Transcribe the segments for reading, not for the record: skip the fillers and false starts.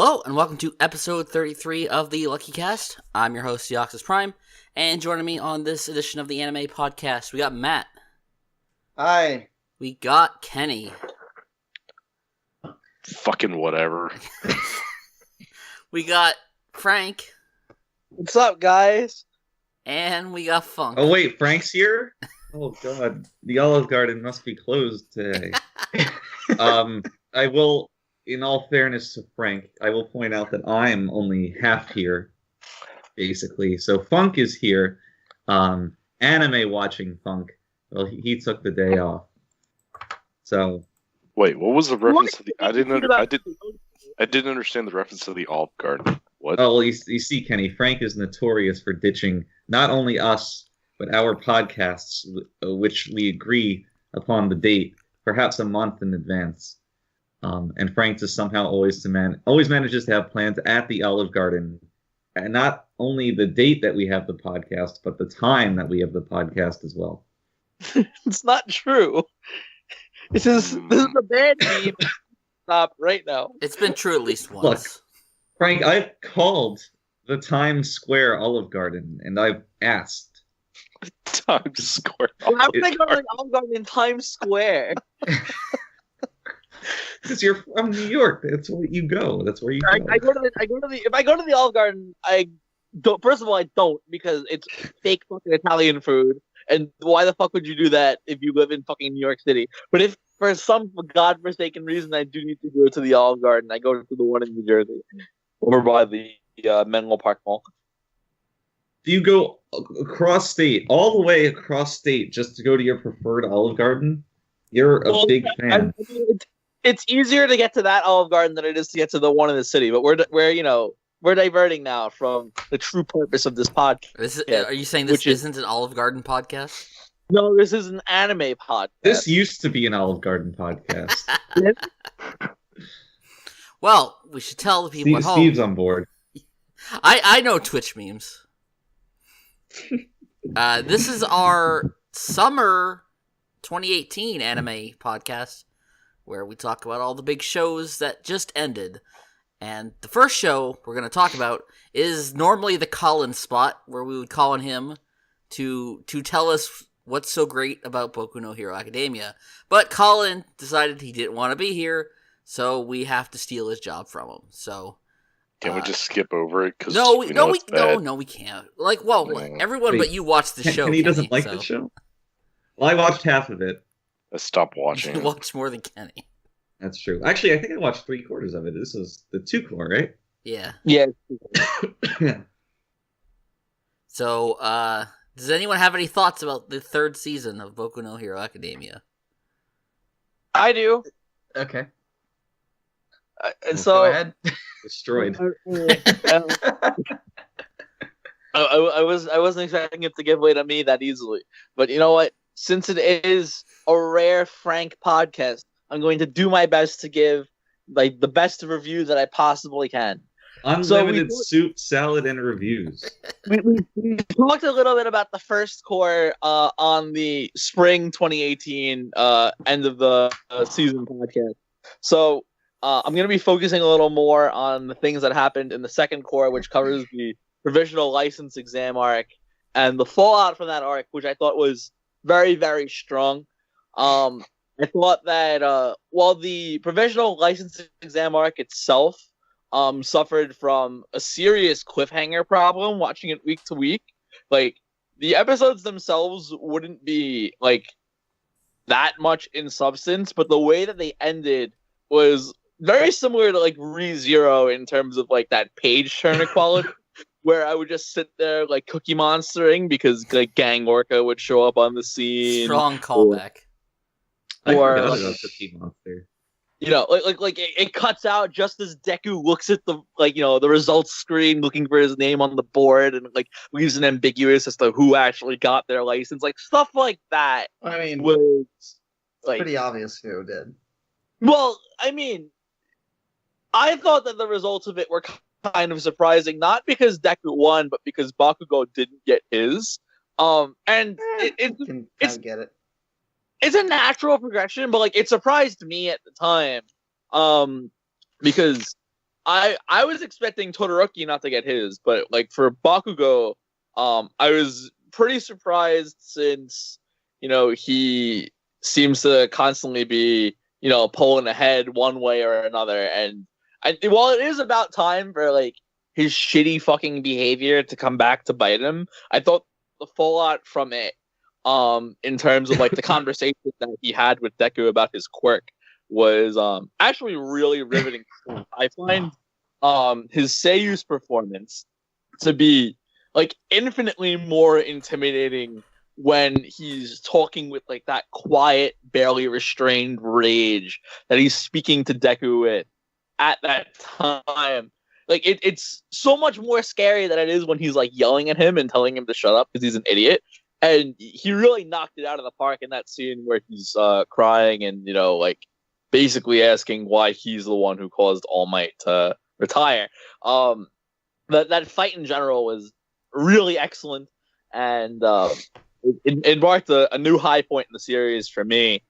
Hello, and welcome to episode 33 of the Luckycast. I'm your host, DeoxysPrime, and joining me on this edition of the anime podcast, we got Matt. Hi. We got Kenny. Fucking whatever. We got Frank. What's up, guys? And we got Funk. Oh wait, Frank's here? Oh god, the Olive Garden must be closed today. I will, in all fairness to Frank, I will point out that I'm only half here, basically. So Funk is here, anime watching Funk. Well, he took the day off. So wait, what was the reference to the? I didn't understand the reference to the Olive Garden. What? Oh, well, you see, Kenny, Frank is notorious for ditching not only us but our podcasts, which we agree upon the date, perhaps a month in advance. And Frank just somehow always manages to have plans at the Olive Garden, and not only the date that we have the podcast, but the time that we have the podcast as well. It's not true. This is a bad meme. Stop right now. It's been true at least once. Look, Frank, I've called the Times Square Olive Garden, and I've asked. Times Square. Oh, how can I go to the Olive Garden in Times Square? Because you're from New York, that's where you go. That's where you go. If I go to the Olive Garden, I don't. First of all, I don't, because it's fake fucking Italian food. And why the fuck would you do that if you live in fucking New York City? But if for some godforsaken reason I do need to go to the Olive Garden, I go to the one in New Jersey, over by the Menlo Park Mall. Do you go across state, all the way across state, just to go to your preferred Olive Garden? You're a big fan. It's easier to get to that Olive Garden than it is to get to the one in the city. But we're diverting now from the true purpose of this podcast. Are you saying this isn't an Olive Garden podcast? No, this is an anime podcast. This used to be an Olive Garden podcast. Well, we should tell the people at home. Steve's on board. I know Twitch memes. This is our summer 2018 anime podcast, where we talk about all the big shows that just ended. And the first show we're going to talk about is normally the Colin spot, where we would call on him to tell us what's so great about Boku no Hero Academia. But Colin decided he didn't want to be here, so we have to steal his job from him. So can we just skip over it? No, we can't. Everyone but you watched the show. Kenny doesn't like the show? Well, I watched half of it. I stopped watching. You watched more than Kenny. That's true. Actually, I think I watched 3/4 of it. This was the 2-core, right? Yeah. Yeah. So, does anyone have any thoughts about the third season of Boku no Hero Academia? I do. Okay. So go ahead. Destroyed. I wasn't expecting it to give way to me that easily, but you know what? Since it is a rare Frank podcast, I'm going to do my best to give the best review that I possibly can. Unlimited soup, salad, and reviews. We talked a little bit about the first core on the spring 2018 end of the season podcast. So I'm going to be focusing a little more on the things that happened in the second core, which covers the provisional license exam arc and the fallout from that arc, which I thought was very, very strong. I thought that while the provisional license exam arc itself suffered from a serious cliffhanger problem, watching it week to week, the episodes themselves wouldn't be that much in substance, but the way that they ended was very similar to ReZero in terms of that page turner quality, where I would just sit there Cookie Monstering because Gang Orca would show up on the scene. Strong callback. Or Cookie Monster. It cuts out just as Deku looks at the the results screen, looking for his name on the board, and leaves it ambiguous as to who actually got their license, stuff like that. I mean, was pretty obvious who did. Well, I mean, I thought that the results of it were kind of surprising, not because Deku won, but because Bakugo didn't get his. And it's get it. It's a natural progression, but it surprised me at the time, because I was expecting Todoroki not to get his, but like for Bakugo, I was pretty surprised since he seems to constantly be pulling ahead one way or another, and while it is about time for like his shitty fucking behavior to come back to bite him, I thought the fallout from it, in terms of like the conversation that he had with Deku about his quirk, was actually really riveting. I find his Seiyu's performance to be like infinitely more intimidating when he's talking with like that quiet, barely restrained rage that he's speaking to Deku with at that time. Like it's so much more scary than it is when he's like yelling at him and telling him to shut up because he's an idiot. And he really knocked it out of the park in that scene where he's crying and like basically asking why he's the one who caused All Might to retire. That fight in general was really excellent, and it marked a new high point in the series for me,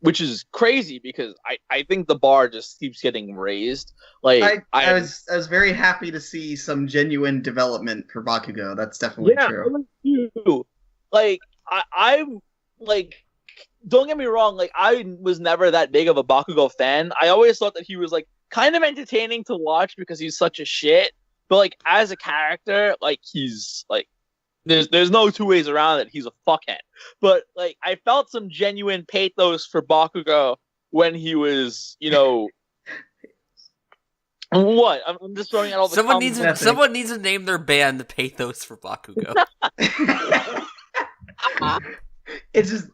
which is crazy because I think the bar just keeps getting raised. Like I was very happy to see some genuine development for Bakugo. That's definitely true. Like I like, don't get me wrong, like I was never that big of a Bakugo fan. I always thought that he was like kind of entertaining to watch because he's such a shit. But like as a character, like he's like there's no two ways around it. He's a fuckhead. But like I felt some genuine pathos for Bakugo when he was, what? I'm just throwing out all the someone needs to name their band the Pathos for Bakugo. It's just,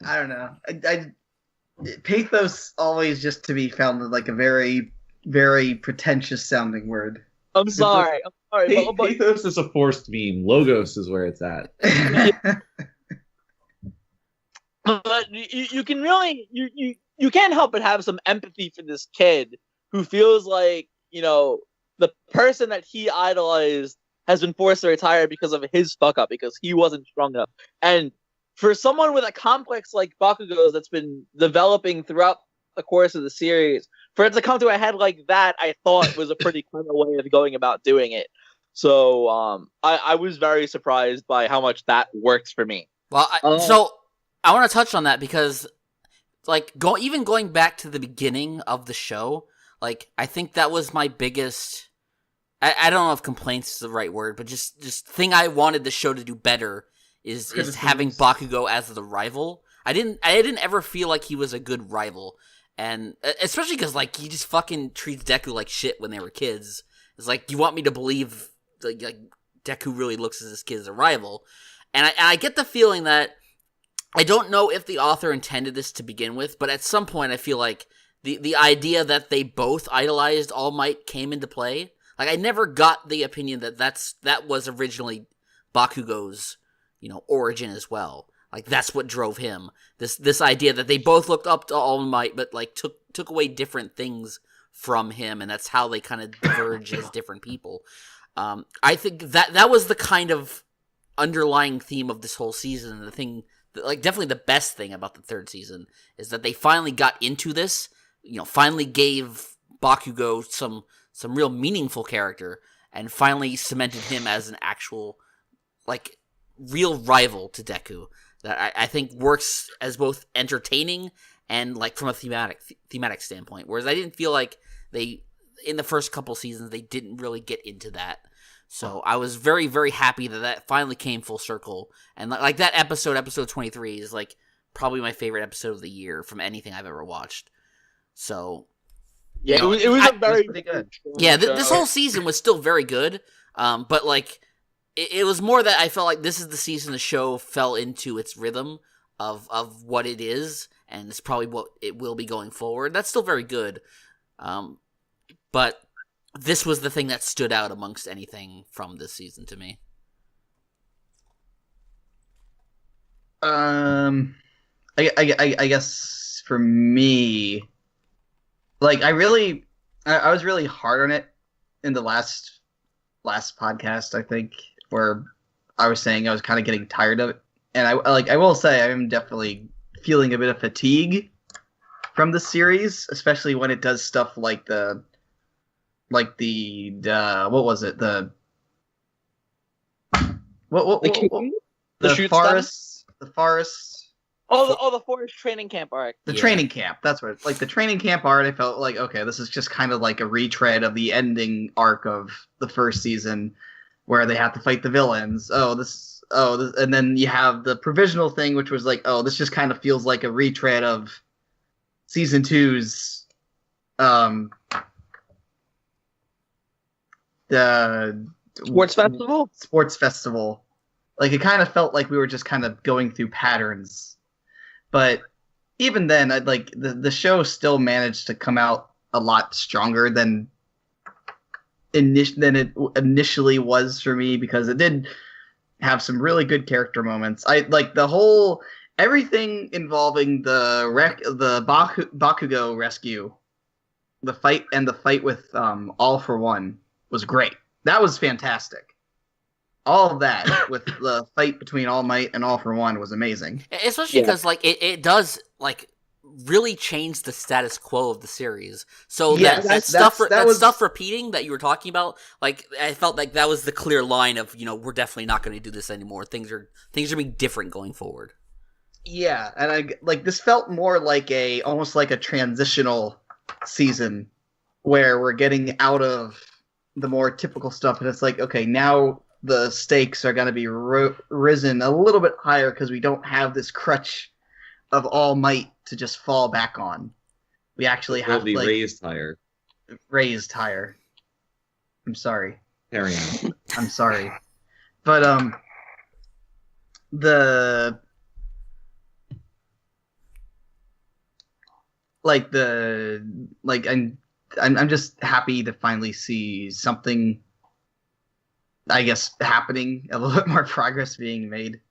I don't know. Pathos always just to be found like a very, very pretentious sounding word. I'm sorry. Pathos is a forced meme. Logos is where it's at. But you can really you can't help but have some empathy for this kid who feels like the person that he idolized has been forced to retire because of his fuck up, because he wasn't strong enough. And for someone with a complex like Bakugo's that's been developing throughout the course of the series, for it to come to a head like that, I thought was a pretty clever way of going about doing it. So I was very surprised by how much that works for me. Well, so I want to touch on that because, like, even going back to the beginning of the show, like, I think that was my biggest, I don't know if complaints is the right word, but just thing I wanted the show to do better is having Bakugo as the rival. I didn't ever feel like he was a good rival. And especially because, like, he just fucking treats Deku like shit when they were kids. It's like, you want me to believe like Deku really looks at this kid as a rival. And I get the feeling that, I don't know if the author intended this to begin with, but at some point I feel like the idea that they both idolized All Might came into play. Like, I never got the opinion that was originally Bakugo's, origin as well. Like, that's what drove him. This idea that they both looked up to All Might, but like took away different things from him, and that's how they kind of diverge as different people. I think that was the kind of underlying theme of this whole season. The thing, like, definitely the best thing about the third season is that they finally got into this. Finally gave Bakugo some real meaningful character, and finally cemented him as an actual, like, real rival to Deku. That I think works as both entertaining and, like, from a thematic standpoint. Whereas I didn't feel like in the first couple seasons, they didn't really get into that. So I was very, very happy that finally came full circle. And like that episode 23, is like probably my favorite episode of the year from anything I've ever watched. So yeah, it was very good. Yeah, this whole season was still very good. But like it was more that I felt like this is the season the show fell into its rhythm of what it is, and it's probably what it will be going forward. That's still very good. But this was the thing that stood out amongst anything from this season to me. I guess for me, like, I was really hard on it in the last podcast, I think, where I was saying I was kind of getting tired of it. And I will say I am definitely feeling a bit of fatigue from the series, especially when it does stuff like the like the what was it? The what the shoot forest, the forest. The forest training camp arc. The training camp. That's what. Like the training camp arc. I felt like okay, this is just kind of like a retread of the ending arc of the first season, where they have to fight the villains. And then you have the provisional thing, which was like, oh, this just kind of feels like a retread of season 2's the Sports festival. Sports festival. Like it kind of felt like we were just kind of going through patterns. But even then, like the show still managed to come out a lot stronger than it initially was for me, because it did have some really good character moments. I like everything involving the Bakugo rescue, the fight with All For One was great. That was fantastic. All of that with the fight between All Might and All For One was amazing. Especially because like it does like really change the status quo of the series. So that stuff repeating that you were talking about, like I felt like that was the clear line of, we're definitely not going to do this anymore. Things are being different going forward. Yeah, and this felt more like almost like a transitional season where we're getting out of the more typical stuff, and it's like, okay, now the stakes are going to be risen a little bit higher because we don't have this crutch of All Might to just fall back on. We actually have the raised higher. Raised higher. I'm sorry. Carry on. I'm sorry. But I'm just happy to finally see something, I guess, happening, a little bit more progress being made.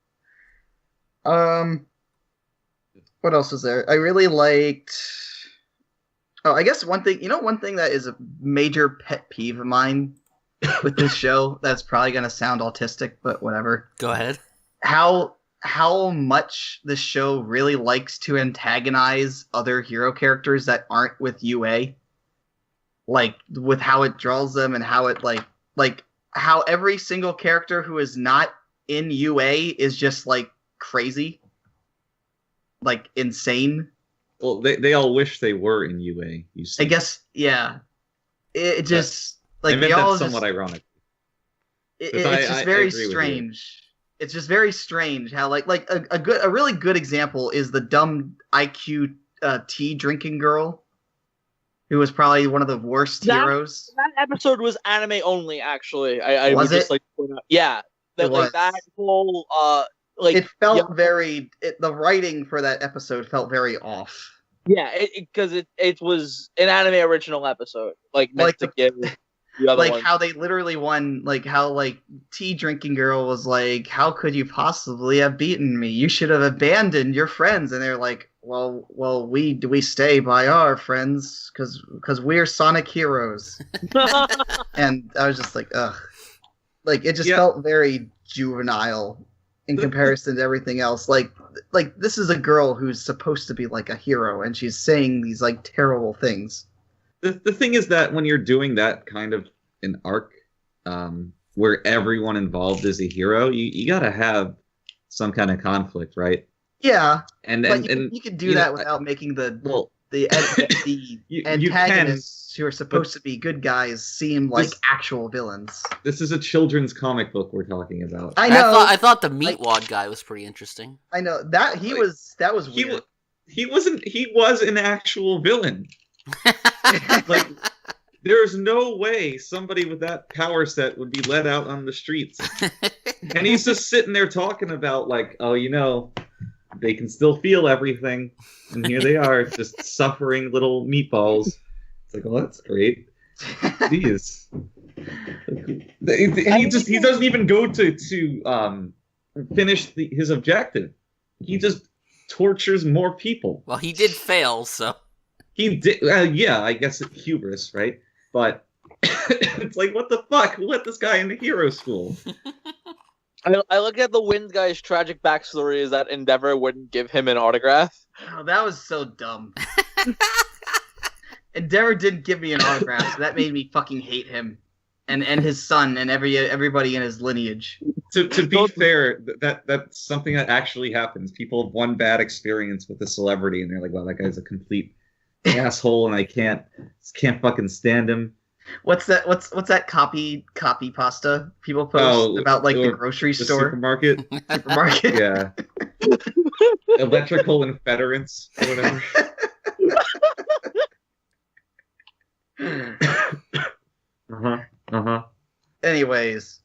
What else was there? I really liked... Oh, I guess one thing that is a major pet peeve of mine with this show, that's probably going to sound autistic, but whatever. Go ahead. How much this show really likes to antagonize other hero characters that aren't with UA. Like, with how it draws them and how it, like how every single character who is not in UA is just, like, crazy. Like, insane. Well, they all wish they were in UA, you see. I guess, yeah. It just, I meant they all that's somewhat ironic. It's just very strange. It's just very strange how, like a really good example is the dumb IQ tea drinking girl, who was probably one of the worst heroes. That episode was anime only, actually. I was would just it? like point out. Yeah, that whole it felt very. The writing for that episode felt very off. Yeah, because it was an anime original episode, meant to give the other one. How they literally won. Like how tea drinking girl was like, how could you possibly have beaten me? You should have abandoned your friends. And they're like, well, we stay by our friends because we're Sonic heroes. And I was just like, ugh. Like it just felt very juvenile in comparison to everything else. Like this is a girl who's supposed to be like a hero, and she's saying these like terrible things. The thing is that when you're doing that kind of an arc, where everyone involved is a hero, you gotta have some kind of conflict, right? Yeah, and you could do that without making the antagonists who are supposed to be good guys seem like actual villains. This is a children's comic book we're talking about. I know. I thought the Meatwad guy was pretty interesting. I know that that was weird. He was an actual villain. Like there's no way somebody with that power set would be let out on the streets. And he's just sitting there talking about they can still feel everything, and here they are, just suffering little meatballs. It's like, oh, that's great. Jeez. He doesn't even go to finish his objective. He just tortures more people. Well, he did fail, so he did. Yeah, I guess it's hubris, right? But it's like, what the fuck? Who let this guy into hero school? I look at the Wind guy's tragic backstory is that Endeavor wouldn't give him an autograph. Oh, that was so dumb. Endeavor didn't give me an autograph, so that made me fucking hate him, and his son and everybody in his lineage. To be fair, that's something that actually happens. People have one bad experience with a celebrity, and they're like, "Wow, that guy's a complete asshole, and I can't fucking stand him." What's that copy pasta people post about like the grocery store, supermarket? Yeah. Electrical Infederence or whatever. Anyways,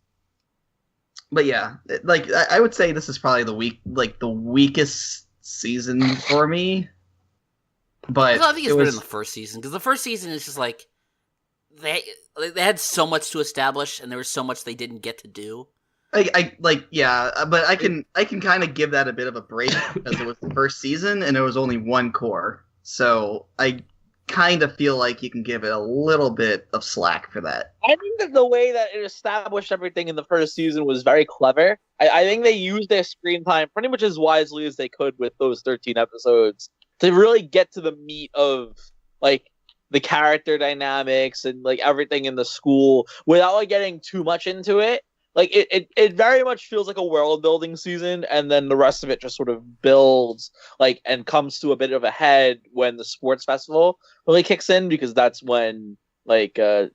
but yeah, like I would say this is probably the weakest season for me. But I think it's better than the first season, because the first season is just like they had so much to establish, and there was so much they didn't get to do. But I can kind of give that a bit of a break because it was the first season and there was only one core, so I kind of feel like you can give it a little bit of slack for that. I think that the way that it established everything in the first season was very clever. I think they used their screen time pretty much as wisely as they could with those 13 episodes to really get to the meat of like the character dynamics and like everything in the school without like getting too much into it. Like it very much feels like a world building season, and then the rest of it just sort of builds like and comes to a bit of a head when the sports festival really kicks in, because that's when like Deku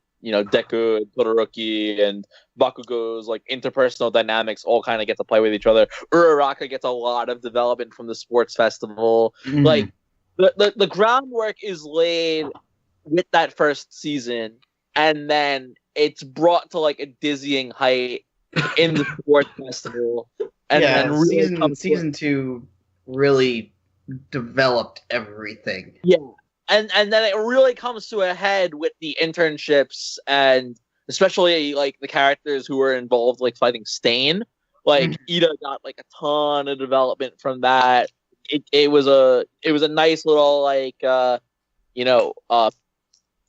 and Todoroki and Bakugo's like interpersonal dynamics all kind of get to play with each other. Uraraka gets a lot of development from the sports festival. Mm-hmm. Like the groundwork is laid with that first season, and then it's brought to like a dizzying height in the sports festival, and then really season 2 really developed everything. Yeah, and then it really comes to a head with the internships, and especially like the characters who were involved, like fighting Stain. Like Ida got like a ton of development from that. It was a nice little like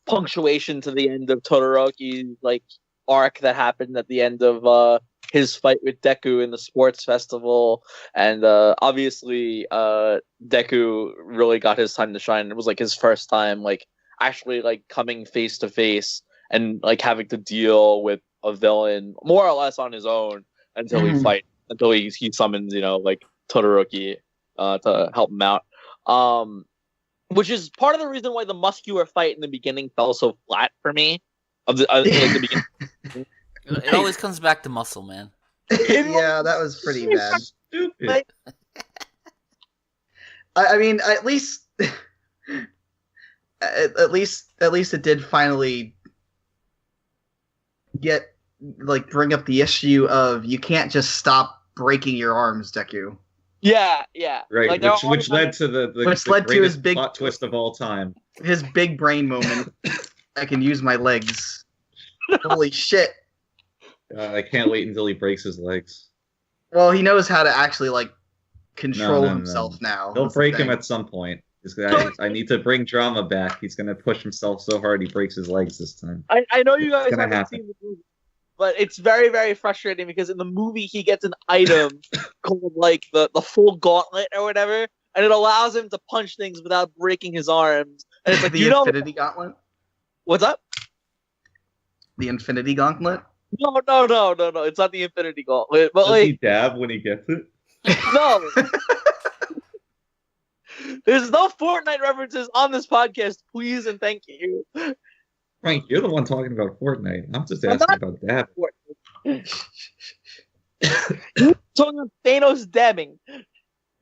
punctuation to the end of Todoroki's like arc that happened at the end of his fight with Deku in the sports festival, and obviously Deku really got his time to shine. It was like his first time like actually like coming face to face and like having to deal with a villain more or less on his own until he summons like Todoroki to help him out. Which is part of the reason why the muscular fight in the beginning fell so flat for me. The beginning. It always comes back to muscle, man. Yeah, that was pretty bad. Stupid. I mean, at least it did finally bring up the issue of you can't just stop breaking your arms, Deku. Yeah. Right, like, which led to the to his big plot twist of all time. His big brain moment. I can use my legs. Holy shit! I can't wait until he breaks his legs. Well, he knows how to actually control himself now. He'll break him at some point. I need to bring drama back. He's gonna push himself so hard he breaks his legs this time. I know you guys haven't seen the movie, but it's very, very frustrating because in the movie he gets an item called like the full gauntlet or whatever, and it allows him to punch things without breaking his arms. And it's like the Infinity Gauntlet. What's up? The Infinity Gauntlet? No. It's not the Infinity Gauntlet. But does he dab when he gets it? No. There's no Fortnite references on this podcast. Please and thank you. Frank, you're the one talking about Fortnite. I'm just asking about dab. You're talking about Thanos dabbing.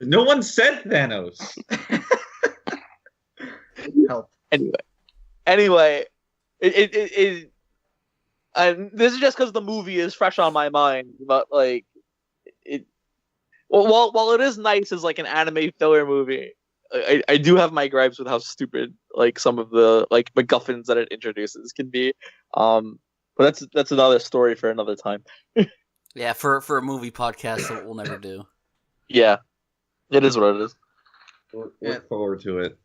No one said Thanos. Help. Anyway, this is just because the movie is fresh on my mind, but like while it is nice as like an anime filler movie, I do have my gripes with how stupid like some of the like MacGuffins that it introduces can be. But that's another story for another time. Yeah, for a movie podcast that we'll never do. Yeah, it is what it is. Look forward to it.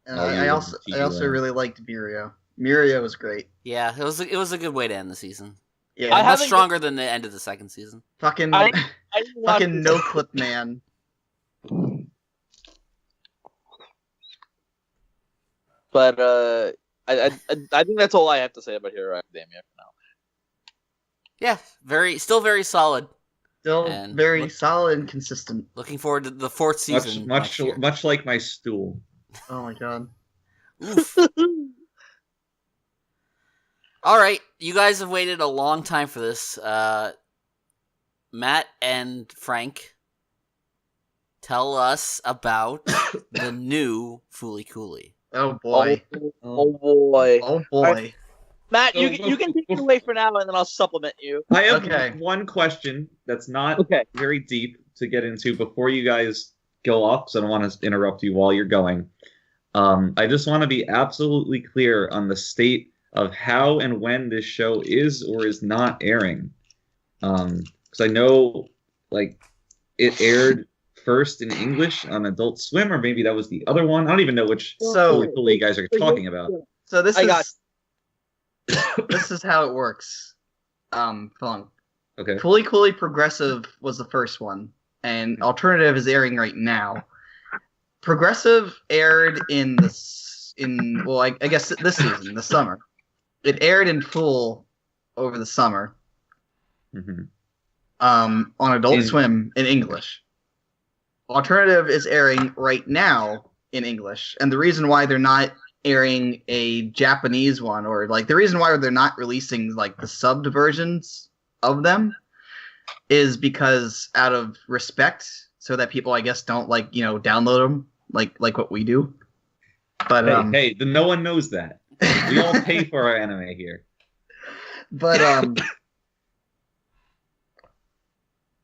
I also really liked Mirio. Mirio was great. Yeah, it was a good way to end the season. Yeah, much stronger than the end of the second season. Fucking no clip man. But I think that's all I have to say about Hero Academia for now. Yeah, still very solid. Still And very solid and consistent. Looking forward to the 4th season. Much like my stool. Oh my god. Oof. All right, you guys have waited a long time for this. Matt and Frank, tell us about the new Fooly Cooly. Oh boy. Oh boy. Oh boy. Matt, So, you can take it away for now, and then I'll supplement you. I have Okay. one question that's not Okay. very deep to get into before you guys go off, so I don't want to interrupt you while you're going. I just want to be absolutely clear on the state of how and when this show is or is not airing. Because I know, like, it aired first in English on Adult Swim, or maybe that was the other one. I don't even know which So you guys are talking about. So this I got this is how it works. Funk. Okay. Fooly Cooly Progressive was the first one, and Alternative is airing right now. Progressive aired I guess this season, the summer. It aired in full over the summer. Mm-hmm. On Adult Swim in English. Alternative is airing right now in English, and the reason why they're not airing a Japanese one, or like the reason why they're not releasing like the subbed versions of them, is because out of respect, so that people, I guess, don't download them like what we do. But hey, no one knows that. We all pay for our anime here. But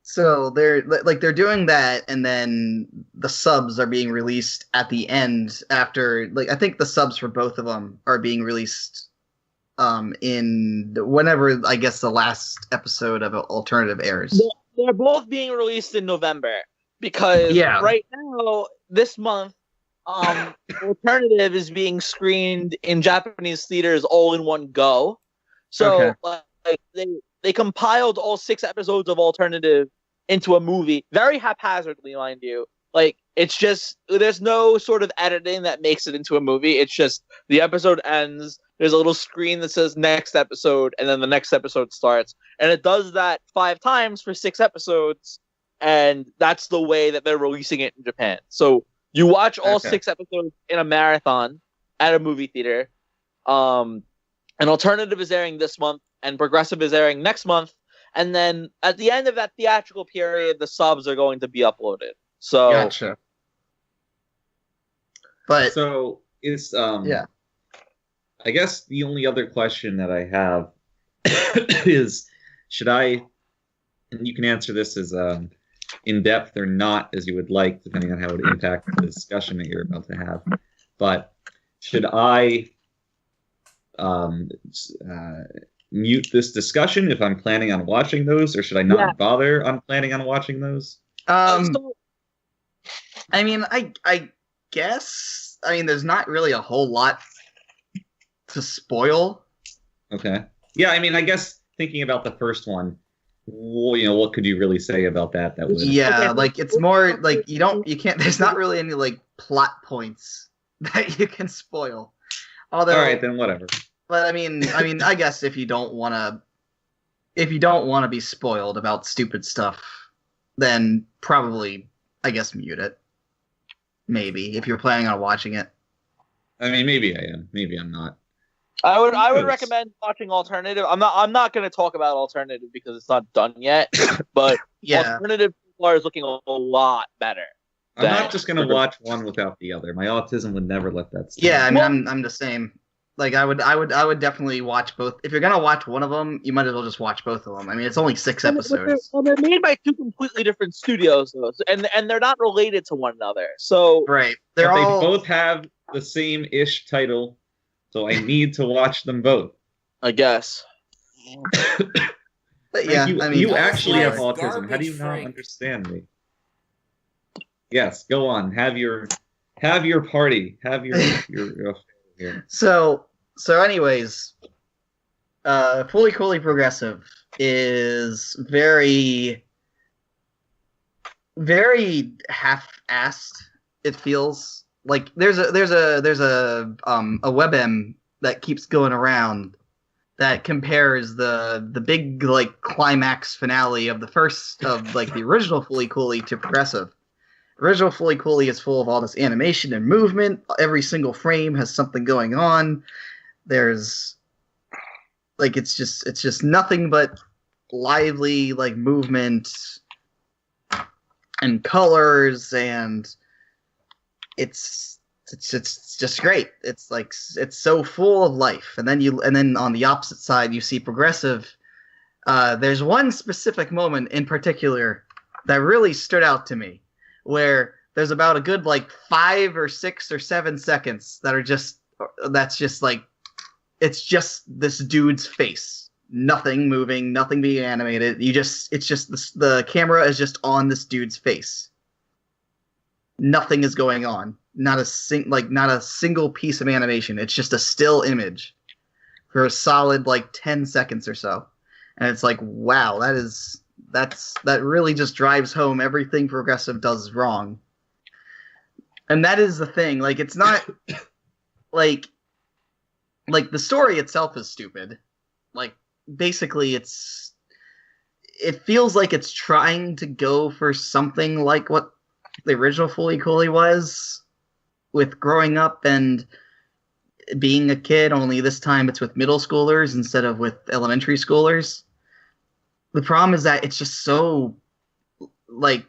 so they're doing that, and then the subs are being released at the end after, I think the subs for both of them are being released in whenever, I guess, the last episode of Alternative airs. They're both being released in November because right now, this month, Alternative is being screened in Japanese theaters all in one go. So they compiled all 6 episodes of Alternative into a movie very haphazardly, mind you. Like, it's just, there's no sort of editing that makes it into a movie. It's just the episode ends, there's a little screen that says next episode, and then the next episode starts. And it does that 5 times for 6 episodes, and that's the way that they're releasing it in Japan. So you watch all 6 episodes in a marathon at a movie theater. And Alternative is airing this month, and Progressive is airing next month. And then at the end of that theatrical period, the subs are going to be uploaded. So Gotcha. But so it's I guess the only other question that I have is, should I, and you can answer this as in depth or not as you would like, depending on how it would impact the discussion that you're about to have. But should I mute this discussion if I'm planning on watching those, or should I not bother on planning on watching those? I mean, I guess, there's not really a whole lot to spoil. Okay. Yeah, I guess thinking about the first one, what could you really say about that? That would. Yeah, it's more you can't. There's not really any plot points that you can spoil. Although, all right, then whatever. But I guess if you don't want to be spoiled about stupid stuff, then probably, I guess, mute it. Maybe if you're planning on watching it. Maybe I am. Maybe I'm not. I would recommend watching Alternative. I'm not going to talk about Alternative because it's not done yet. But Alternative is looking a lot better. I'm not just going to watch one without the other. My autism would never let that stand. Yeah, I'm the same. I would definitely watch both. If you're gonna watch one of them, you might as well just watch both of them. It's only 6 episodes. They're made by 2 completely different studios, though, and they're not related to one another. So right, they both have the same ish title, so I need to watch them both. I guess. But yeah, you actually have autism. Garbage, How do you not Frank. understand me? Yes, go on. Have your party. Have your here. So anyways, Fooly Cooly Progressive is very, very half-assed. It feels like there's a WebM that keeps going around that compares the big like climax finale of the original Fooly Cooly to Progressive. Original Fooly Cooly is full of all this animation and movement. Every single frame has something going on. There's like it's just nothing but lively like movement and colors, and it's just great. It's like it's so full of life. And then on the opposite side you see Progressive. There's one specific moment in particular that really stood out to me, where there's about a good like 5 or 6 or 7 seconds that's just like it's just this dude's face, nothing moving, nothing being animated. It's just the camera is just on this dude's face. Nothing is going on. Not a single piece of animation. It's just a still image for a solid like 10 seconds or so. And it's like, wow, that really just drives home everything Progressive does wrong. And that is the thing. Like, it's not like the story itself is stupid. Like, basically it feels like it's trying to go for something like what the original Fooly Cooly was, with growing up and being a kid, only this time it's with middle schoolers instead of with elementary schoolers. The problem is that it's just so, like,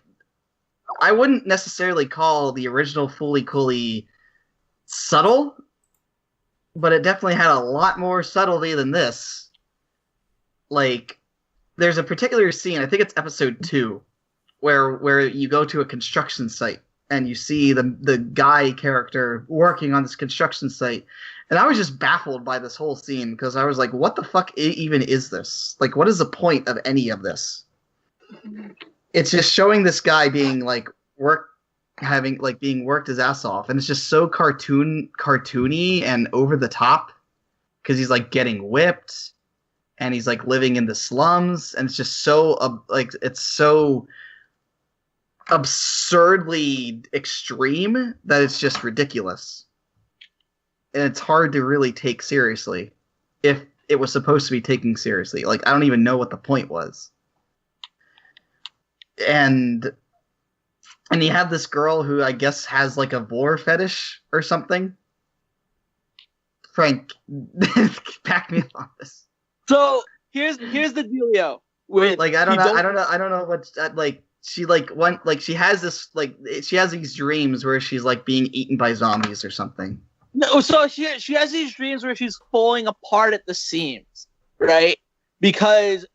I wouldn't necessarily call the original Fooly Cooly subtle, but it definitely had a lot more subtlety than this. Like, there's a particular scene, I think it's episode 2, where you go to a construction site and you see the guy character working on this construction site. And I was just baffled by this whole scene, because I was like, what the fuck even is this? Like, what is the point of any of this? It's just showing this guy being like being worked his ass off, and it's just so cartoony and over the top, because he's like getting whipped and he's like living in the slums, and it's just so it's so absurdly extreme that it's just ridiculous. And it's hard to really take seriously if it was supposed to be taken seriously. Like, I don't even know what the point was. And you have this girl who I guess has like a vor fetish or something. Frank, back me up on this. So here's the dealio. Like, I don't know what like she she has this she has these dreams where she's like being eaten by zombies or something. No, so she has these dreams where she's falling apart at the seams, right? Because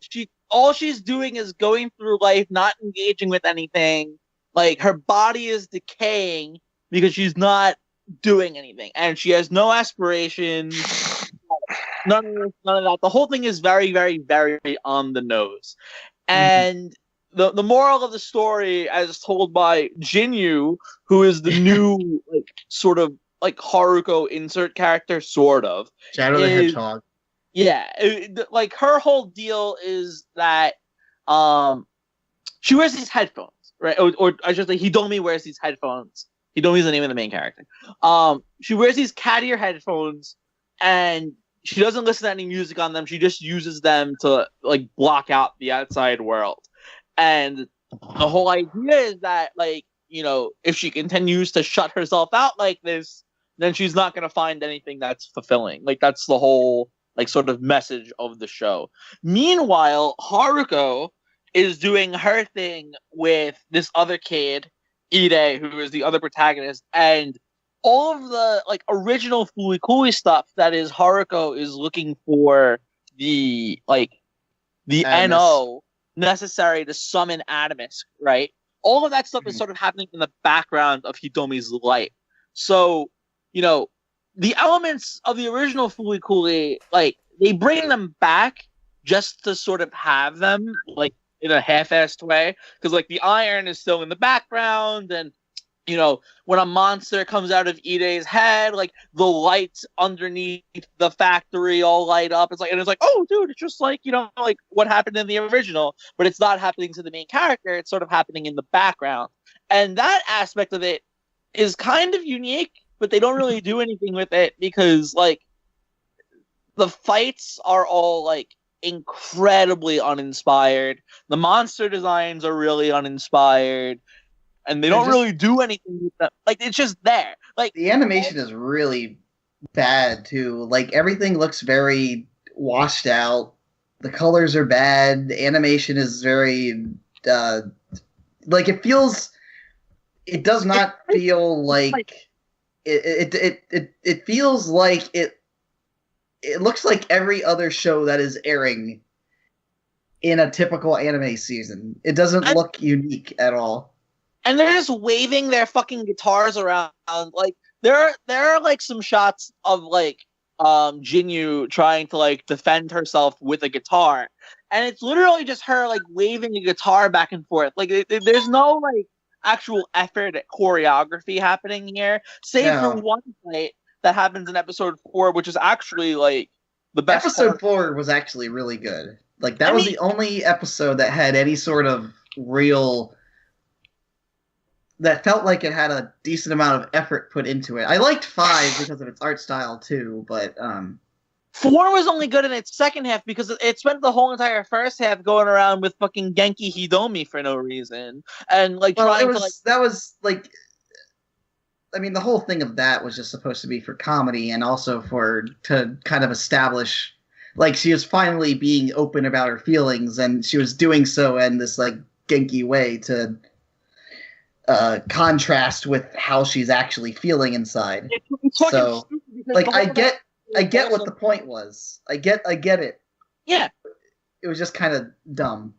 all she's doing is going through life, not engaging with anything. Like, her body is decaying because she's not doing anything, and she has no aspirations. None of that. The whole thing is very, very, very on the nose. And the moral of the story, as told by Jinyu, who is the new sort of like Haruko insert character, sort of. Shadow the Hedgehog. Yeah, like her whole deal is that she wears these headphones, right? Or I should say, Hitomi wears these headphones. Hitomi's the name of the main character. She wears these cat ear headphones, and she doesn't listen to any music on them. She just uses them to like block out the outside world. And the whole idea is that, like, you know, if she continues to shut herself out like this, then she's not going to find anything that's fulfilling. Like, that's the whole, like, sort of message of the show. Meanwhile, Haruko is doing her thing with this other kid, Ide, who is the other protagonist, and all of the, like, original Fooly Cooly stuff, that is, Haruko is looking for the Animus. NO necessary to summon Animus, right? All of that stuff is sort of happening in the background of Hitomi's life. So, you know, the elements of the original Fooly Cooly, like, they bring them back just to sort of have them, like, in a half-assed way. Because, like, the iron is still in the background, and, you know, when a monster comes out of Ide's head, like, the lights underneath the factory all light up. It's like, oh, dude, it's just like, you know, like what happened in the original, but it's not happening to the main character. It's sort of happening in the background. And that aspect of it is kind of unique, but they don't really do anything with it because, like, the fights are all like incredibly uninspired. The monster designs are really uninspired, and they don't really do anything with them. Like, it's just there. Like, the animation is really bad too. Like, everything looks very washed out. The colors are bad. The animation is very like, it does not feel like it feels like it looks like every other show that is airing in a typical anime season. It doesn't look unique at all. And they're just waving their fucking guitars around. Like, there are like some shots of like Jinyu trying to like defend herself with a guitar, and it's literally just her like waving a guitar back and forth. Like, there's no like actual effort at choreography happening here, save for one fight that happens in episode 4, which is actually like the best. Episode 4 was actually really good. Like, that was the only episode that had any sort of real, that felt like it had a decent amount of effort put into it. I liked 5 because of its art style too, but 4 was only good in its second half because it spent the whole entire first half going around with fucking Genki Hidomi for no reason, and like trying to like. That was like, I mean, the whole thing of that was just supposed to be for comedy and also to kind of establish, like, she was finally being open about her feelings, and she was doing so in this like Genki way to contrast with how she's actually feeling inside. So, like, I get what the point was. I get it. Yeah. It was just kind of dumb.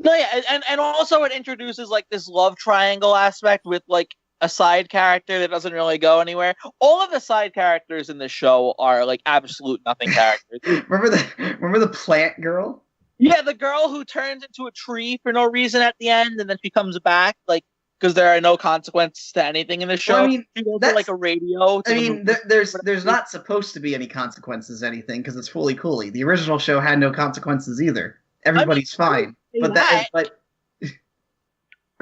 No, yeah, and also it introduces like this love triangle aspect with like a side character that doesn't really go anywhere. All of the side characters in this show are like absolute nothing characters. Remember the plant girl? Yeah, the girl who turns into a tree for no reason at the end, and then she comes back, like, because there are no consequences to anything in the show. Well, I mean, she goes to like a radio. I mean, there's not supposed to be any consequences to anything because it's fully coolly. The original show had no consequences either. Everybody's fine. But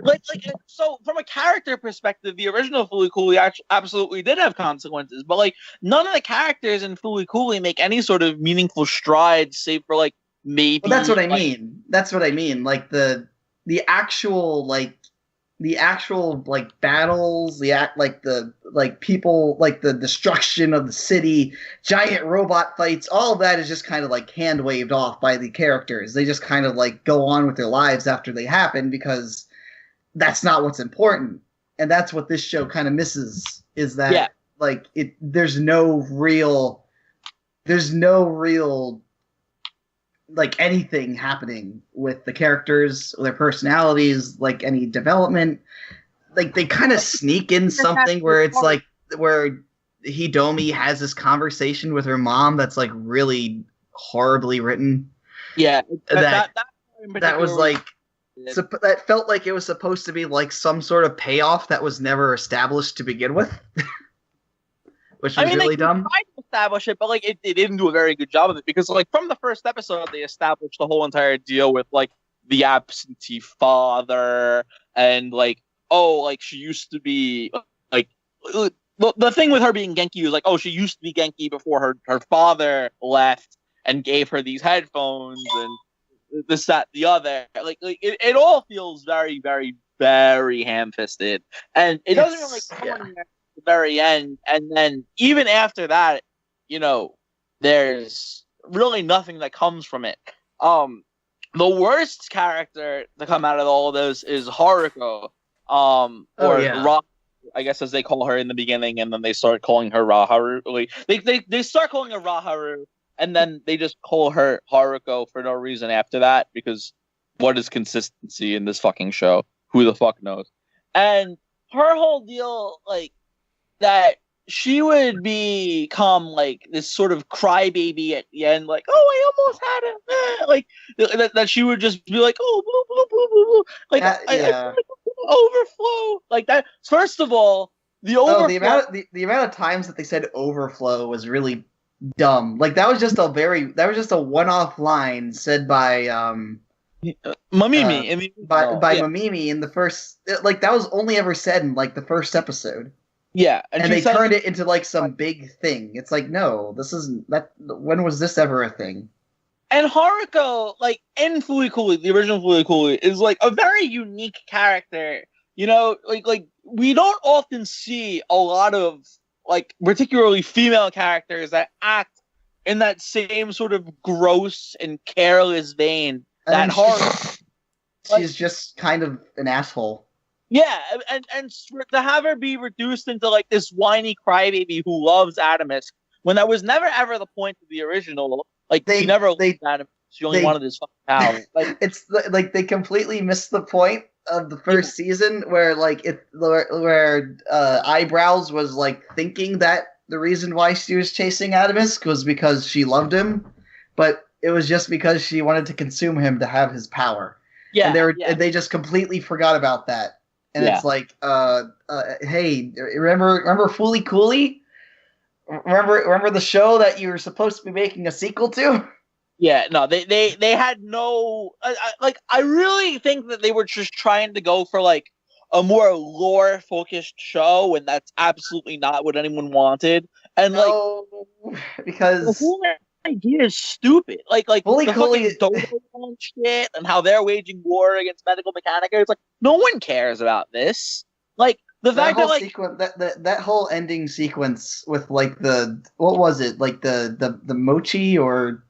like so from a character perspective, the original Fooly Cooly absolutely did have consequences, but like none of the characters in Fooly Cooly make any sort of meaningful strides, save for like maybe. Well, that's what I mean. That's what I mean. Like the actual battles, the people, like the destruction of the city, giant robot fights, all of that is just kind of like hand waved off by the characters. They just kind of like go on with their lives after they happen because that's not what's important. And that's what this show kind of misses, is that like there's no real like anything happening with the characters, their personalities, like any development. Like they kind of sneak in something where it's like where Hidomi has this conversation with her mom that's like really horribly written. Yeah, that was like that felt like it was supposed to be like some sort of payoff that was never established to begin with. Which was really dumb. Tried to establish it, but like it didn't do a very good job of it because like from the first episode they established the whole entire deal with like the absentee father and like she used to be like the thing with her being Genki was like she used to be Genki before her father left and gave her these headphones and this, that, the other. Like it all feels very, very, very ham-fisted, and it doesn't really come at the very end. And then even after that, there's really nothing that comes from it. The worst character to come out of all of this is Haruko, Ra, I guess as they call her in the beginning, and then they start calling her Raharu. Like, they start calling her Raharu. And then they just call her Haruko for no reason after that, because what is consistency in this fucking show? Who the fuck knows? And her whole deal, like, that she would become, like, this sort of crybaby at the end, like, I almost had it. Like, that she would just be like, boo, boo, boo, boo, boo. Like, I overflow. Like, that. First of all, the overflow. The amount of times that they said overflow was really dumb. Like that was just a one-off line said by Mamimi by Mamimi in the first, like that was only ever said in like the first episode. Yeah, and she they says- turned it into like some big thing. It's like, no, this isn't that. When was this ever a thing? And Haruko, like in Fooly Cooly, the original Fooly Cooly, is like a very unique character. You know, like we don't often see a lot of like particularly female characters that act in that same sort of gross and careless vein that Haruko. She's just kind of an asshole. Yeah, and to have her be reduced into like this whiny crybaby who loves Adamus, when that was never ever the point of the original. Like she never loved Adamus. She only wanted his fucking power. Like it's like they completely missed the point of the first season where like Eyebrows was like thinking that the reason why she was chasing Adamus was because she loved him, but it was just because she wanted to consume him to have his power. Yeah, and they just completely forgot about that. And it's like, hey, remember Fooly Cooly? Remember the show that you were supposed to be making a sequel to? Yeah, no, they had no I really think that they were just trying to go for like a more lore focused show, and that's absolutely not what anyone wanted. And because the whole idea is stupid. Like Fooly the Cooly fucking Dodo shit and how they're waging war against medical mechanica. It's like no one cares about this. Like the fact that like that whole ending sequence with like what was it, like the mochi or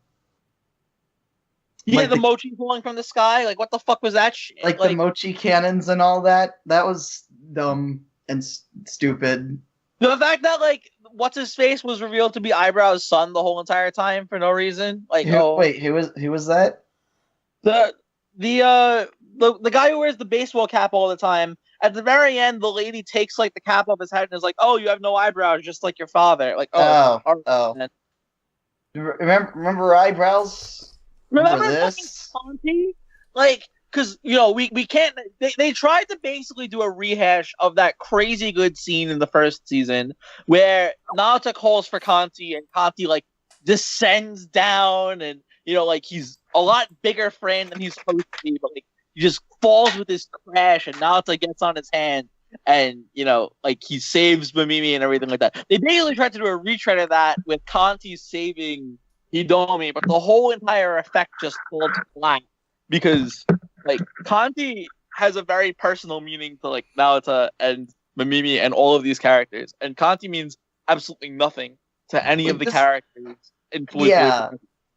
the mochi falling from the sky. Like what the fuck was that shit? Like the mochi cannons and all that. That was dumb and stupid. The fact that like what's his face was revealed to be Eyebrow's son the whole entire time for no reason. Like wait, who was that? The guy who wears the baseball cap all the time. At the very end, the lady takes like the cap off his head and is like, "Oh, you have no eyebrows, just like your father." Like, Remember Eyebrows? Remember this? Conti? Like, because we can't. They tried to basically do a rehash of that crazy good scene in the first season where Naota calls for Conti and Conti like descends down and like he's a lot bigger friend than he's supposed to be, but like he just falls with his crash and Naota gets on his hand and like he saves Mamimi and everything like that. They basically tried to do a retread of that with Conti saving Hidomi, but the whole entire effect just falls flat because like Conti has a very personal meaning to like Naota and Mamimi and all of these characters, and Conti means absolutely nothing to any of the characters in Yeah,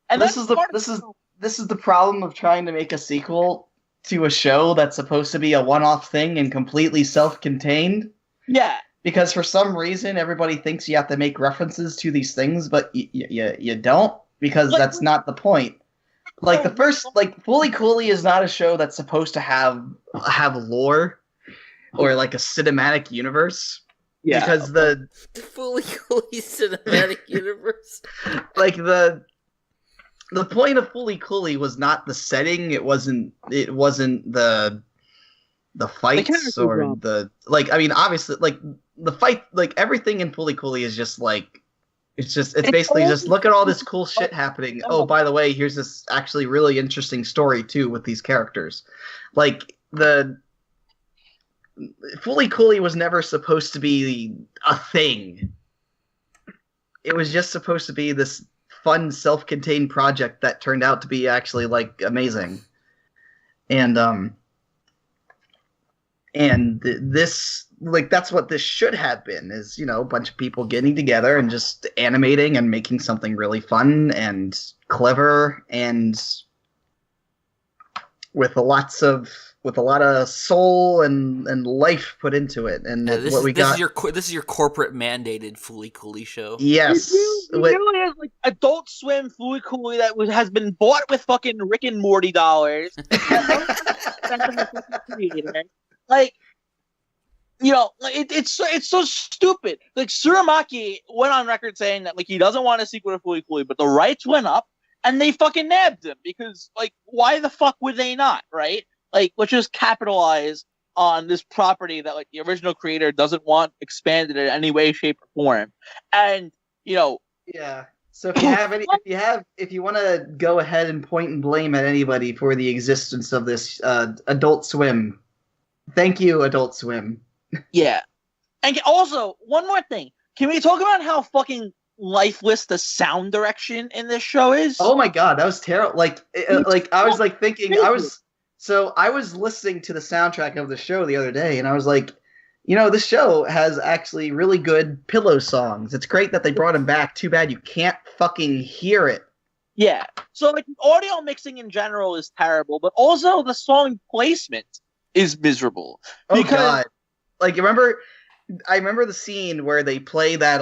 and this is the problem of trying to make a sequel to a show that's supposed to be a one-off thing and completely self-contained. Yeah, because for some reason everybody thinks you have to make references to these things, but you don't, because that's not the point. Like the first, like Fooly Cooly is not a show that's supposed to have lore or like a cinematic universe. Yeah, because the Fooly Cooly cinematic universe. Like the point of Fooly Cooly was not the setting. It wasn't the fights or the like. I mean, obviously, like the fight, like everything in Fooly Cooly is just like. It's basically just look at all this cool shit happening. Oh, by the way, here's this actually really interesting story too with these characters. Like the Fooly Cooly was never supposed to be a thing. It was just supposed to be this fun, self-contained project that turned out to be actually like amazing. And this, like, that's what this should have been, is, a bunch of people getting together and just animating and making something really fun and clever and with a lot of soul and life put into it. And this is your corporate mandated Fooly Cooly show. Yes. It really is like Adult Swim Fooly Cooly that has been bought with fucking Rick and Morty dollars. Like, it's so stupid. Like, Tsurumaki went on record saying that, like, he doesn't want a sequel to Fooly Cooly, but the rights went up, and they fucking nabbed him, because, like, why the fuck would they not, right? Like, let's just capitalize on this property that, like, the original creator doesn't want expanded in any way, shape, or form. And, Yeah. So if you want to go ahead and point and blame at anybody for the existence of this Adult Swim, thank you, Adult Swim. Yeah. And also, one more thing. Can we talk about how fucking lifeless the sound direction in this show is? Oh my god, that was terrible. Like I was like thinking, I was listening to the soundtrack of the show the other day, and I was like, this show has actually really good pillow songs. It's great that they brought him back. Too bad you can't fucking hear it. Yeah. So like audio mixing in general is terrible, but also the song placement is miserable. Oh god. Like I remember the scene where they play that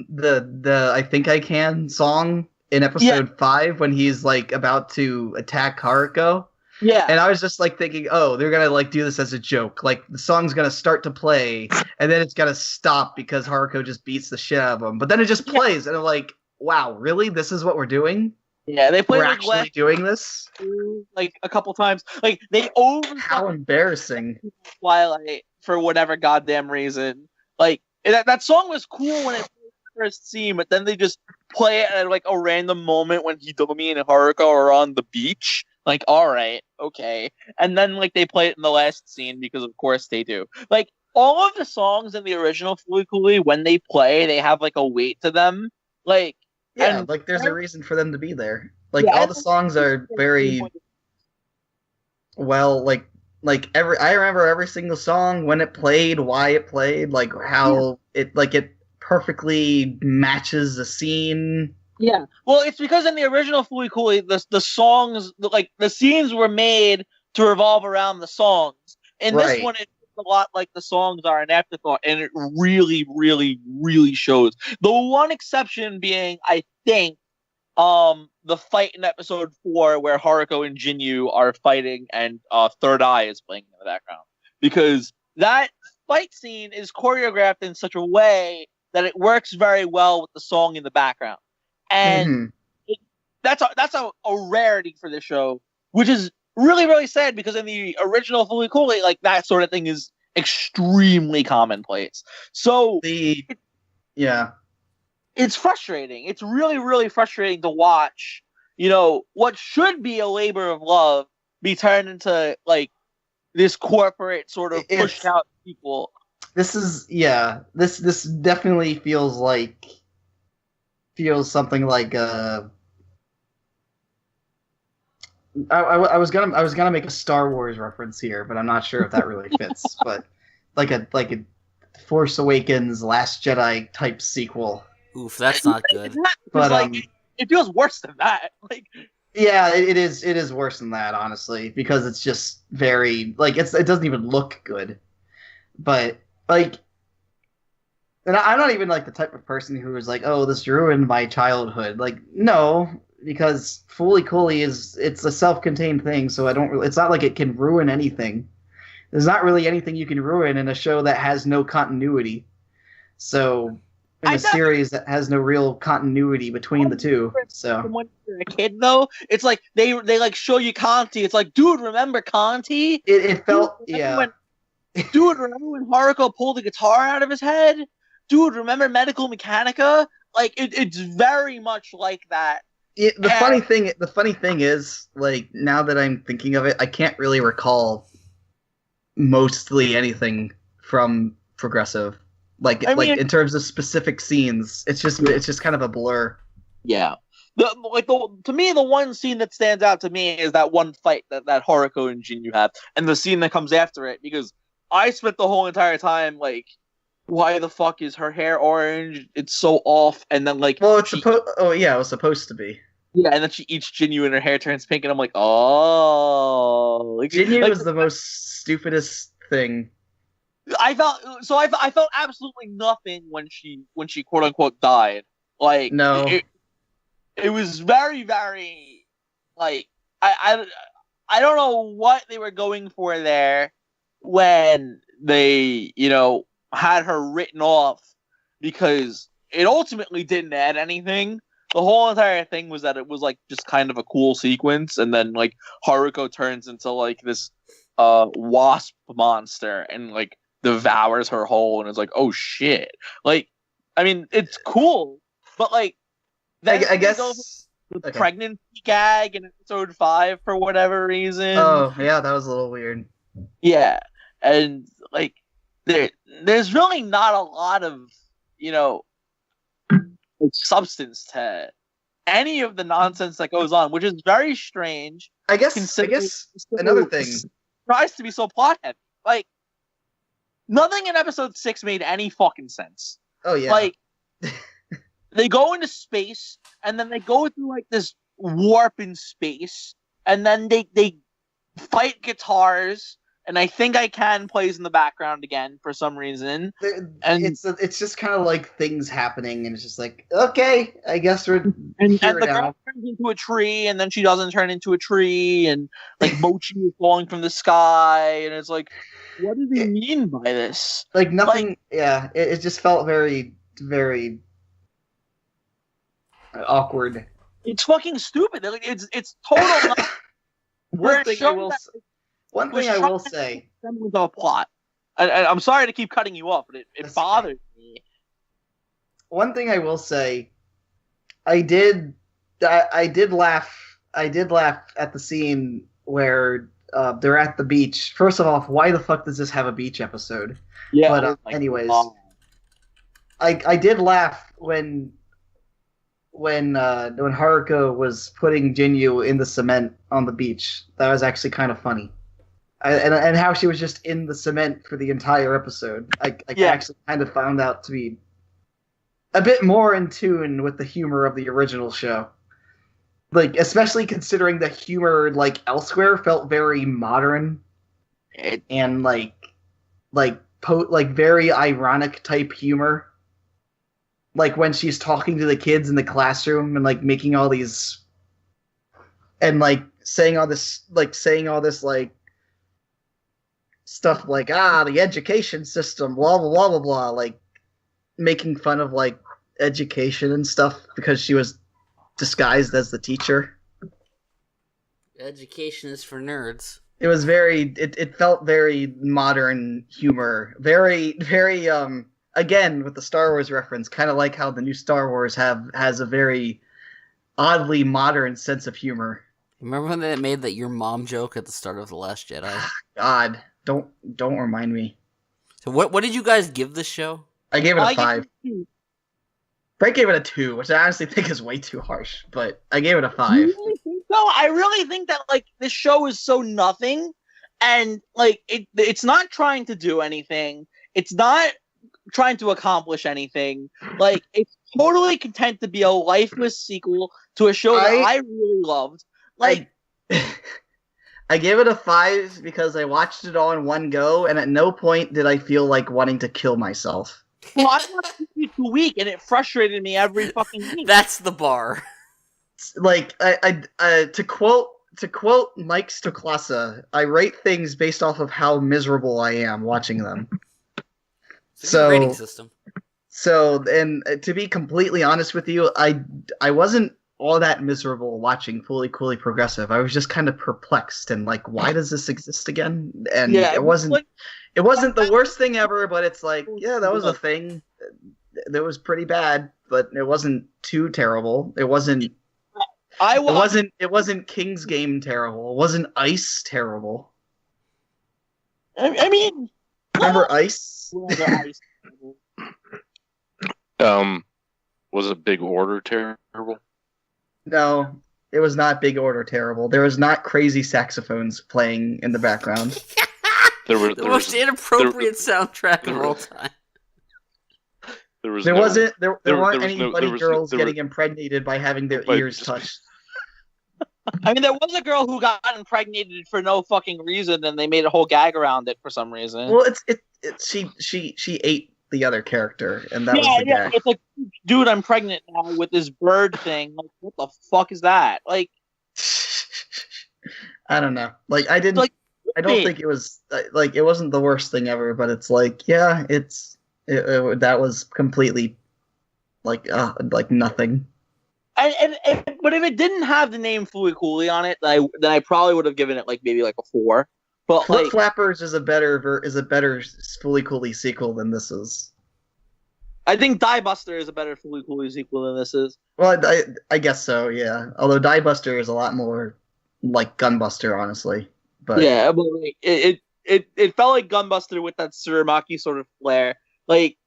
the I Think I Can song in episode 5 when he's like about to attack Haruko. Yeah. And I was just like thinking, oh, they're gonna like do this as a joke. Like the song's gonna start to play and then it's gonna stop because Haruko just beats the shit out of him. But then it just plays and I'm like, wow, really? This is what we're doing? Yeah, they play We're actually doing this? Like a couple times. Like they How embarrassing. Twilight for whatever goddamn reason. Like that song was cool when it first scene, but then they just play it at like a random moment when Hitomi and Haruko are on the beach. Like, all right, okay, and then like they play it in the last scene because of course they do. Like all of the songs in the original Fooly Cooly, when they play, they have like a weight to them. Like like there's a reason for them to be there. Like all the songs are very well. I remember every single song when it played, why it played, like how it perfectly matches the scene. Yeah, well, it's because in the original Fooly Cooly, the songs, like the scenes were made to revolve around the songs. In this one, it's a lot like the songs are an afterthought, and it really, really, really shows. The one exception being, I think, the fight in episode 4 where Haruko and Jinyu are fighting and Third Eye is playing in the background. Because that fight scene is choreographed in such a way that it works very well with the song in the background. And that's a rarity for this show, which is really, really sad because in the original Fooly Cooly, like that sort of thing is extremely commonplace. So it's frustrating. It's really, really frustrating to watch, what should be a labor of love be turned into like this corporate sort of pushed out people. This definitely feels something like I was gonna make a Star Wars reference here, but I'm not sure if that really fits. But like a Force Awakens, Last Jedi type sequel. Oof, that's not good. But it feels worse than that. Like, yeah, it is. It is worse than that, honestly, because it's just very it doesn't even look good. But like, and I'm not even like the type of person who is like, oh, this ruined my childhood. Like, no, because Fooly Cooly it's a self-contained thing, so it's not like it can ruin anything. There's not really anything you can ruin in a show that has no continuity. So in a series that has no real continuity between the two. So when you're a kid, though, it's like they like show you Conti. It's like, dude, remember Conti? It felt Dude, remember when Haruko pulled the guitar out of his head? Dude, remember Medical Mechanica? Like it's very much like that. The funny thing is, like, now that I'm thinking of it, I can't really recall mostly anything from Progressive. Like in terms of specific scenes, it's just kind of a blur. Yeah. To me, the one scene that stands out to me is that one fight that Haruko and Jinyu have, and the scene that comes after it, because I spent the whole entire time like, why the fuck is her hair orange? It's so off. And then like, well, it was supposed to be. Yeah, and then she eats Jinyu and her hair turns pink, and I'm like, oh, like, Jinyu was the most stupidest thing. I felt absolutely nothing when she quote unquote died. Like, no, it was very, very like I don't know what they were going for there when they had her written off, because it ultimately didn't add anything. The whole entire thing was that it was like just kind of a cool sequence, and then like Haruko turns into like this wasp monster and like devours her whole, and it's like, oh shit. Like, I mean, it's cool, but like I guess the pregnancy gag in episode 5 for whatever reason. Oh yeah, that was a little weird. Yeah, and like there's really not a lot of, substance to any of the nonsense that goes on, which is very strange. I guess another thing tries to be so plot heavy. Like, nothing in episode 6 made any fucking sense. Oh yeah. Like, they go into space and then they go through like this warp in space, and then they fight guitars, and I Think I Can plays in the background again for some reason. And it's just kind of like things happening, and it's just like, okay, I guess we're and the girl turns into a tree, and then she doesn't turn into a tree, and like Mochi is falling from the sky, and it's like, what do they mean by this? Like nothing. Yeah, it just felt very, very awkward. It's fucking stupid. Like, it's total. One thing I will say. With a plot. I'm sorry to keep cutting you off, but it bothers me. One thing I will say, I did laugh at the scene where they're at the beach. First of all, why the fuck does this have a beach episode? Yeah. But anyways, I did laugh when Haruka was putting Jinyu in the cement on the beach. That was actually kind of funny. And how she was just in the cement for the entire episode. I actually kind of found out to be a bit more in tune with the humor of the original show. Like, especially considering the humor, like, elsewhere felt very modern and very ironic type humor. Like when she's talking to the kids in the classroom and like making all these and like saying all this stuff like the education system, blah blah blah blah blah, like making fun of like education and stuff because she was disguised as the teacher. Education is for nerds. It was it felt very modern humor. Very, very again, with the Star Wars reference, kind of like how the new Star Wars has a very oddly modern sense of humor. Remember when they made that your mom joke at the start of The Last Jedi? God, don't remind me. So what did you guys give this show? I gave it a 5. Frank gave it a 2, which I honestly think is way too harsh, but I gave it a 5. You really think so? I really think that like this show is so nothing, and like it's not trying to do anything. It's not trying to accomplish anything. Like, it's totally content to be a lifeless sequel to a show that I really loved. Like, I gave it a 5 because I watched it all in one go, and at no point did I feel like wanting to kill myself. Well, I watched it week to week, and it frustrated me every fucking week. That's the bar. Like, to quote Mike Stoklasa, I rate things based off of how miserable I am watching them. It's a good rating system. So, and to be completely honest with you, I wasn't all that miserable watching Fully Coolly Progressive. I was just kind of perplexed and like, why does this exist again? And it wasn't the worst thing ever, but it's like, yeah, that was a thing. That was pretty bad, but it wasn't too terrible. It wasn't King's Game terrible. It wasn't Ice terrible. I mean, remember Ice? Was it Big Order terrible? No, it was not Big Order terrible. There was not crazy saxophones playing in the background. The most inappropriate soundtrack of all time. There weren't any buddy girls getting impregnated by having their ears touched. I mean, there was a girl who got impregnated for no fucking reason, and they made a whole gag around it for some reason. Well, she ate the other character, and that was the gag. It's like, dude, I'm pregnant now with this bird thing. Like, what the fuck is that? Like, I don't know. Like, I don't think it was like it wasn't the worst thing ever, but it's like, yeah, that was completely like nothing. But if it didn't have the name Fooey Cooley on it, then I probably would have given it like maybe like a 4. But Flip Flappers is a better Fooey Cooley sequel than this is. I think Die Buster is a better Fooey Cooley sequel than this is. Well, I guess so, yeah. Although Die Buster is a lot more like Gunbuster, honestly. But yeah, but like, it it felt like Gunbuster with that Tsurumaki sort of flair. Like,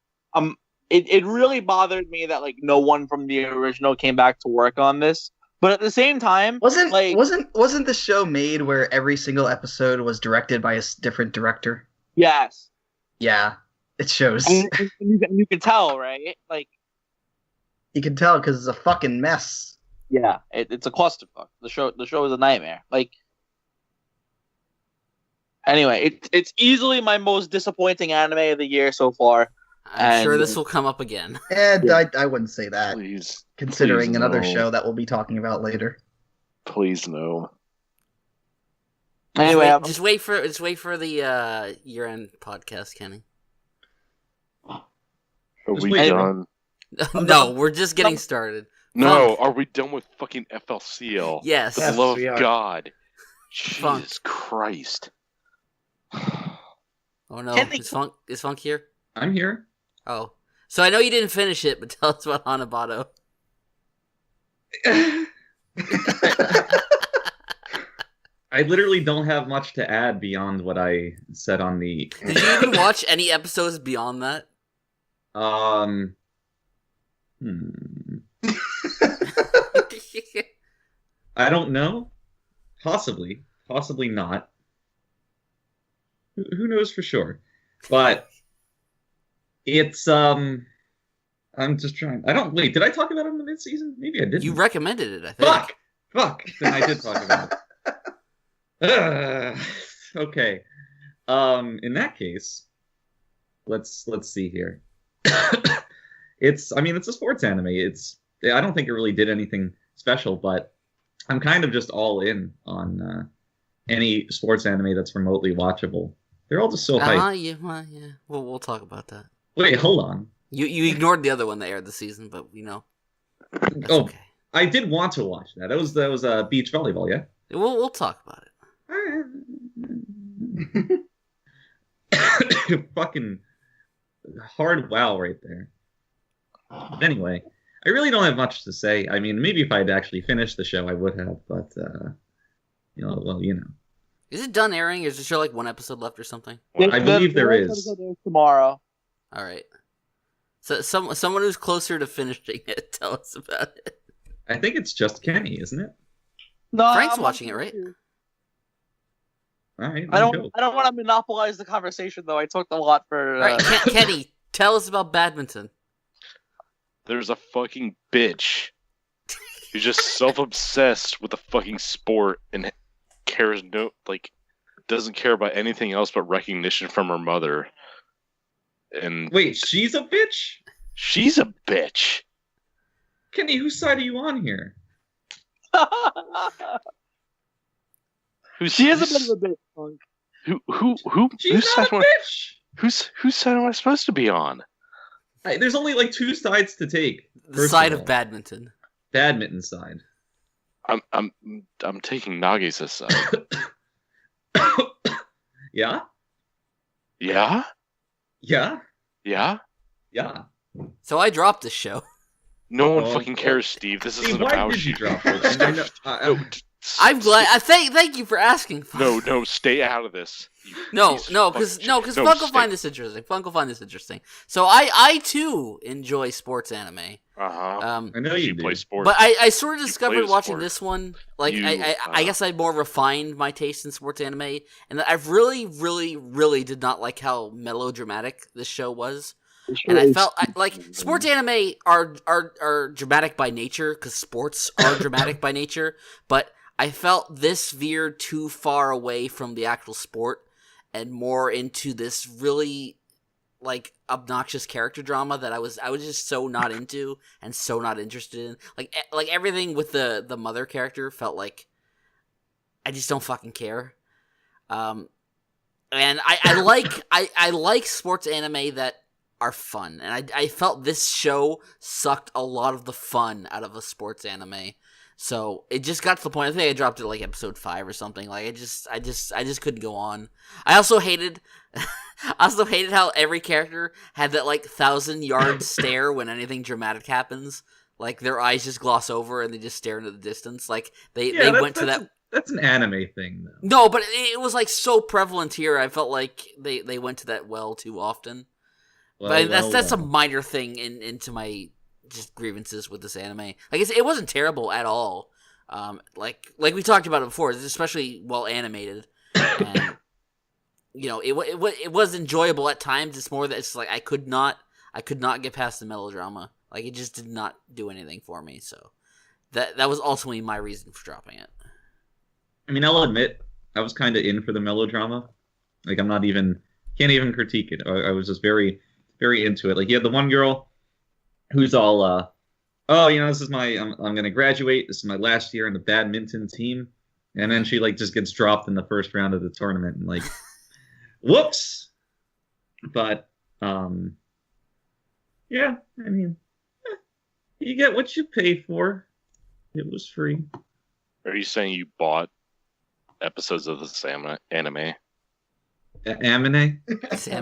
it really bothered me that like no one from the original came back to work on this. But at the same time, wasn't the show made where every single episode was directed by a different director? Yes. Yeah, it shows. And you can tell, right? Like, you can tell because it's a fucking mess. Yeah, it's a clusterfuck. The show is a nightmare. Like, anyway, it's easily my most disappointing anime of the year so far. I'm sure this will come up again. And I wouldn't say that. Please. Considering Please another no. show that we'll be talking about later. Please no. Anyway, just wait for the year-end podcast, Kenny. Are Just we wait. done? No, we're just getting started. No, are we done with fucking FLCL? Yes. For the Yes, love we of are. God. Funk. Jesus Christ. Oh no, Kenny- is Funk here? I'm here. Oh, so I know you didn't finish it, but tell us about Hanebado. I literally don't have much to add beyond what I said on the. Did you even watch any episodes beyond that? I don't know. Possibly not. Who knows for sure? But it's I'm just trying. I don't wait. Did I talk about it in the mid-season? Maybe I didn't. You recommended it, I think. Fuck. Then I did talk about it. Okay. In that case, let's see here. It's a sports anime. I don't think it really did anything special, but I'm kind of just all in on any sports anime that's remotely watchable. They're all just so hype. Yeah. We'll talk about that. Wait, hold on. You ignored the other one that aired this season, but that's Oh, okay. I did want to watch that. That was beach volleyball, yeah. We'll talk about it. Fucking hard wow right there. But anyway, I really don't have much to say. I mean, maybe if I'd actually finished the show, I would have. But Is it done airing? Or is the show like one episode left or something? I believe there is. episode is tomorrow. All right. So someone who's closer to finishing it, tell us about it. I think it's just Kenny, isn't it? No, Frank's I'm watching it, right? All right. I let me go. don't want to monopolize the conversation though. I talked a lot for. All right, Kenny, tell us about badminton. There's a fucking bitch who's just self-obsessed with the fucking sport and doesn't care about anything else but recognition from her mother. And Wait, she's a bitch? she's a bitch. Kenny, whose side are you on here? She is a bit of a bitch, Punk. Who She's whose not side a am bitch! whose side am I supposed to be on? There's only like two sides to take. The first side all. of badminton. Badminton side. I'm taking Nagisa's side. Yeah? Yeah? Yeah? Yeah? Yeah. So I dropped this show. No one Oh, fucking cares, Steve. This Steve, isn't why about did you you. drop it? I know- No, I'm glad. Thank you for asking. no, stay out of this. you No, piece of because fucking Funk shit. will stay- find this interesting. Funk will find this interesting. So I too enjoy sports anime. Uh-huh. I know you do. play sports. But I sort of You discovered play a watching sport. this one, like You, I guess I more refined my taste in sports anime, and that I really, really, really did not like how melodramatic this show was. And I felt like sports anime are dramatic by nature because sports are dramatic by nature, but I felt this veered too far away from the actual sport and more into this really like obnoxious character drama that I was just so not into and so not interested in. Like everything with the mother character felt like I just don't fucking care. And I like sports anime that are fun, and I felt this show sucked a lot of the fun out of a sports anime. So it just got to the point. I think I dropped it like episode 5 or something. Like I just couldn't go on. I also hated how every character had that like 1,000-yard stare when anything dramatic happens. Like their eyes just gloss over and they just stare into the distance. Like they went to that. That's an anime thing, though. No, but it was like so prevalent here. I felt like they went to that well too often. But that's a minor thing into my just grievances with this anime. Like it wasn't terrible at all. Like we talked about it before, it's especially well animated. And, it was enjoyable at times. It's more that it's like I could not get past the melodrama. Like it just did not do anything for me. So that was ultimately my reason for dropping it. I mean, I'll admit I was kind of in for the melodrama. Like can't even critique it. I was just very, very into it. Like you had the one girl who's all, this is I'm gonna graduate. This is my last year in the badminton team, and then she like just gets dropped in the first round of the tournament, and like, whoops. But yeah, I mean, you get what you pay for. It was free. Are you saying you bought episodes of this anime? Anime? And watched them?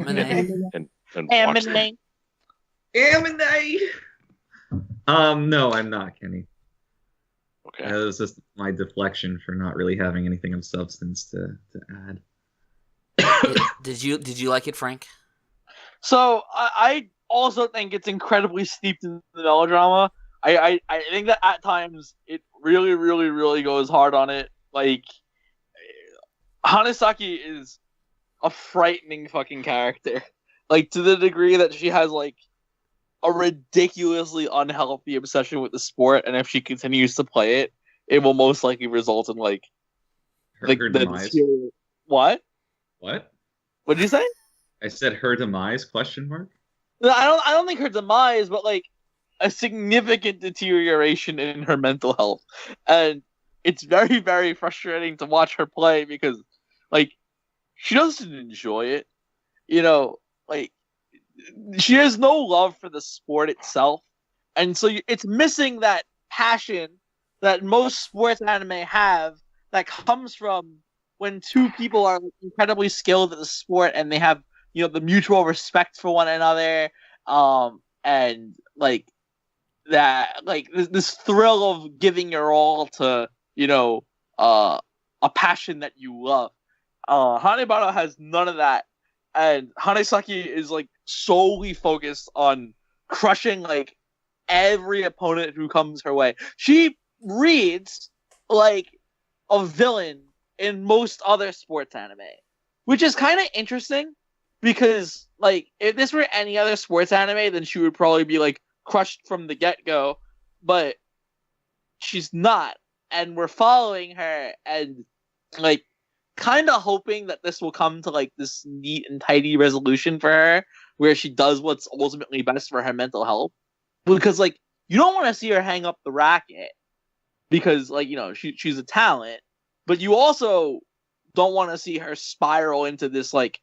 No, I'm not, Kenny. Okay. That was just my deflection for not really having anything of substance to add. Did you like it, Frank? So I also think it's incredibly steeped in the melodrama. I think that at times it really, really, really goes hard on it. Like, Hanesaki is a frightening fucking character. Like, to the degree that she has, like, a ridiculously unhealthy obsession with the sport, and if she continues to play it, it will most likely result in, like... Her demise. What? What? What did you say? I said her demise, question mark? No, I don't think her demise, but, like, a significant deterioration in her mental health. And it's very, very frustrating to watch her play because, like, she doesn't enjoy it. Like, she has no love for the sport itself. And so it's missing that passion that most sports anime have that comes from when two people are incredibly skilled at the sport and they have, the mutual respect for one another. And, like, that, like, this thrill of giving your all to, a passion that you love. Hanebado has none of that, and Hanesaki is like solely focused on crushing like every opponent who comes her way. She reads like a villain in most other sports anime, which is kind of interesting because like if this were any other sports anime, then she would probably be like crushed from the get-go, but she's not, and we're following her and like kind of hoping that this will come to like this neat and tidy resolution for her where she does what's ultimately best for her mental health, because like you don't want to see her hang up the racket because like she's a talent, but you also don't want to see her spiral into this like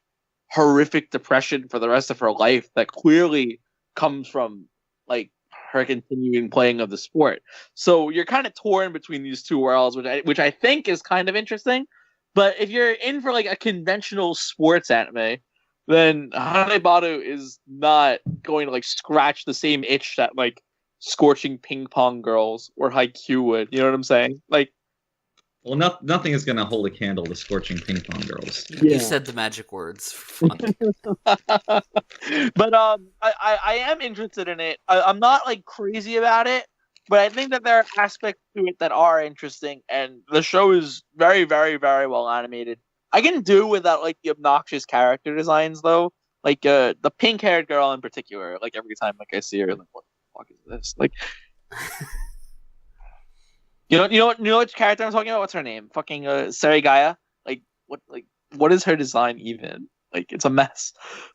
horrific depression for the rest of her life that clearly comes from like her continuing playing of the sport. So you're kind of torn between these two worlds, which I think is kind of interesting. But if you're in for like a conventional sports anime, then Hanebado is not going to like scratch the same itch that like Scorching Ping Pong Girls or Haikyuu would. You know what I'm saying? Like, well, nothing is going to hold a candle to Scorching Ping Pong Girls. Yeah. You said the magic words. But I am interested in it. I'm not like crazy about it, but I think that there are aspects to it that are interesting, and the show is very, very, very well animated. I can do without like the obnoxious character designs though, like the pink-haired girl in particular. Like every time like I see her, like what the fuck is this? Like, you know which character I'm talking about? What's her name? Fucking Sarigaya. Like what is her design even? Like it's a mess.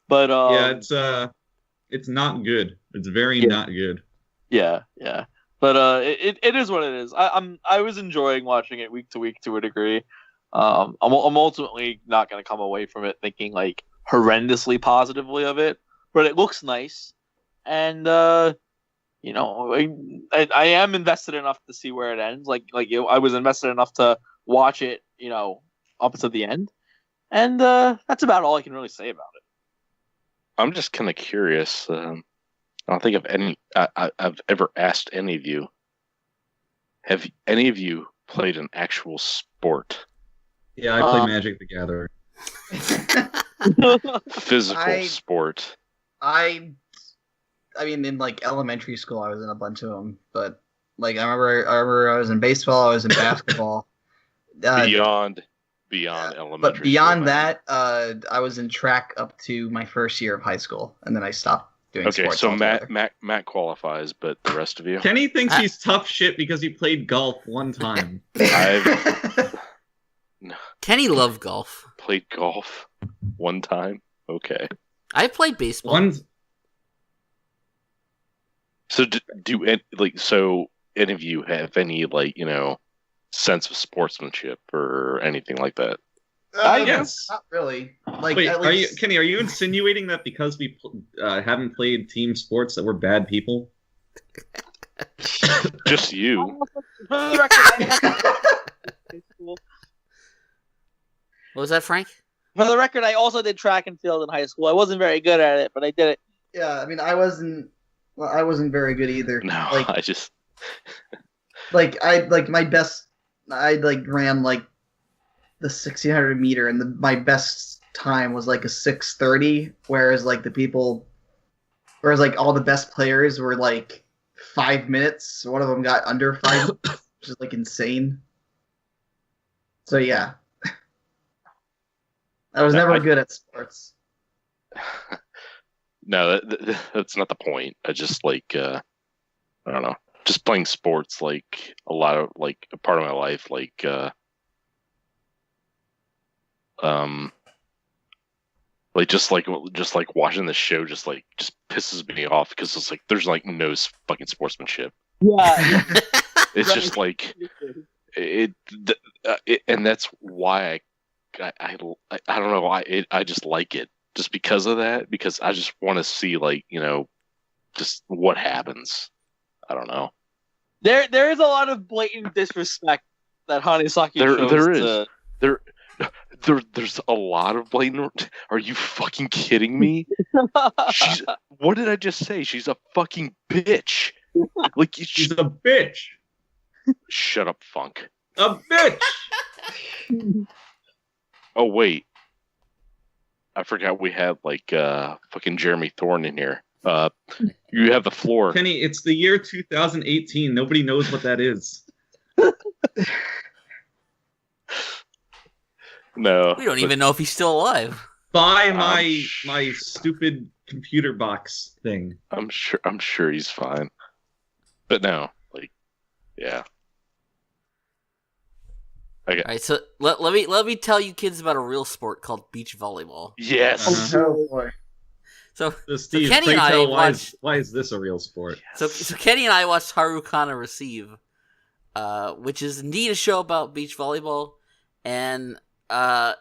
But yeah, it's not good. It's very not good. Yeah. But it is what it is. I was enjoying watching it week to week to a degree. I'm ultimately not gonna come away from it thinking like horrendously positively of it, but it looks nice, and I am invested enough to see where it ends. I was invested enough to watch it, up to the end, and that's about all I can really say about it. I'm just kind of curious. I don't think I've ever asked any of you. Have any of you played an actual sport. Yeah, I play Magic the Gathering. Physical sport. I mean, in like elementary school, I was in a bunch of them, but like I remember I was in baseball, I was in basketball. Beyond elementary. But beyond school, that, I was in track up to my first year of high school, and then I stopped doing sports. Okay, so altogether. Matt qualifies, but the rest of you? Kenny thinks he's tough shit because he played golf one time. Kenny loved golf. Played golf one time? Okay. I played baseball. So so any of you have any sense of sportsmanship or anything like that? Yes. Not really. Like, wait, at least... Kenny, are you insinuating that because we haven't played team sports that we're bad people? Just you. What was that, Frank? For the record, I also did track and field in high school. I wasn't very good at it, but I did it. Yeah, I mean, I wasn't very good either. No, like, I just my best. I ran like the 1600 meter, and my best time was like a 6:30. Whereas all the best players were like 5 minutes. One of them got under 5, which is like insane. So yeah. I was never good at sports. No, that's not the point. I just I don't know, just playing sports like a lot of a part of my life, just watching the show just pisses me off because it's there's no fucking sportsmanship. Yeah, it's just and that's why I don't know. I just like it just because of that. Because I just want to see just what happens. I don't know. There is a lot of blatant disrespect that Hanesaki shows. There's a lot of blatant. Are you fucking kidding me? What did I just say? She's a fucking bitch. She's a bitch. Shut up, Funk. A bitch. Oh wait, I forgot we had fucking Jeremy Thorne in here. You have the floor, Kenny. It's the year 2018. Nobody knows what that is. No, we don't even know if he's still alive. Buy my stupid computer box thing. I'm sure he's fine. But no, yeah. Okay. All right, so let me tell you kids about a real sport called beach volleyball. Yes. Oh boy. So Steve, Kenny and I watched. Why is this a real sport? Yes. So Kenny and I watched Harukana Receive, which is indeed a show about beach volleyball, and as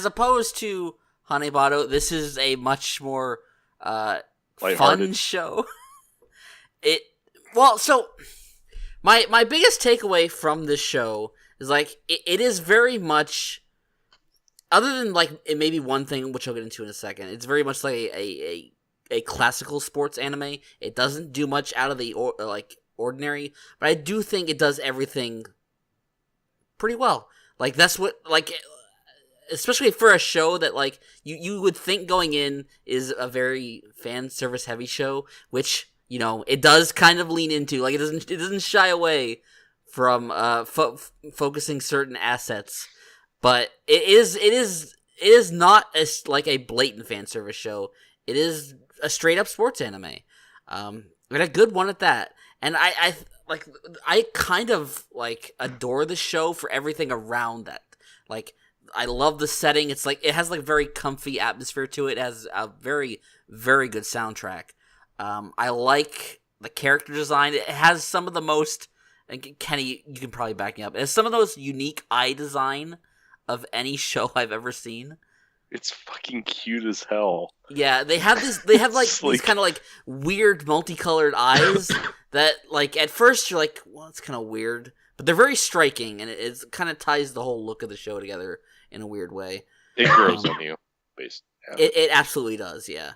opposed to Hanebado, this is a much more fun show. My biggest takeaway from this show is it is very much, other than it may be one thing which I'll get into in a second, it's very much like a classical sports anime. It doesn't do much out of the ordinary, but I do think it does everything pretty well. That's what especially for a show that you would think going in is a very fan service heavy show, which it does kind of lean into. It doesn't shy away from focusing certain assets, but it is not a blatant fan service show. It is a straight up sports anime, and a good one at that. And I kind of adore the show for everything around that. I love the setting. It's it has very comfy atmosphere to it. It has a very, very good soundtrack. I like the character design. It has some of the most, and Kenny, you can probably back me up, it has some of the most unique eye design of any show I've ever seen. It's fucking cute as hell. Yeah, they have these these kind of weird multicolored eyes that at first you're well, it's kind of weird, but they're very striking, and it kind of ties the whole look of the show together in a weird way. It grows on you, basically. Yeah. It absolutely does, yeah.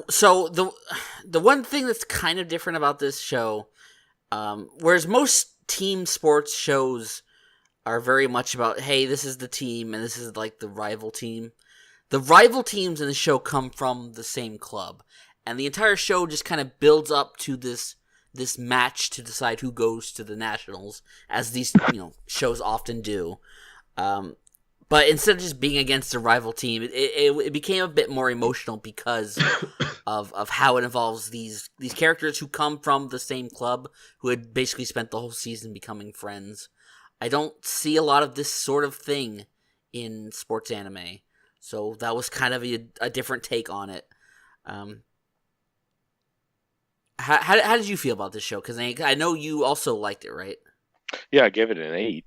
So the one thing that's kind of different about this show, Whereas most team sports shows are very much about, hey, this is the team and this is like the rival team. The rival teams in the show come from the same club, and the entire show just kind of builds up to this match to decide who goes to the nationals, as these shows often do. But instead of just being against the rival team, it became a bit more emotional because of how it involves these characters who come from the same club, who had basically spent the whole season becoming friends. I don't see a lot of this sort of thing in sports anime, so that was kind of a different take on it. How did you feel about this show? Because I know you also liked it, right? Yeah, I gave it an 8.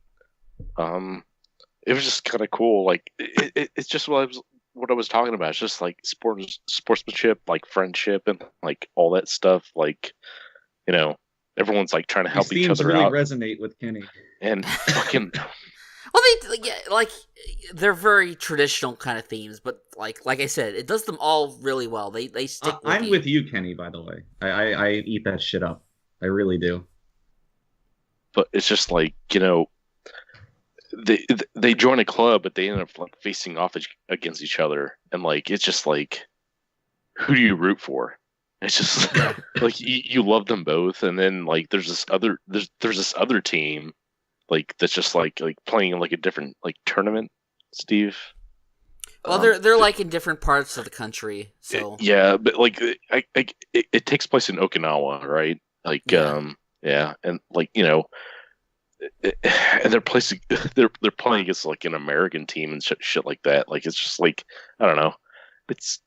It was just kind of cool. Like it's just what I was talking about. It's just like sportsmanship, like friendship, and like all that stuff. Like, everyone's like trying to help each other really out. Resonate with Kenny. And fucking. Well, they're very traditional kind of themes, but like I said, it does them all really well. They stick. I'm with you, Kenny. By the way, I eat that shit up. I really do. But it's just like they join a club, but they end up like facing off against each other, and like it's just like, who do you root for? It's just like you love them both, and then like there's this other team, like that's just like playing in like a different like tournament. Steve. Well, they're like in different parts of the country, so yeah, but like it takes place in Okinawa, right? Like yeah, and like and they're playing against like an American team and shit like that. Like it's just like, I don't know. It's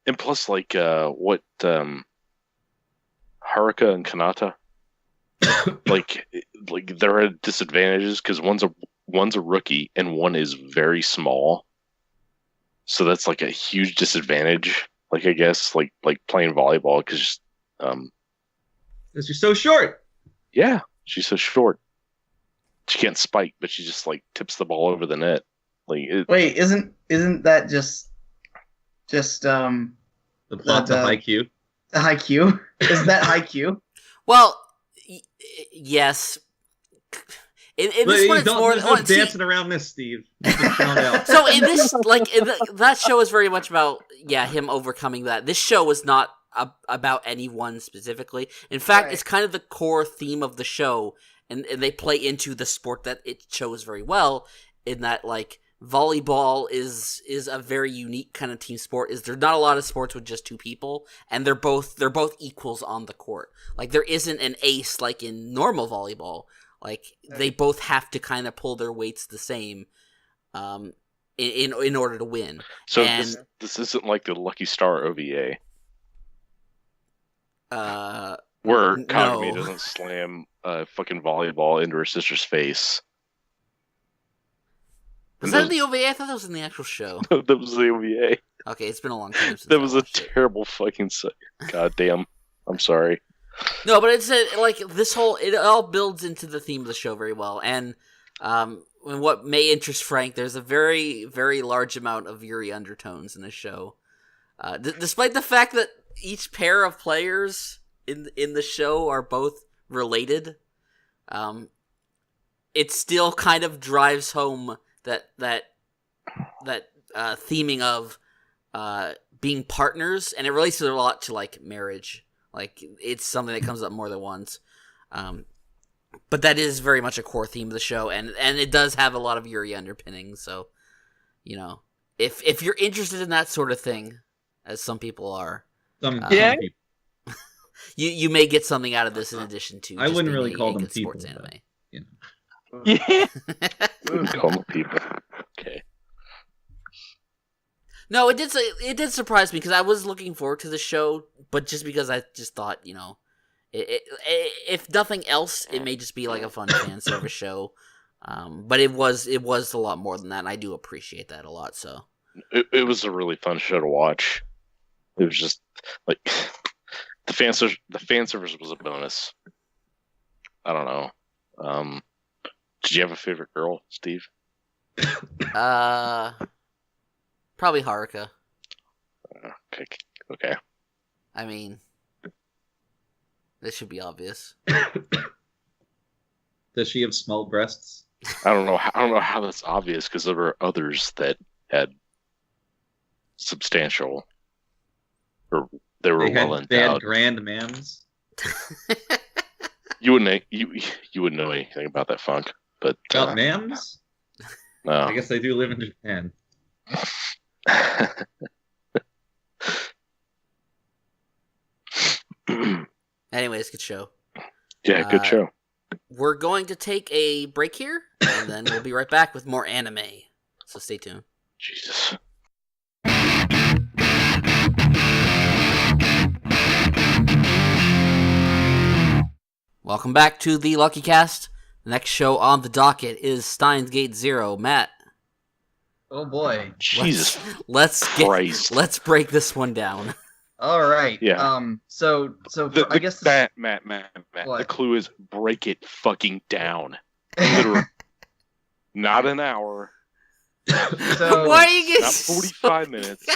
and plus like what Haruka and Kanata like they're at disadvantages because one's a rookie and one is very small. So that's like a huge disadvantage. Like I guess like playing volleyball because you're so short. Yeah, she's so short. She can't spike, but she just like tips the ball over the net. Like wait, isn't that just the plot to Haikyuu? The Haikyuu? Isn't that Haikyuu? Well, yes. In this one, it's more dancing around this, Steve. So in this, that show is very much about him overcoming that. This show was not about anyone specifically. In fact, It's kind of the core theme of the show, and they play into the sport that it shows very well. In that, like, volleyball is a very unique kind of team sport. There's not a lot of sports with just two people, and they're both equals on the court. Like there isn't an ace like in normal volleyball. Like they both have to kind of pull their weights the same, in order to win. So this isn't like the Lucky Star OVA. Where Kageki doesn't slam a fucking volleyball into her sister's face. Was that in the OVA? I thought that was in the actual show. No, that was the OVA. Okay, it's been a long time since that was a terrible fucking goddamn. I'm sorry. No, but it's this whole it all builds into the theme of the show very well, and what may interest Frank, there's a very, very large amount of Yuri undertones in this show, despite the fact that each pair of players in the show are both related. It still kind of drives home that theming of being partners, and it relates a lot to like marriage. Like it's something that comes up more than once, but that is very much a core theme of the show, and it does have a lot of Yuri underpinnings. So, if you're interested in that sort of thing, as some people are, some people. you may get something out of this in addition to. I wouldn't really call them people. Sports anime. Yeah. Call them people. Okay. No, it did surprise me because I was looking forward to the show, but just because I just thought, if nothing else, it may just be like a fun fan service show. But it was a lot more than that, and I do appreciate that a lot. So it was a really fun show to watch. It was just like the fan service was a bonus. I don't know. Did you have a favorite girl, Steve? Probably Haruka. Okay. I mean, this should be obvious. Does she have small breasts? I don't know how that's obvious because there were others that had substantial, or they were well endowed. They had grand mams. You wouldn't know anything about that funk, but About mams? no. I guess they do live in Japan. Anyways, good show. Yeah, good show. We're going to take a break here, and then we'll be right back with more anime. So stay tuned. Jesus. Welcome back to the Luckycast. The next show on the docket is Steins Gate Zero. Matt. Oh boy. Jesus. Let's Christ. let's break this one down. All right. Yeah. So I guess Matt. What? The clue is break it fucking down. Literally. Not an hour. So Why are you getting Not 45 minutes.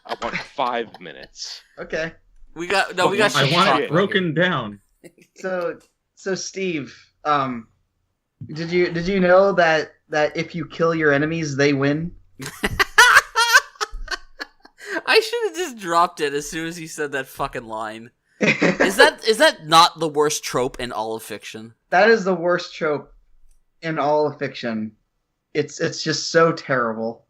I want 5 minutes. okay. We got I shit to want talk it about broken down. So Steve, did you know that if you kill your enemies, they win? I should have just dropped it as soon as he said that fucking line. Is that not the worst trope in all of fiction? That is the worst trope in all of fiction. It's just so terrible.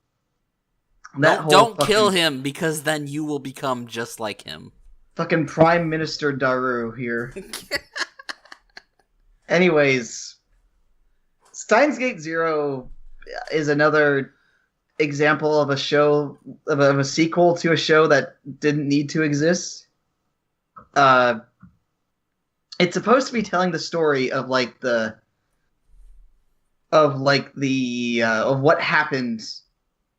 Don't kill him, because then you will become just like him. Fucking Prime Minister Daru here. Anyways, Steins Gate Zero is another example of a show of a sequel to a show that didn't need to exist. It's supposed to be telling the story of what happened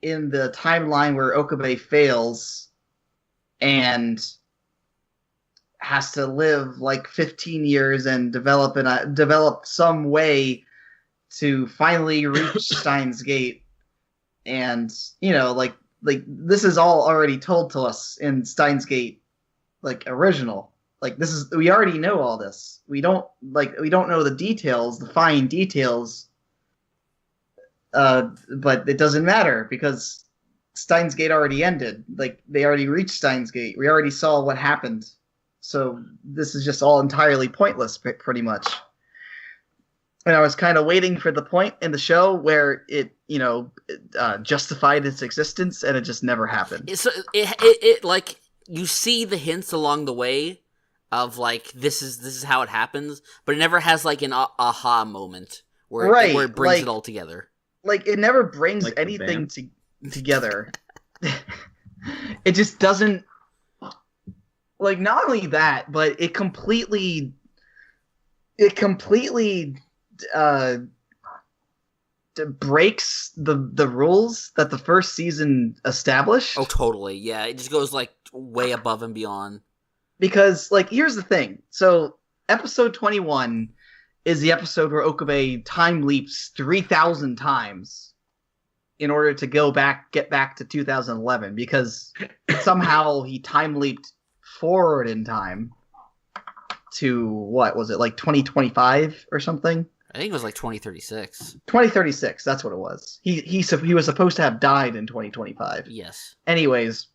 in the timeline where Okabe fails and has to live like 15 years and develop some way to finally reach Steins Gate. And like this is all already told to us in Steins Gate original. We already know all this. We don't know the details, the fine details. But it doesn't matter because Steins Gate already ended. They already reached Steins Gate. We already saw what happened. So this is just all entirely pointless, pretty much. And I was kind of waiting for the point in the show where it justified its existence, and it just never happened. So it like you see the hints along the way of this is how it happens, but it never has an aha moment where it brings it all together. It never brings anything together. It just doesn't. Not only that, but it completely breaks the rules that the first season established. Oh, totally. Yeah, it just goes way above and beyond. Because here's the thing. So episode 21 is the episode where Okabe time leaps 3,000 times in order to get back to 2011, because somehow he time leaped forward in time to, what was it, 2025 or something? I think it was 2036. 2036, that's what it was. He was supposed to have died in 2025. Yes. Anyways,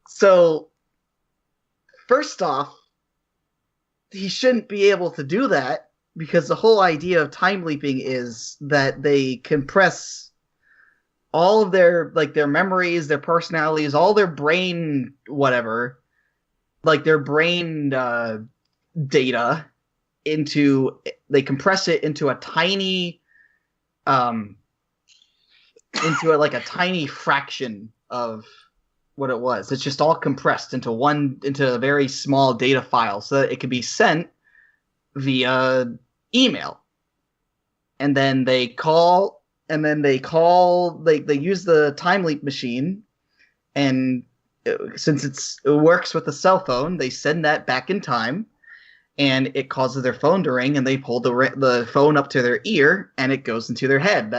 so first off, he shouldn't be able to do that, because the whole idea of time leaping is that they compress all of their memories, their personalities, all their brain whatever, their brain data they compress it into a tiny into a tiny fraction of what it was. It's just all compressed into a very small data file so that it could be sent via email. And then they use the time leap machine, and since it works with a cell phone, they send that back in time, and it causes their phone to ring, and they pull the phone up to their ear, and it goes into their head.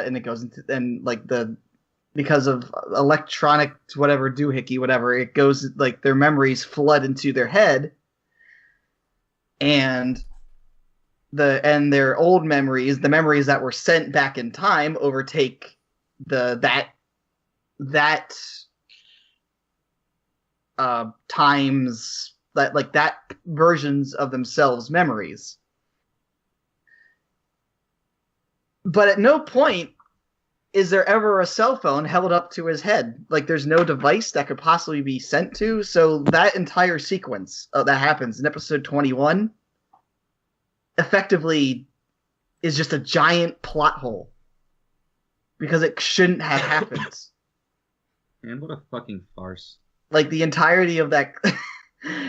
because of electronic whatever doohickey, whatever, it goes like their memories flood into their head, and their old memories, the memories that were sent back in time, overtake that times that versions of themselves memories. But at no point is there ever a cell phone held up to his head. Like, there's no device that could possibly be sent to. So that entire sequence that happens in episode 21 effectively is just a giant plot hole. Because it shouldn't have happened. Man, what a fucking farce. Like, the entirety of that...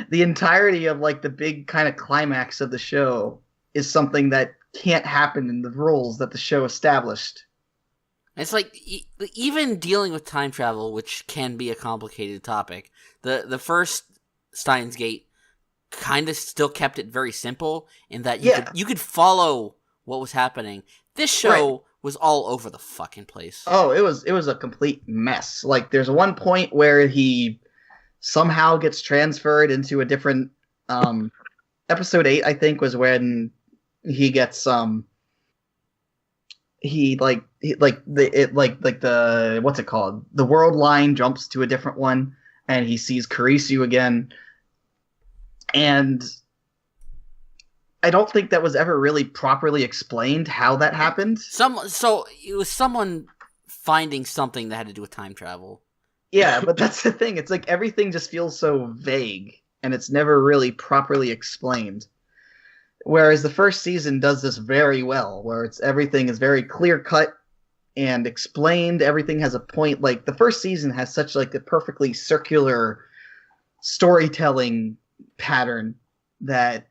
the entirety of, like, the big kind of climax of the show is something that can't happen in the rules that the show established. It's like, even dealing with time travel, which can be a complicated topic, the first Steins Gate kind of still kept it very simple in that you could follow what was happening. This show was all over the fucking place. Oh, it was a complete mess. Like, there's one point where he somehow gets transferred into a different episode 8, I think, was when he gets the what's it called? The world line jumps to a different one, and he sees Kurisu again. And I don't think that was ever really properly explained how that happened. So it was someone finding something that had to do with time travel. Yeah, but that's the thing. It's like everything just feels so vague, and it's never really properly explained. Whereas the first season does this very well, where everything is very clear cut and explained. Everything has a point. Like, the first season has such like a perfectly circular storytelling pattern that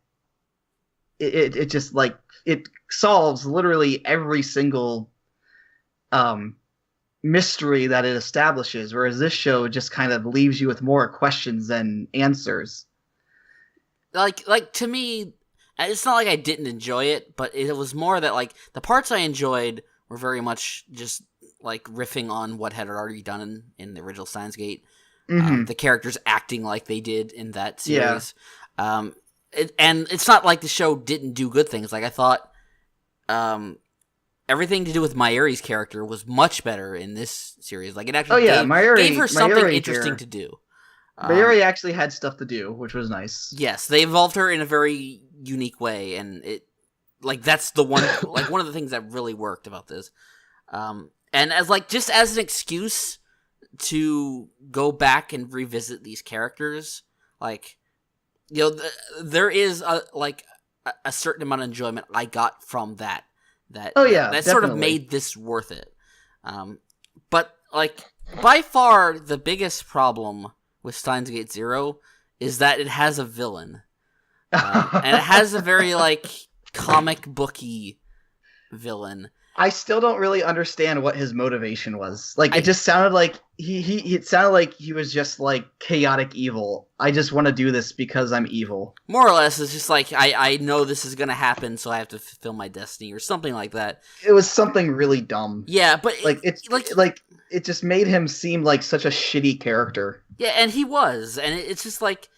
it just like it solves literally every single mystery that it establishes. Whereas this show just kind of leaves you with more questions than answers. Like to me, it's not like I didn't enjoy it, but it was more that, like, the parts I enjoyed were very much just, like, riffing on what had already done in the original Steins Gate. Mm-hmm. The characters acting like they did in that series. Yeah. And it's not like the show didn't do good things. Like, I thought everything to do with Mayuri's character was much better in this series. Like, it actually gave her something interesting to do. Mayuri actually had stuff to do, which was nice. Yes, they involved her in a very unique way, and it, like, that's the one, like, one of the things that really worked about this. And as, like, just as an excuse to go back and revisit these characters, like, you know, there is a certain amount of enjoyment I got from that. That sort of made this worth it. But, like, by far the biggest problem with Steins Gate Zero is that it has a villain. And it has a very, like, comic booky villain. I still don't really understand what his motivation was. Like, it just sounded like it sounded like he was just like chaotic evil. I just want to do this because I'm evil. More or less, it's just like, I know this is gonna happen, so I have to fulfill my destiny, or something like that. It was something really dumb. Yeah, but it just made him seem like such a shitty character. Yeah, and he was, and it's just like,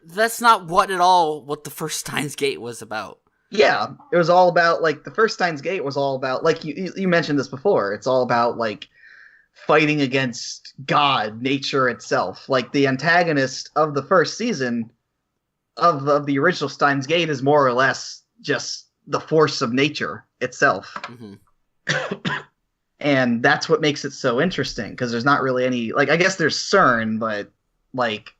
that's not what the first Steins Gate was about. Yeah, it was all about, like, the first Steins Gate was all about, like, you mentioned this before, it's all about, like, fighting against God, nature itself. Like, the antagonist of the first season of the original Steins Gate is more or less just the force of nature itself. Mm-hmm. And that's what makes it so interesting, because there's not really any, like, I guess there's CERN, but, like,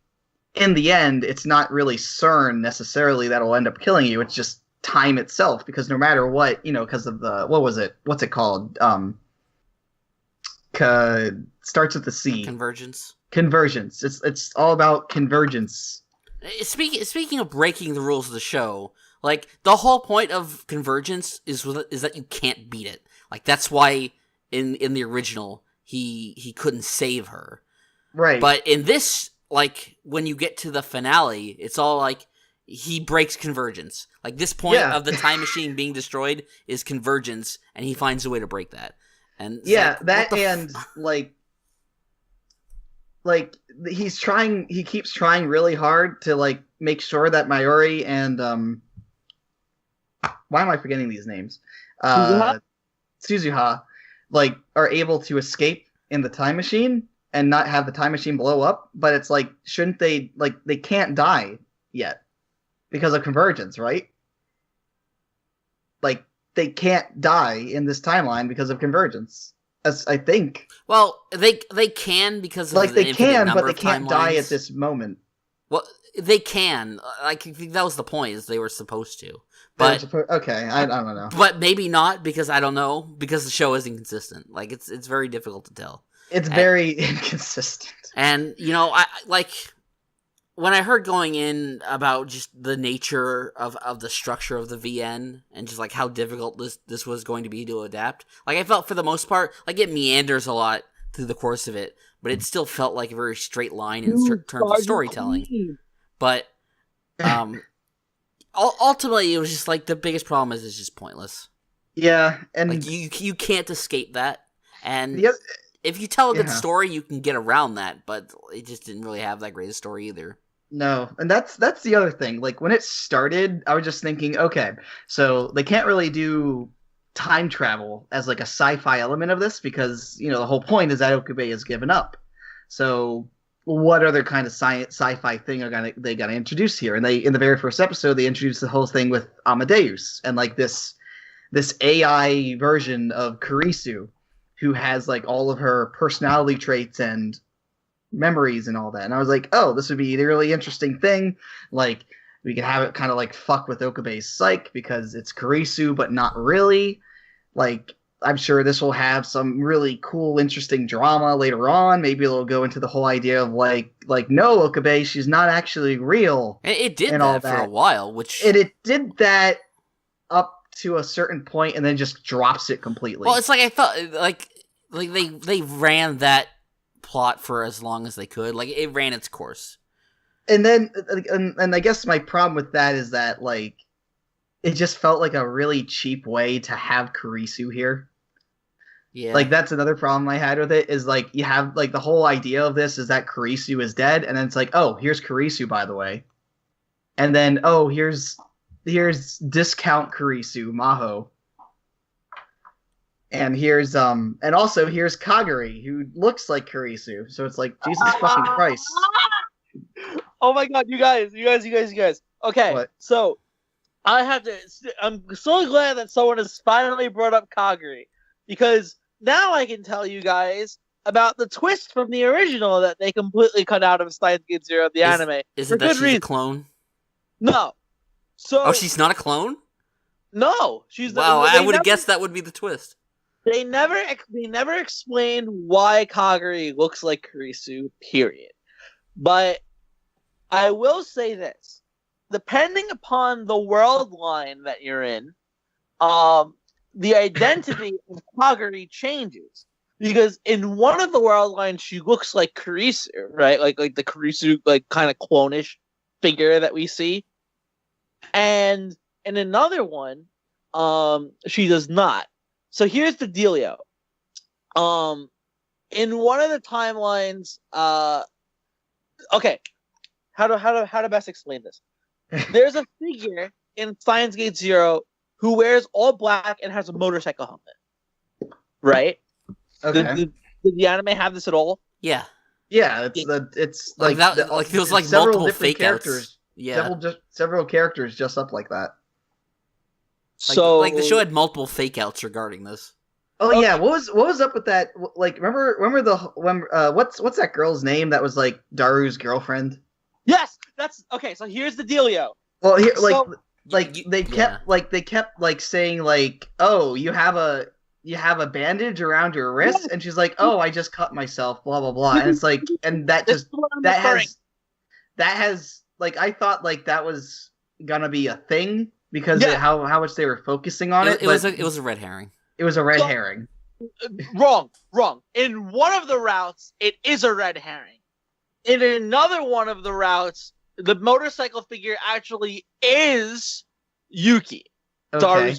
in the end, it's not really CERN necessarily that'll end up killing you, it's just time itself, because no matter what, you know, because of the, what's it called? Starts with the C. Convergence. It's all about convergence. Speaking of breaking the rules of the show, like, the whole point of Convergence is that you can't beat it. Like, that's why in the original he couldn't save her. Right. But in this, like, when you get to the finale, it's all like he breaks Convergence. Like, this point of the time machine being destroyed is Convergence, and he finds a way to break that. And yeah, like, like, like he keeps trying really hard to like make sure that Mayuri and why am I forgetting these names? Suzuha like are able to escape in the time machine and not have the time machine blow up, but it's like shouldn't they they can't die yet because of convergence, right? Like they can't die in this timeline because of convergence. As I think. Well, they can because of like the they infinite can, number but they of can't timelines. die at this moment. Well, they can. I think that was the point. Is they were supposed to, but okay, I don't know. But maybe not because I don't know because the show is inconsistent. Like it's very difficult to tell. It's very inconsistent. And I like when I heard going in about just the nature of the structure of the VN and just like how difficult this was going to be to adapt. Like I felt for the most part, like it meanders a lot through the course of it, but it still felt like a very straight line in terms of storytelling. But ultimately, it was just like the biggest problem is it's just pointless. Yeah, and like you can't escape that. And yeah, if you tell a good story, you can get around that. But it just didn't really have that great a story either. No, and that's the other thing. Like when it started, I was just thinking, okay, so they can't really do time travel as like a sci-fi element of this because the whole point is that Okabe has given up. So what other kind of sci-fi thing they gotta introduce here? And they in the very first episode they introduced the whole thing with Amadeus and like this AI version of Kurisu who has like all of her personality traits and memories and all that. And I was like, oh, this would be a really interesting thing. Like we could have it kind of like fuck with Okabe's psyche because it's Kurisu, but not really. Like I'm sure this will have some really cool, interesting drama later on. Maybe it'll go into the whole idea of like no, Okabe, she's not actually real. It did that for a while, which it did that up to a certain point and then just drops it completely. Well, it's like I felt like they ran that plot for as long as they could. Like it ran its course. And then and I guess my problem with that is that like it just felt like a really cheap way to have Kurisu here. Yeah. Like that's another problem I had with it is like you have like the whole idea of this is that Kurisu is dead and then it's like, oh, here's Kurisu by the way. And then oh, here's discount Kurisu, Maho. And here's and also here's Kagari, who looks like Kurisu. So it's like Jesus fucking Christ. Oh my god, you guys. Okay, What? So I'm so glad that someone has finally brought up Kagari. Because now I can tell you guys about the twist from the original that they completely cut out of Steins Gate Zero, the anime. Is it that she's a clone? No. So she's not a clone? No, she's. Wow, I would have guessed that would be the twist. They never explained why Kagari looks like Kurisu, period. But I will say this. Depending upon the world line that you're in, the identity of Kagari changes. Because in one of the world lines, she looks like Kurisu, right? Like the Kurisu, like kind of clone-ish figure that we see. And in another one, she does not. So here's the dealio. In one of the timelines, okay, how to best explain this? There's a figure in Steins Gate Zero who wears all black and has a motorcycle helmet, right? Okay. Did the anime have this at all? Yeah. Yeah, it's like that, like feels like several multiple different fake characters. outs. Yeah. Several characters just up like that. So like the show had multiple fake outs regarding this. Oh yeah, what was up with that? Like remember what's that girl's name that was like Daru's girlfriend? Yes, that's okay. So here's the dealio. Well, here they kept saying like, oh, you have a bandage around your wrist, and she's like, oh, I just cut myself, blah blah blah, and it's like, and that has like I thought like that was gonna be a thing because of how much they were focusing on it. It was a red herring. It was a red herring. Wrong. In one of the routes, it is a red herring. In another one of the routes, the motorcycle figure actually is Yuki. Okay,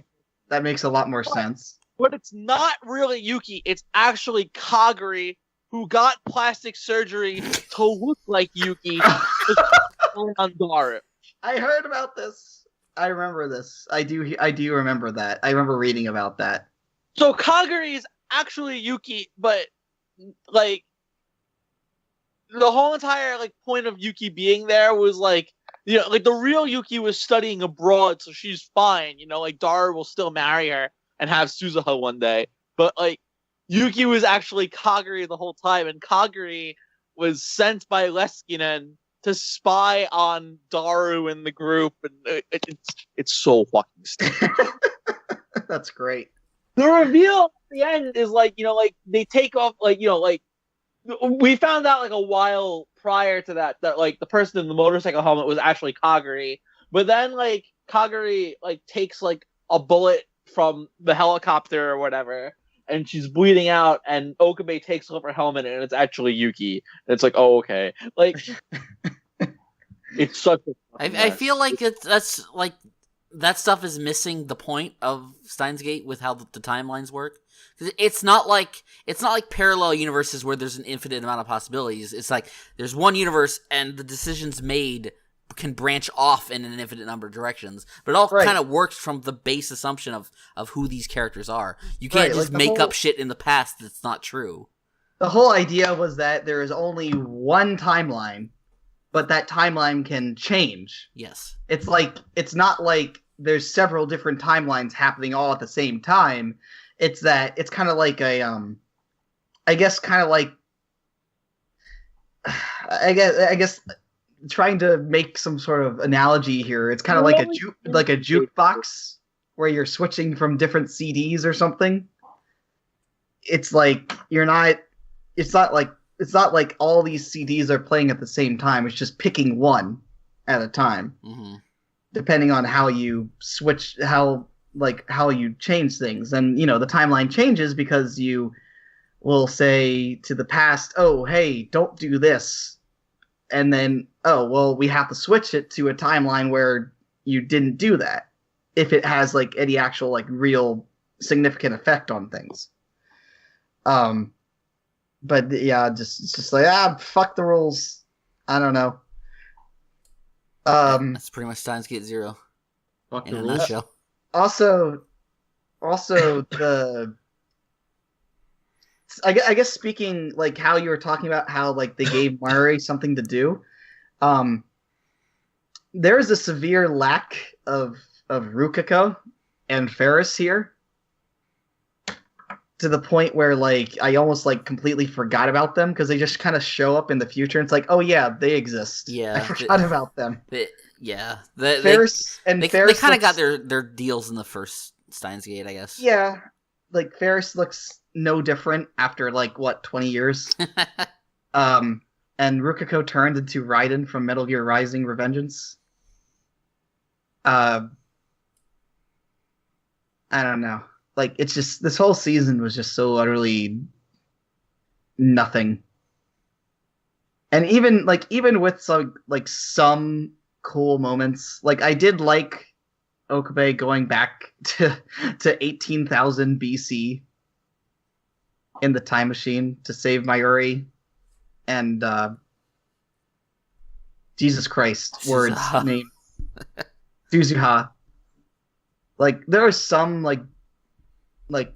that makes a lot more sense. But it's not really Yuki. It's actually Kagari, who got plastic surgery to look like Yuki on Daru. I heard about this. I remember this. I do remember that. I remember reading about that. So Kagari is actually Yuki, but like the whole entire like point of Yuki being there was like, you know, like the real Yuki was studying abroad, so she's fine. You know, like Daru will still marry her and have Suzuha one day, but like Yuki was actually Kagari the whole time, and Kagari was sent by Leskinen to spy on Daru and the group, and it's so fucking stupid. That's great. The reveal at the end is like, you know, like they take off, like, you know, like we found out like a while prior to that like the person in the motorcycle helmet was actually Kagari, but then like Kagari like takes like a bullet from the helicopter or whatever, and she's bleeding out, and Okabe takes off her helmet, and it's actually Yuki. And it's like, oh, okay. Like, it's such a... I feel like that's like that stuff is missing the point of Steins Gate with how the timelines work. It's not like parallel universes where there's an infinite amount of possibilities. It's like there's one universe, and the decisions made can branch off in an infinite number of directions, but it all kind of works from the base assumption of who these characters are. You can't just make up shit in the past that's not true. The whole idea was that there is only one timeline, but that timeline can change. Yes. It's not like there's several different timelines happening all at the same time. It's that it's kind of like a I guess trying to make some sort of analogy here, it's kind of like a jukebox where you're switching from different CDs or something. It's like it's not like all these CDs are playing at the same time. It's just picking one at a time, depending on how you switch, how you change things. And you know, the timeline changes because you will say to the past, "Oh, hey, don't do this." And then, oh, well, we have to switch it to a timeline where you didn't do that, if it has like any actual like real significant effect on things. But yeah, just like fuck the rules. I don't know. That's pretty much Steins Gate 0. Fuck in the a rules. nutshell. Also the. I guess speaking like how you were talking about how like they gave Mayuri something to do, there is a severe lack of Rukiko and Ferris here, to the point where like I almost like completely forgot about them because they just kind of show up in the future. And it's like, oh yeah, they exist. Yeah, I forgot about them. Ferris and Ferris kind of got their deals in the first Steins Gate, I guess. Yeah, like Ferris looks no different after like what 20 years. And Rukiko turned into Raiden from Metal Gear Rising: Revengeance. I don't know. Like, it's just, this whole season was just so utterly nothing. And even with some cool moments, like I did like Okabe going back to 18,000 BC in the time machine to save Mayuri, and Jesus Christ, words, name, Suzuha. Like, there are some like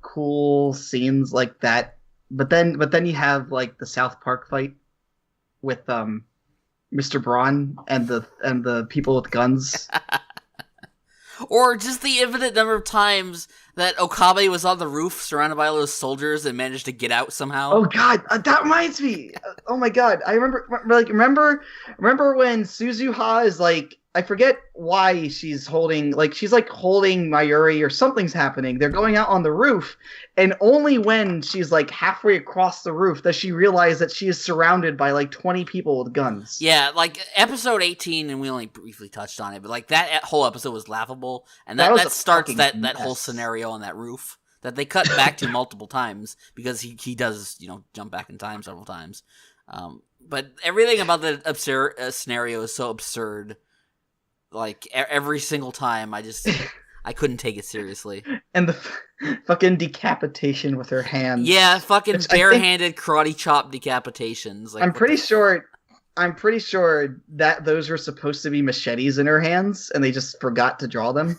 cool scenes like that, but then you have like the South Park fight with Mr. Braun and the people with guns. Or just the infinite number of times that Okabe was on the roof surrounded by all those soldiers and managed to get out somehow. Oh god, that reminds me. Oh my god, I remember when Suzuha is like, I forget why she's holding Mayuri or something's happening. They're going out on the roof, and only when she's like halfway across the roof does she realize that she is surrounded by like 20 people with guns. Yeah, like episode 18, and we only briefly touched on it, but like that whole episode was laughable, and that starts that whole scenario on that roof that they cut back to multiple times because he does, you know, jump back in time several times. But everything about the scenario is so absurd. Like every single time, I I couldn't take it seriously. And the fucking decapitation with her hands. Yeah, fucking Which I think- barehanded karate chop decapitations. Like, I'm what pretty the- sure. I'm pretty sure that those were supposed to be machetes in her hands, and they just forgot to draw them.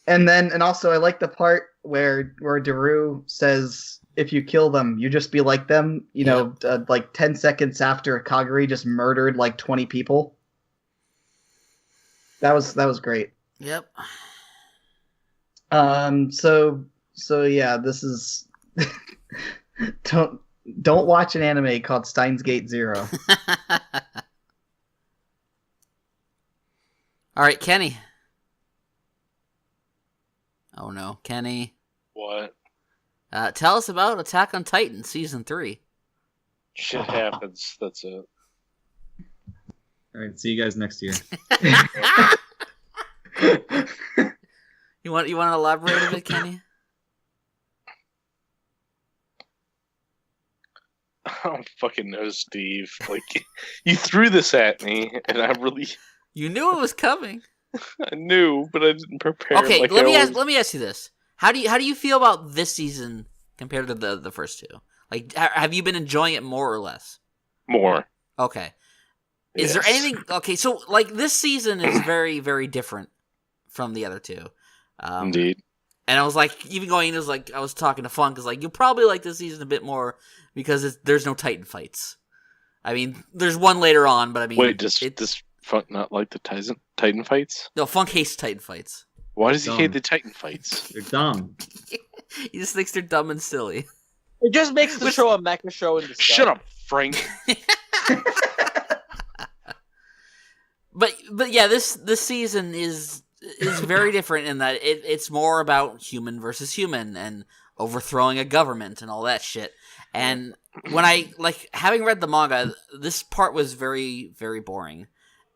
And also, I like the part where Daru says, "If you kill them, you just be like them." You know, like 10 seconds after Kagari just murdered like 20 people. That was great. Yep. So yeah, this is don't watch an anime called Steins Gate Zero. All right, Kenny. Oh no, Kenny. What? Tell us about Attack on Titan Season 3. Shit happens. That's it. All right, see you guys next year. You want to elaborate a bit, Kenny? I don't fucking know, Steve. Like, you threw this at me, and I really, You knew it was coming. I knew, but I didn't prepare. Okay, like let I me always- ask you this: how do you feel about this season compared to the first two? Like, have you been enjoying it more or less? more. Okay. Is there Yes. anything? Okay, so like this season is very, very different from the other two. Indeed. And I was like, even going into this, like I was talking to Funk, is like you'll probably like this season a bit more because there's no Titan fights. I mean, there's one later on, but I mean, Wait, does Funk not like the Titan fights? no, Funk hates Titan fights. Why does he hate Dumb. the Titan fights? They're dumb. He just thinks they're dumb and silly. It just makes the show a mecha show in disguise. Shut up, Frank. But yeah, this season is very different in that it's more about human versus human and overthrowing a government and all that shit. And when I having read the manga, this part was very, very boring,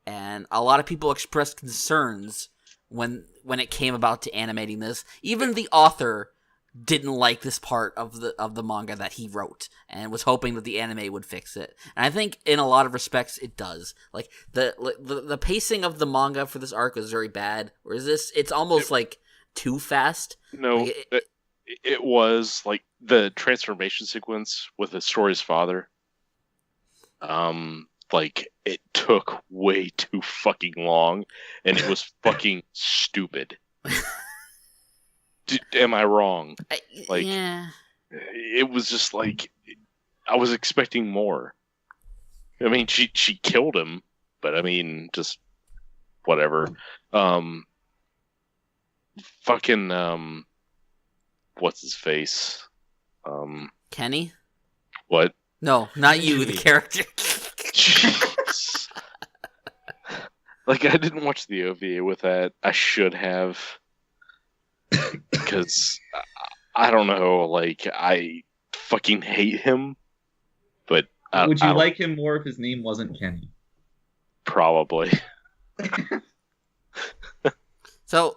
and a lot of people expressed concerns when it came about to animating this. Even the author didn't like this part of the manga that he wrote and was hoping that the anime would fix it. And I think in a lot of respects it does. Like the pacing of the manga for this arc was very bad, whereas it's almost like too fast. No, Like, it was like the transformation sequence with Astoria's father. Like it took way too fucking long, and it was fucking stupid. Am I wrong? Like- yeah. It was just like I was expecting more. I mean, she killed him, but I mean, just whatever. Fucking what's his face? Kenny? What? No, not you, the character. Jeez. Like I didn't watch the OVA with that. I should have, because I don't know. Like I fucking hate him. But Would I you don't- like him more if his name wasn't Kenny? Probably. So,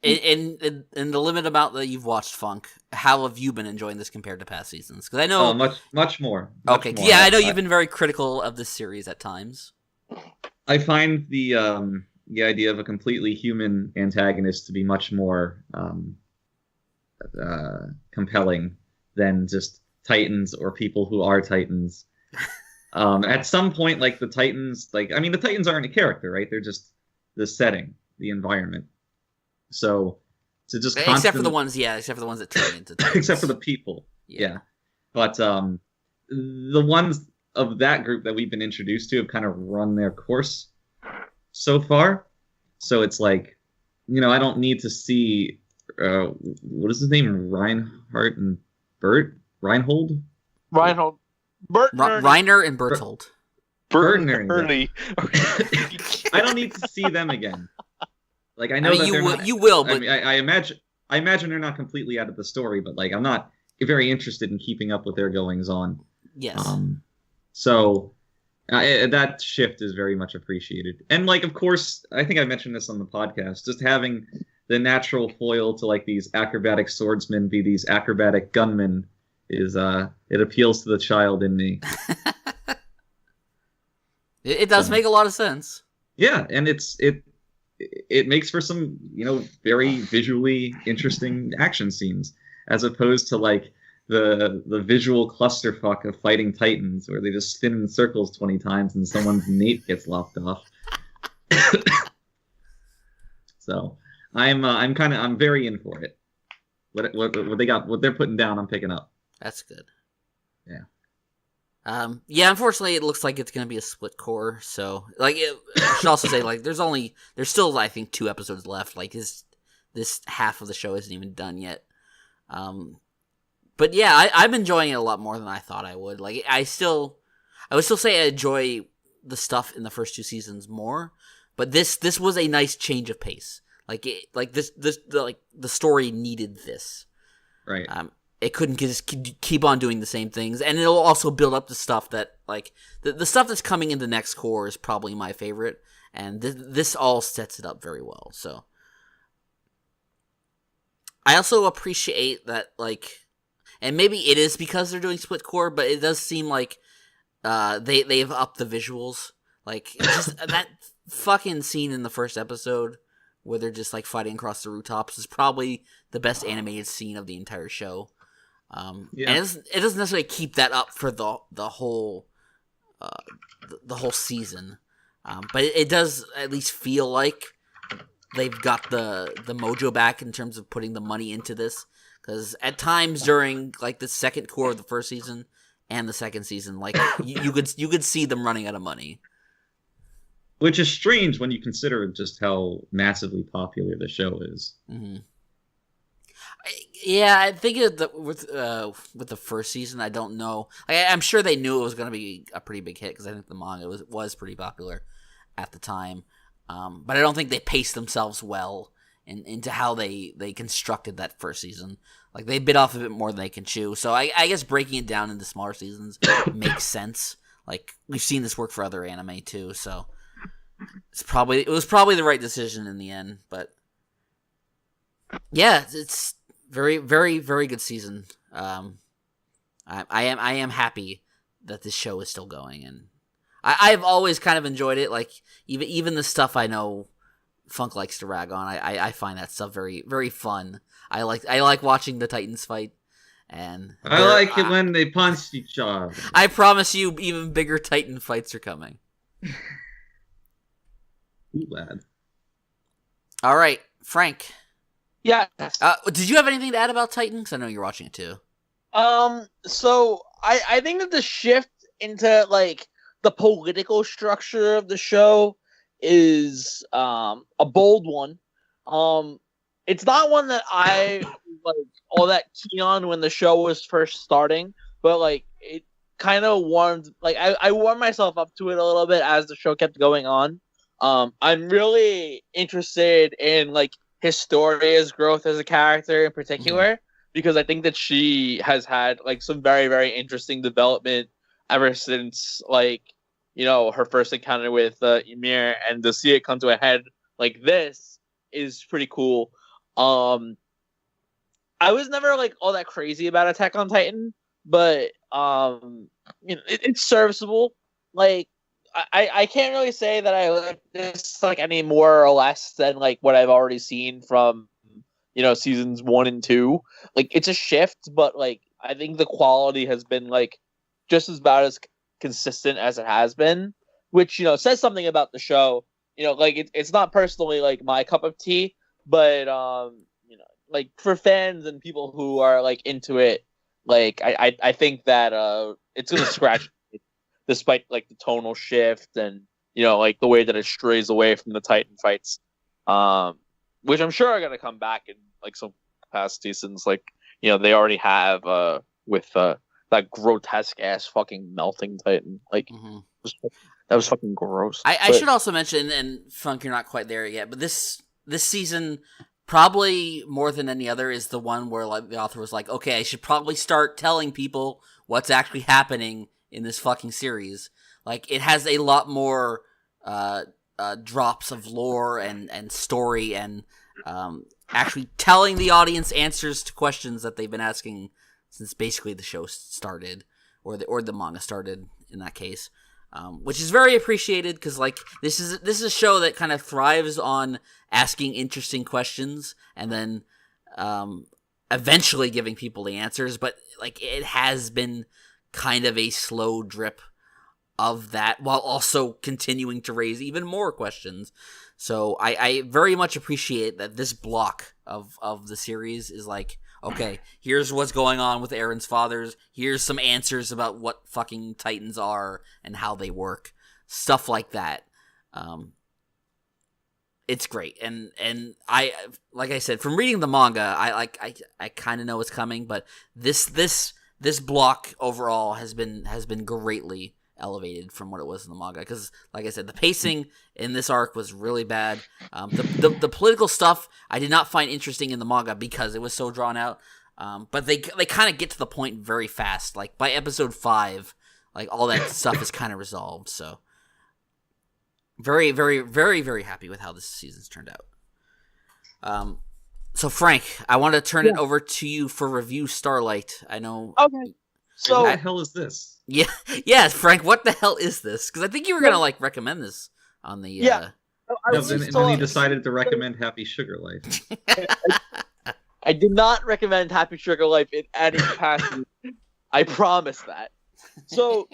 in the limited amount that you've watched Funk, how have you been enjoying this compared to past seasons? Because I know. Oh, much more. Much Okay, more. yeah, I know you've been very critical of this series at times. I find the idea of a completely human antagonist to be much more compelling than just Titans or people who are Titans. At some point, like the Titans, the Titans aren't a character, right? They're just the setting, the environment. So to just Except for the ones that turn into Titans. except for the people, yeah. But the ones of that group that we've been introduced to have kind of run their course so far. So it's like, I don't need to see what is his name, Reinhardt and Bert Reinhold. Reinhold. Bert Ernie. Reiner and Berthold. Bert Ernie. and Ernie. I don't need to see them again. Like I know I mean, that you they're will, not, you will, but I imagine they're not completely out of the story, but like I'm not very interested in keeping up with their goings on. yes. So that shift is very much appreciated. And like, of course, I think I mentioned this on the podcast, just having the natural foil to like these acrobatic swordsmen be these acrobatic gunmen is it appeals to the child in me. It does make a lot of sense. Yeah, and it it makes for some, very visually interesting action scenes, as opposed to like the visual clusterfuck of fighting Titans, where they just spin in circles 20 times and someone's nape gets lopped off. So I'm very in for it. What they got, what they're putting down, I'm picking up. That's good. Yeah. Yeah, unfortunately, it looks like it's going to be a split core. So, like, I should also say, like, there's still, I think, 2 episodes left. Like, this half of the show isn't even done yet. But yeah, I'm enjoying it a lot more than I thought I would. Like, I would still say I enjoy the stuff in the first 2 seasons more. But this was a nice change of pace. The story needed this. Right. It couldn't just keep on doing the same things, and it'll also build up the stuff that, like, the stuff that's coming in the next core is probably my favorite, and this all sets it up very well. So, I also appreciate that, like, and maybe it is because they're doing split core, but it does seem like they've upped the visuals. Like, just that fucking scene in the first episode where they're just, like, fighting across the rooftops is probably the best animated scene of the entire show. And it doesn't necessarily keep that up for the whole season, but it does at least feel like they've got the mojo back in terms of putting the money into this. Because at times during, like, the second core of the first season and the second season, like, you could see them running out of money. Which is strange when you consider just how massively popular the show is. Mm-hmm. Yeah, I think with the first season, I don't know. I'm sure they knew it was going to be a pretty big hit because I think the manga was pretty popular at the time. But I don't think they paced themselves well into how they constructed that first season. Like, they bit off a bit more than they can chew. So I guess breaking it down into smaller seasons makes sense. Like, we've seen this work for other anime too, so it was probably the right decision in the end. But yeah, it's very, very, very good season. I am happy that this show is still going, and I've always kind of enjoyed it. Like, even the stuff I know Funk likes to rag on, I find that stuff very, very fun. I like watching the Titans fight, and I like it when they punch each other. I promise you, even bigger Titan fights are coming. Ooh, lad. All right, Frank. Yeah. Did you have anything to add about Titans? I know you're watching it too. So I think that the shift into, like, the political structure of the show is a bold one. It's not one that I like all that keen on when the show was first starting, but, like, it kind of warmed, like, I warmed myself up to it a little bit as the show kept going on. I'm really interested in, like, Historia's growth as a character in particular, because I think that she has had, like, some very, very interesting development ever since, like, her first encounter with Ymir, and to see it come to a head like this is pretty cool. I was never, like, all that crazy about Attack on Titan, but it's serviceable. Like, I can't really say that I like this, like, any more or less than, like, what I've already seen from, seasons 1 and 2. Like, it's a shift, but, like, I think the quality has been, like, just about as consistent as it has been, which, says something about the show. Like, it's not personally, like, my cup of tea, but, like, for fans and people who are, like, into it, like, I think that it's gonna scratch despite, like, the tonal shift and, like, the way that it strays away from the Titan fights, which I'm sure are going to come back in, like, some capacity, since, like, they already have with that grotesque ass fucking melting Titan. Like, that was fucking gross. I should also mention, and Funk, you're not quite there yet, but this season, probably more than any other, is the one where, like, the author was like, okay, I should probably start telling people what's actually happening in this fucking series. Like, it has a lot more drops of lore and story, and actually telling the audience answers to questions that they've been asking since basically the show started, or the manga started in that case. which is very appreciated because like this is a show that kind of thrives on asking interesting questions and then eventually giving people the answers. But like it has been kind of a slow drip of that while also continuing to raise even more questions. So I very much appreciate that this block of the series is like, okay, here's what's going on with Eren's fathers. Here's some answers about what fucking Titans are and how they work. Stuff like that. It's great. And I, like I said, from reading the manga, I kind of know what's coming, but this block overall has been greatly elevated from what it was in the manga, because like I said, the pacing in this arc was really bad. The political stuff I did not find interesting in the manga because it was so drawn out, but they kind of get to the point very fast. Like by episode 5, like all that stuff is kind of resolved. So very, very, very, very happy with how this season's turned out. So Frank, I want to turn it over to you for review Starlight. I know. Okay. So what the hell is this? Yeah, Frank. What the hell is this? Because I think you were gonna like recommend this on the. Then he decided to recommend Happy Sugar Life. I did not recommend Happy Sugar Life in any capacity. I promise that. So,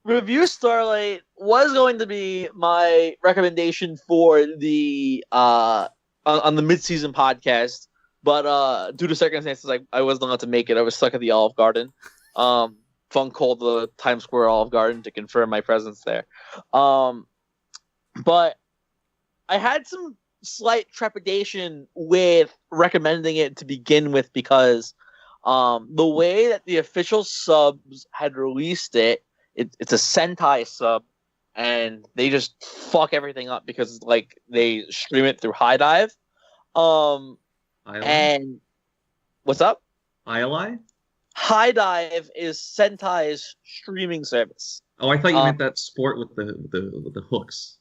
review Starlight was going to be my recommendation for the on the mid-season podcast, but due to circumstances, I wasn't allowed to make it. I was stuck at the Olive Garden. Funk called the Times Square Olive Garden to confirm my presence there. But I had some slight trepidation with recommending it to begin with because the way that the official subs had released it's a Sentai sub, and they just fuck everything up because like they stream it through High Dive. And what's up? ILI? High Dive is Sentai's streaming service. Oh, I thought you meant that sport with the hooks.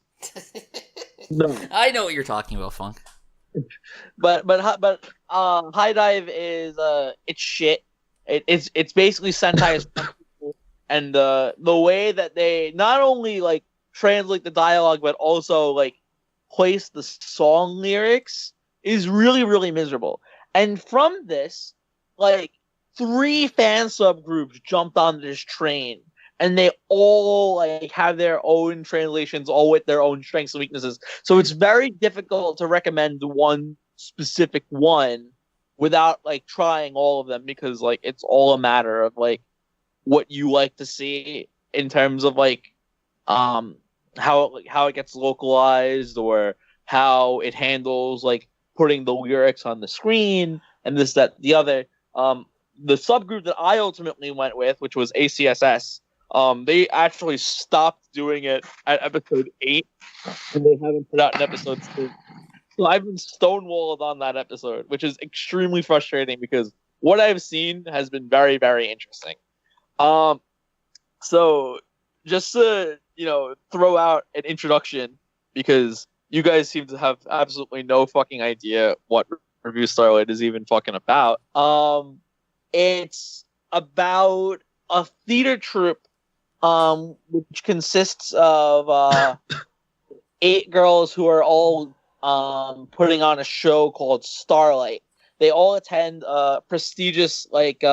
No, I know what you're talking about, Funk. But High Dive is it's shit. It's basically Sentai's, and the way that they not only like translate the dialogue but also like place the song lyrics is really, really miserable. And from this, like 3 fan subgroups jumped on this train, and they all like have their own translations, all with their own strengths and weaknesses. So it's very difficult to recommend one specific one without like trying all of them, because like it's all a matter of like what you like to see in terms of like how it gets localized, or how it handles like putting the lyrics on the screen and this, that, the other. The subgroup that I ultimately went with, which was ACSS, they actually stopped doing it at episode 8, and they haven't put out an episode 2. So I've been stonewalled on that episode, which is extremely frustrating because what I've seen has been very, very interesting. So just to, throw out an introduction, because you guys seem to have absolutely no fucking idea what Revue Starlight is even fucking about. It's about a theater troupe, which consists of 8 girls who are all putting on a show called Starlight. They all attend a prestigious, like,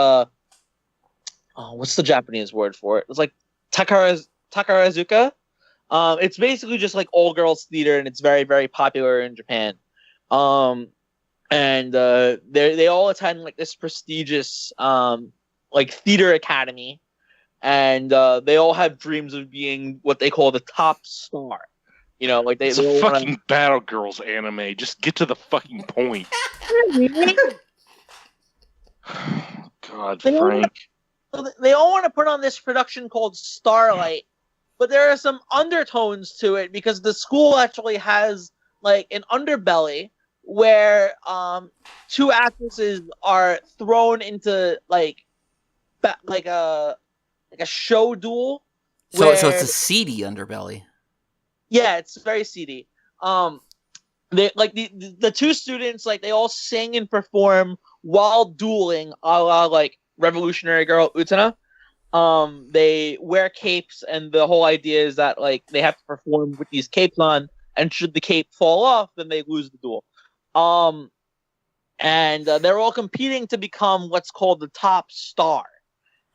what's the Japanese word for it? It's like Takarazuka. It's basically just like all girls theater, and it's very, very popular in Japan. And they all attend like this prestigious like theater academy, and they all have dreams of being what they call the top star. Like it's a fucking Battle Girls anime. Just get to the fucking point. God, Frank. They all want to put on this production called Starlight, but there are some undertones to it because the school actually has like an underbelly where 2 actresses are thrown into like a show duel. So it's a seedy underbelly. Yeah, it's very seedy. They like the 2 students, like they all sing and perform while dueling, a la like Revolutionary Girl Utena. they wear capes, and the whole idea is that like they have to perform with these capes on, and should the cape fall off, then they lose the duel. And they're all competing to become what's called the top star.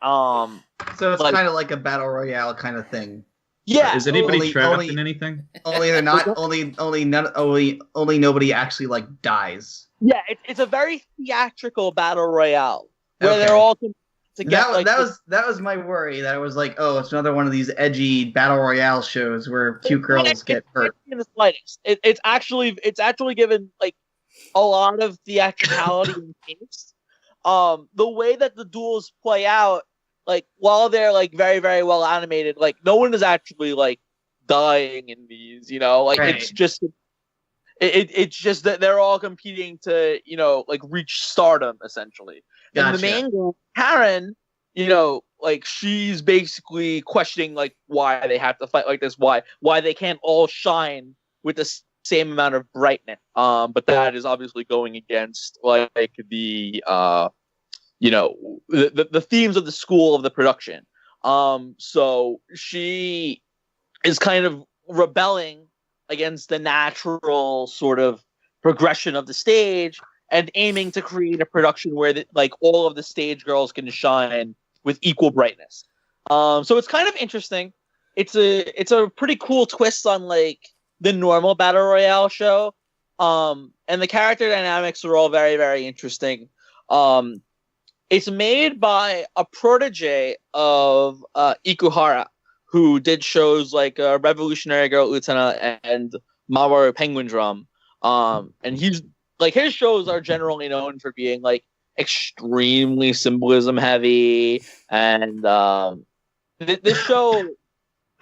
So it's like- kind of like a battle royale kind of thing. Yeah. Is anybody only- trapped only- in anything? Only they're not. Only nobody actually like dies. Yeah, it's a very theatrical battle royale where Okay. they're all competing to get That was my worry. That it was like, oh, it's another one of these edgy battle royale shows where cute girls get hurt. In the slightest. It's actually given like a lot of theatricality and taste. The way that the duels play out, like while they're like very, very well animated, like no one is actually like dying in these, like Right. it's just that they're all competing to, like reach stardom essentially. And the Gotcha. main girl, Karen, like she's basically questioning like why they have to fight like this, why they can't all shine with the same amount of brightness. But that is obviously going against like the the themes of the school of the production. So she is kind of rebelling against the natural sort of progression of the stage and aiming to create a production where like all of the stage girls can shine with equal brightness. So it's kind of interesting. It's a pretty cool twist on like the normal battle royale show. And the character dynamics are all very, very interesting. It's made by a protege of Ikuhara, who did shows like Revolutionary Girl Utena and Mawaru Penguin Drum. And he's like, his shows are generally known for being like extremely symbolism heavy, and this show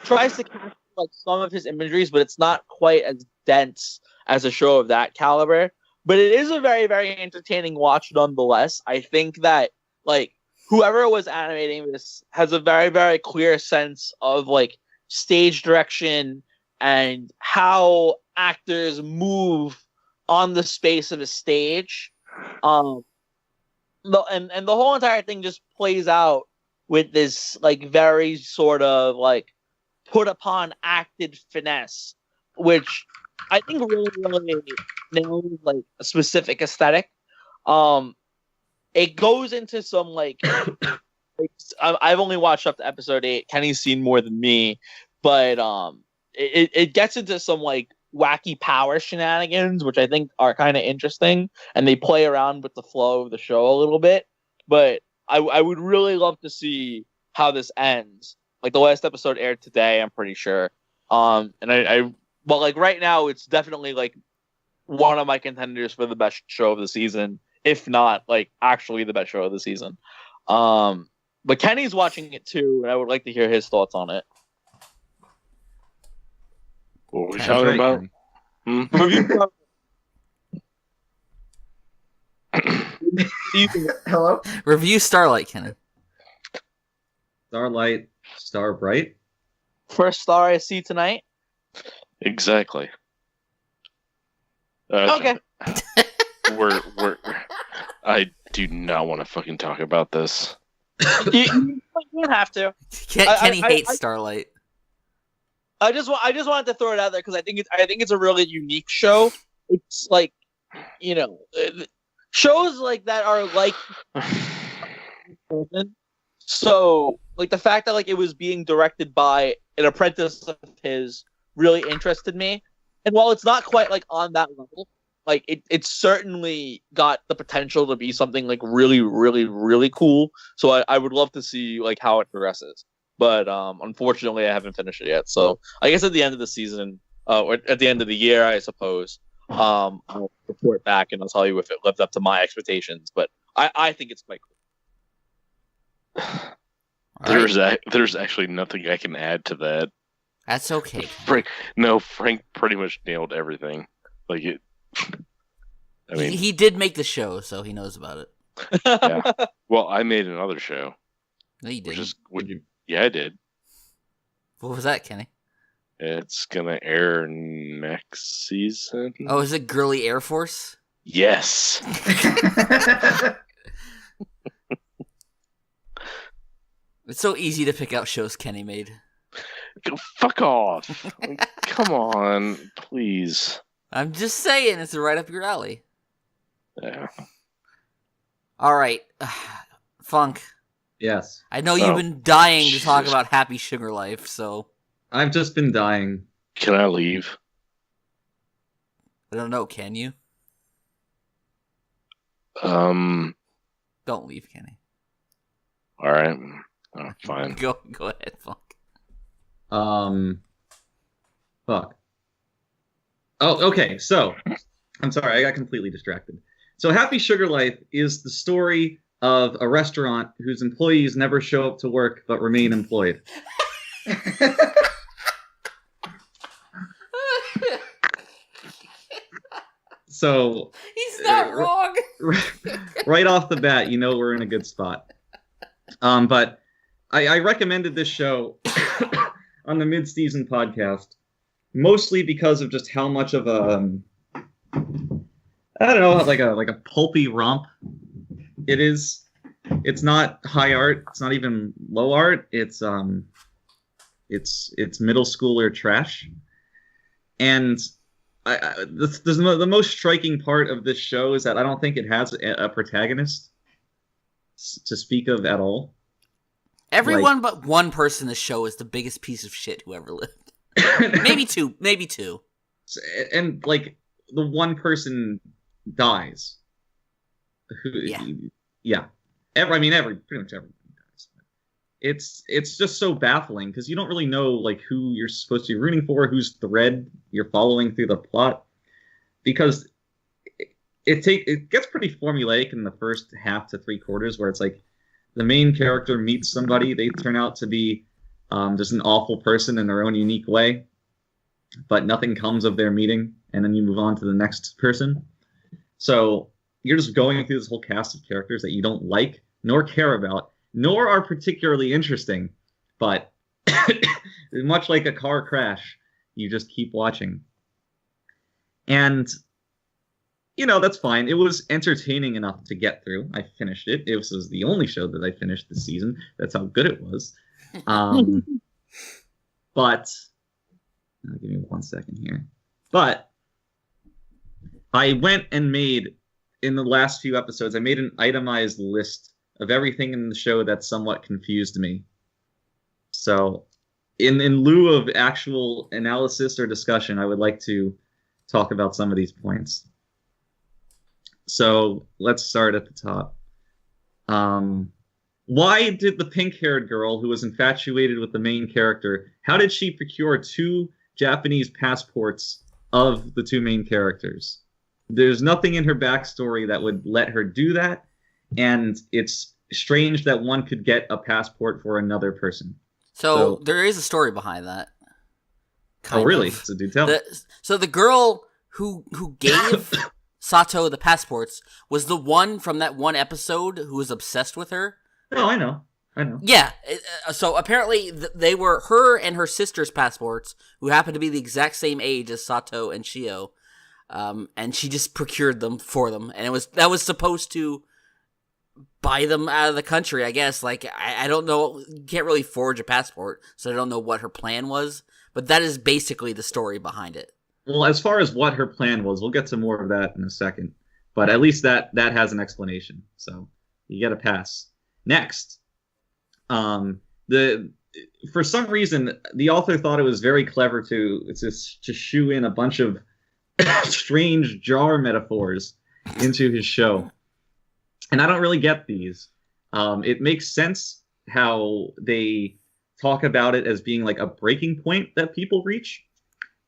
tries to capture like some of his imageries, but it's not quite as dense as a show of that caliber. But it is a very, very entertaining watch nonetheless. I think that like whoever was animating this has a very, very clear sense of like stage direction and how actors move on the space of a stage. And the whole entire thing just plays out with this like very sort of like put upon acted finesse, which I think really, really nails like a specific aesthetic. It goes into some like, I've only watched up to episode 8. Kenny's seen more than me, but it gets into some like wacky power shenanigans, which I think are kind of interesting, and they play around with the flow of the show a little bit. But I would really love to see how this ends. Like the last episode aired today, I'm pretty sure. And well, like right now, it's definitely like one of my contenders for the best show of the season, if not like actually the best show of the season. But Kenny's watching it too, and I would like to hear his thoughts on it. What were we That's talking right, about? Hello? Review Starlight, Kenny. Starlight, Star Bright. First star I see tonight. Exactly. Okay. We're I do not want to fucking talk about this. You don't have to. Kenny I- hates I- Starlight. I just wanted to throw it out there because I think it's a really unique show. It's like, shows like that are like, so like the fact that like it was being directed by an apprentice of his really interested me. And while it's not quite like on that level, like it certainly got the potential to be something like really, really, really cool. So I would love to see like how it progresses. But unfortunately, I haven't finished it yet. So I guess at the end of the season, or at the end of the year, I suppose, I'll report back and I'll tell you if it lived up to my expectations. But I think it's quite cool. There's actually nothing I can add to that. That's okay. Frank pretty much nailed everything. Like it. I mean, he did make the show, so he knows about it. yeah. Well, I made another show. No, you didn't. Yeah, I did. What was that, Kenny? It's gonna air next season. Oh, is it Girly Air Force? Yes. It's so easy to pick out shows Kenny made. Fuck off. Like, come on, please. I'm just saying, it's right up your alley. Yeah. All right, Funk. Yes. I know you've been dying to talk Jesus. about Happy Sugar Life, so I've just been dying. Can I leave? I don't know. Can you? Don't leave, Kenny. All right. Oh, fine. Go ahead, Funk. Fuck. Oh, okay. So, I'm sorry, I got completely distracted. So, Happy Sugar Life is the story of a restaurant whose employees never show up to work but remain employed. So, He's not wrong. right off the bat, you know we're in a good spot. But I recommended this show on the mid-season podcast, mostly because of just how much of a, I don't know, like a pulpy romp it is. It's not high art. It's not even low art. It's middle schooler trash. And the most striking part of this show is that I don't think it has a protagonist to speak of at all. Everyone but one person in the show is the biggest piece of shit who ever lived. Maybe two. And like the one person dies. Yeah. Pretty much everyone dies. It's just so baffling because you don't really know like who you're supposed to be rooting for, whose thread you're following through the plot, because it gets pretty formulaic in the first half to 3/4 where it's like the main character meets somebody, they turn out to be just an awful person in their own unique way, but nothing comes of their meeting, and then you move on to the next person. So you're just going through this whole cast of characters that you don't like, nor care about, nor are particularly interesting, but much like a car crash, you just keep watching. And, that's fine. It was entertaining enough to get through. I finished it. It was the only show that I finished this season. That's how good it was. But, give me 1 second here. But, I went and made, in the last few episodes, I made an itemized list of everything in the show that somewhat confused me. So, in lieu of actual analysis or discussion, I would like to talk about some of these points. So, let's start at the top. Why did the pink-haired girl, who was infatuated with the main character, how did she procure 2 Japanese passports of the 2 main characters? There's nothing in her backstory that would let her do that, and it's strange that one could get a passport for another person. So there is a story behind that. Oh, really? So do tell. So the girl who gave Sato the passports was the one from that one episode who was obsessed with her. Oh, I know. Yeah. So apparently they were her and her sister's passports, who happened to be the exact same age as Sato and Chio. And she just procured them for them, and that was supposed to buy them out of the country, I guess. Like, I don't know, you can't really forge a passport, so I don't know what her plan was, but that is basically the story behind it. Well, as far as what her plan was, we'll get to more of that in a second, but at least that has an explanation, so you get a pass. Next, for some reason, the author thought it was very clever to shoe in a bunch of strange jar metaphors into his show, and I don't really get these. It makes sense how they talk about it as being like a breaking point that people reach,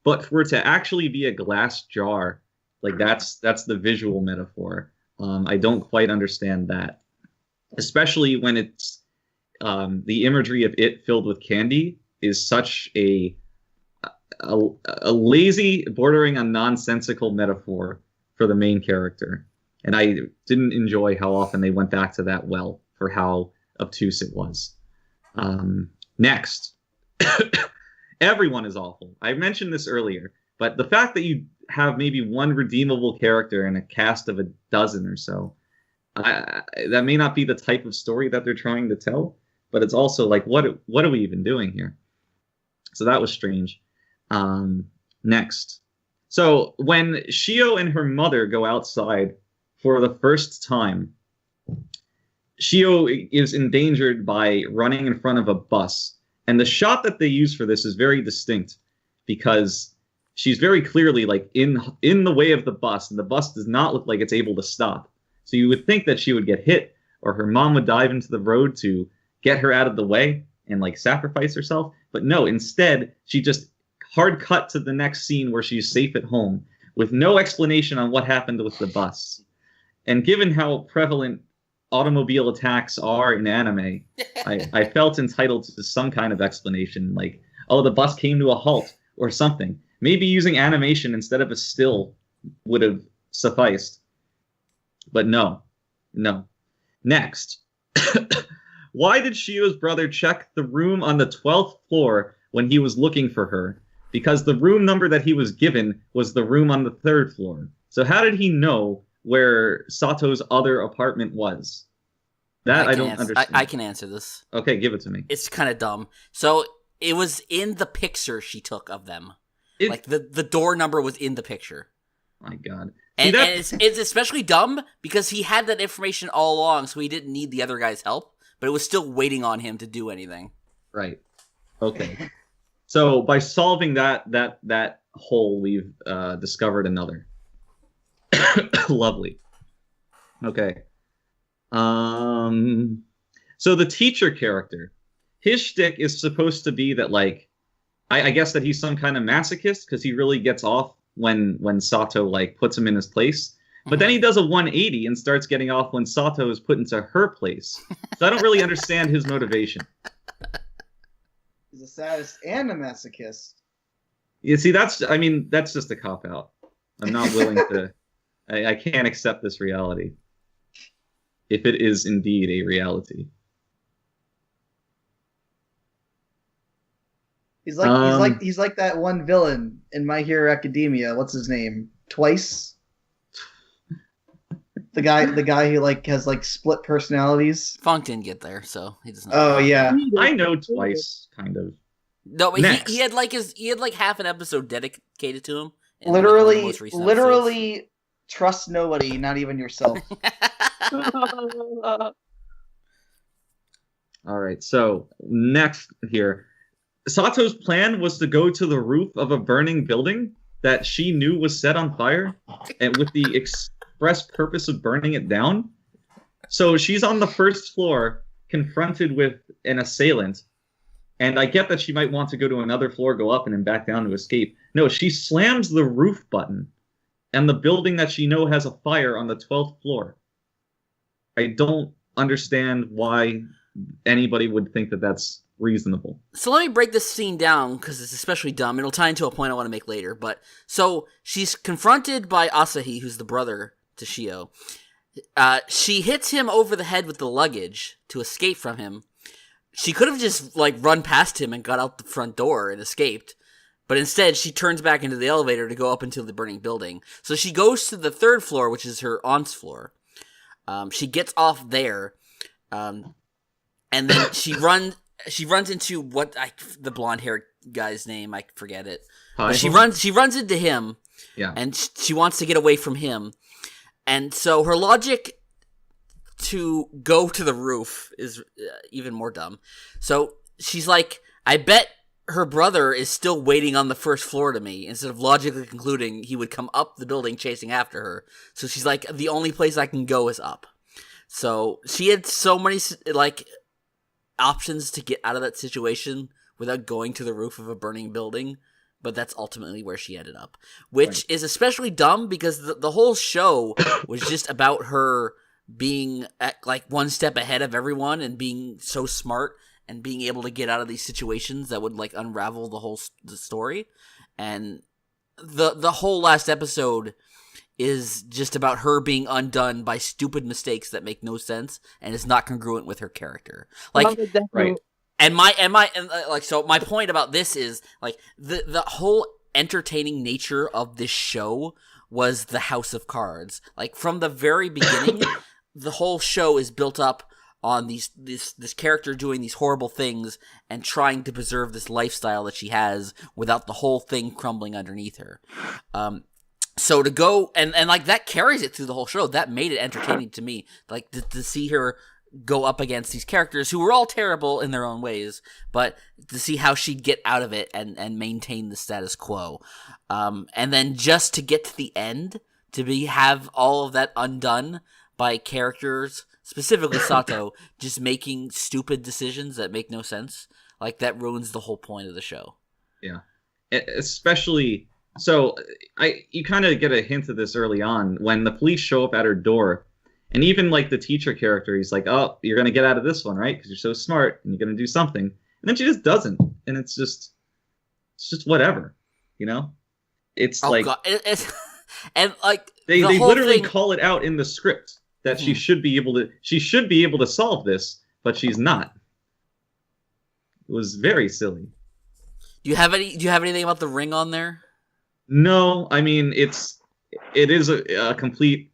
but for it to actually be a glass jar, like that's the visual metaphor. I don't quite understand that, especially when it's the imagery of it filled with candy is such a lazy, bordering on nonsensical metaphor for the main character. And I didn't enjoy how often they went back to that well for how obtuse it was. Next, everyone is awful. I mentioned this earlier, but the fact that you have maybe one redeemable character in a cast of a dozen or so, that may not be the type of story that they're trying to tell, but it's also like, what are we even doing here? So that was strange. Next. So when Shio and her mother go outside for the first time, Shio is endangered by running in front of a bus. And the shot that they use for this is very distinct because she's very clearly like in the way of the bus, and the bus does not look like it's able to stop. So you would think that she would get hit, or her mom would dive into the road to get her out of the way and like sacrifice herself. But no, instead, she just hard cut to the next scene where she's safe at home with no explanation on what happened with the bus. And given how prevalent automobile attacks are in anime, I felt entitled to some kind of explanation, like, oh, the bus came to a halt or something. Maybe using animation instead of a still would have sufficed. But no. Next. Why did Shio's brother check the room on the 12th floor when he was looking for her? Because the room number that he was given was the room on the 3rd floor. So how did he know where Sato's other apartment was? That I don't understand. I can answer this. Okay, give it to me. It's kind of dumb. So it was in the picture she took of them. Like the door number was in the picture. My God. And it's especially dumb because he had that information all along, so he didn't need the other guy's help, but it was still waiting on him to do anything. Right. Okay. So by solving that hole, we've discovered another. Lovely. Okay. So the teacher character, his shtick is supposed to be that, like, I guess that he's some kind of masochist because he really gets off when Sato like puts him in his place. But then he does a 180 and starts getting off when Sato is put into her place. So I don't really understand his motivation. He's a sadist and a masochist. You see, that's just a cop-out. I'm not willing to... I can't accept this reality. If it is indeed a reality. He's like that one villain in My Hero Academia. What's his name? Twice. The guy who like has like split personalities. Funk didn't get there, so he doesn't. Oh yeah, I know Twice, kind of. No, but he had like half an episode dedicated to him. Literally, trust nobody, not even yourself. All right, so next here. Sato's plan was to go to the roof of a burning building that she knew was set on fire, and with the express purpose of burning it down. So she's on the 1st floor, confronted with an assailant, and I get that she might want to go to another floor, go up, and then back down to escape. No, she slams the roof button, and the building that she knows has a fire on the 12th floor. I don't understand why anybody would think that that's reasonable. So let me break this scene down because it's especially dumb. It'll tie into a point I want to make later. But so she's confronted by Asahi, who's the brother to Shio. She hits him over the head with the luggage to escape from him. She could have just like run past him and got out the front door and escaped. But instead, she turns back into the elevator to go up into the burning building. So she goes to the 3rd floor, which is her aunt's floor. She gets off there, and then she runs into the blonde-haired guy's name. I forget it. But she runs into him. Yeah. And she wants to get away from him. And so her logic to go to the roof is even more dumb. So she's like, I bet her brother is still waiting on the 1st floor to me, instead of logically concluding he would come up the building chasing after her. So she's like, the only place I can go is up. So she had so many like options to get out of that situation without going to the roof of a burning building, but that's ultimately where she ended up, which is especially dumb because the whole show was just about her being at like one step ahead of everyone and being so smart and being able to get out of these situations that would like unravel the story. And the whole last episode is just about her being undone by stupid mistakes that make no sense and is not congruent with her character. Like, right. And so my point about this is like the whole entertaining nature of this show was the House of Cards. Like from the very beginning, the whole show is built up on this character doing these horrible things and trying to preserve this lifestyle that she has without the whole thing crumbling underneath her. So to go and like that carries it through the whole show. That made it entertaining to me. Like to see her go up against these characters who were all terrible in their own ways, but to see how she'd get out of it and maintain the status quo. And then just to get to the end, to have all of that undone by characters, specifically Sato, just making stupid decisions that make no sense. Like that ruins the whole point of the show. Yeah. Especially, so you kind of get a hint of this early on when the police show up at her door. And even like the teacher character, he's like, "Oh, you're gonna get out of this one, right? Because you're so smart, and you're gonna do something." And then she just doesn't, and it's just whatever, you know. It's like God. And like they whole literally thing... call it out in the script that she should be able to solve this, but she's not. It was very silly. Do you have anything about the ring on there? No, I mean it is a complete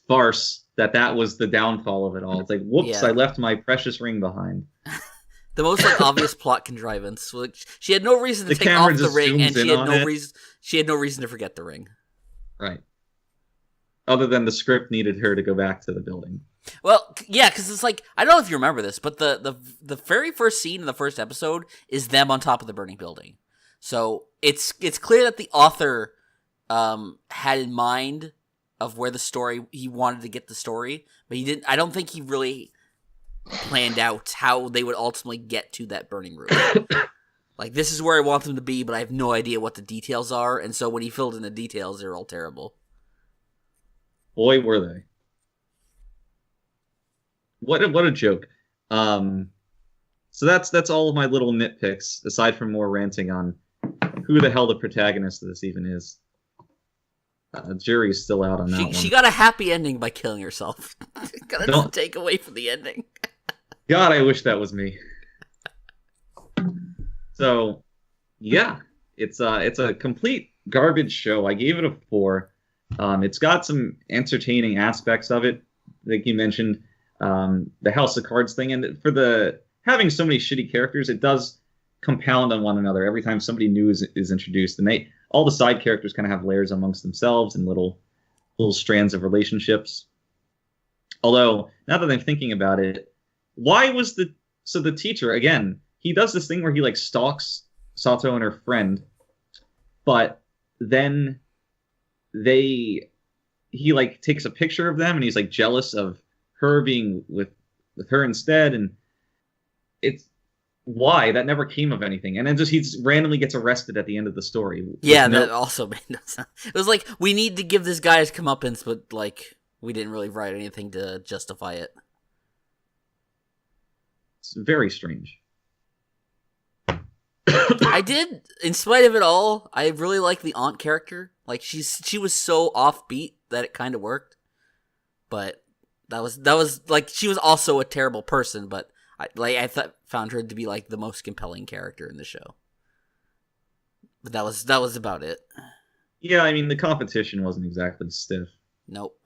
farce that was the downfall of it all. It's like, whoops, Yeah. I left my precious ring behind. The most obvious plot contrivance. Like, she had no reason to The take camera off the just ring, zooms and in on it. she had no reason to forget the ring. Right. Other than the script needed her to go back to the building. Well, yeah, because it's like, I don't know if you remember this, but the very first scene in the first episode is them on top of the burning building. So it's clear that the author had in mind of where he wanted to get the story, but he didn't. I don't think he really planned out how they would ultimately get to that burning room. Like, this is where I want them to be, but I have no idea what the details are, and so when he filled in the details, they're all terrible. Boy, were they. What a joke. So that's all of my little nitpicks, aside from more ranting on who the hell the protagonist of this even is. Jury's still out on that one. She got a happy ending by killing herself. Gotta take away from the ending. God, I wish that was me. So, yeah, it's a complete garbage show. I gave it a 4. It's got some entertaining aspects of it, like you mentioned, the House of Cards thing, and for having so many shitty characters, it does compound on one another every time somebody new is introduced, and all the side characters kind of have layers amongst themselves and little strands of relationships. Although, now that I'm thinking about it, why was the teacher, again, he does this thing where he like stalks Sato and her friend, but then he like takes a picture of them and he's like jealous of her being with her instead, and it's why that never came of anything, and then he randomly gets arrested at the end of the story. Yeah, that also made no sense. It was like, we need to give this guy his comeuppance, but like we didn't really write anything to justify it. It's very strange. I did, in spite of it all, I really like the aunt character. Like she was so offbeat that it kind of worked, but that was like, she was also a terrible person, but I found her to be like the most compelling character in the show. But that was about it. Yeah, I mean the competition wasn't exactly stiff. Nope.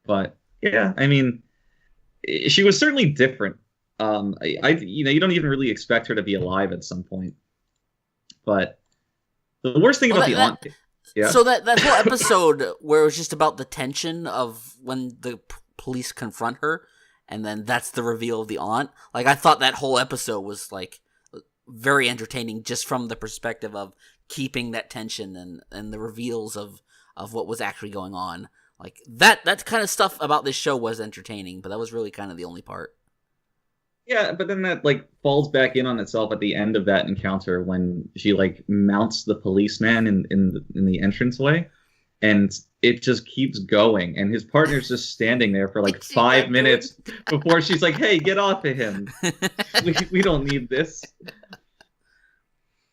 But yeah, I mean, she was certainly different. You don't even really expect her to be alive at some point. But the worst thing about the aunt. Yeah. So that whole episode where it was just about the tension of when the police confront her, and then that's the reveal of the aunt. Like, I thought that whole episode was like very entertaining, just from the perspective of keeping that tension and the reveals of what was actually going on. Like that kind of stuff about this show was entertaining, but that was really kind of the only part. Yeah, but then that like falls back in on itself at the end of that encounter when she like mounts the policeman in the entranceway, and it just keeps going, and his partner's just standing there for like 5 minutes before she's like, "Hey, get off of him! we don't need this."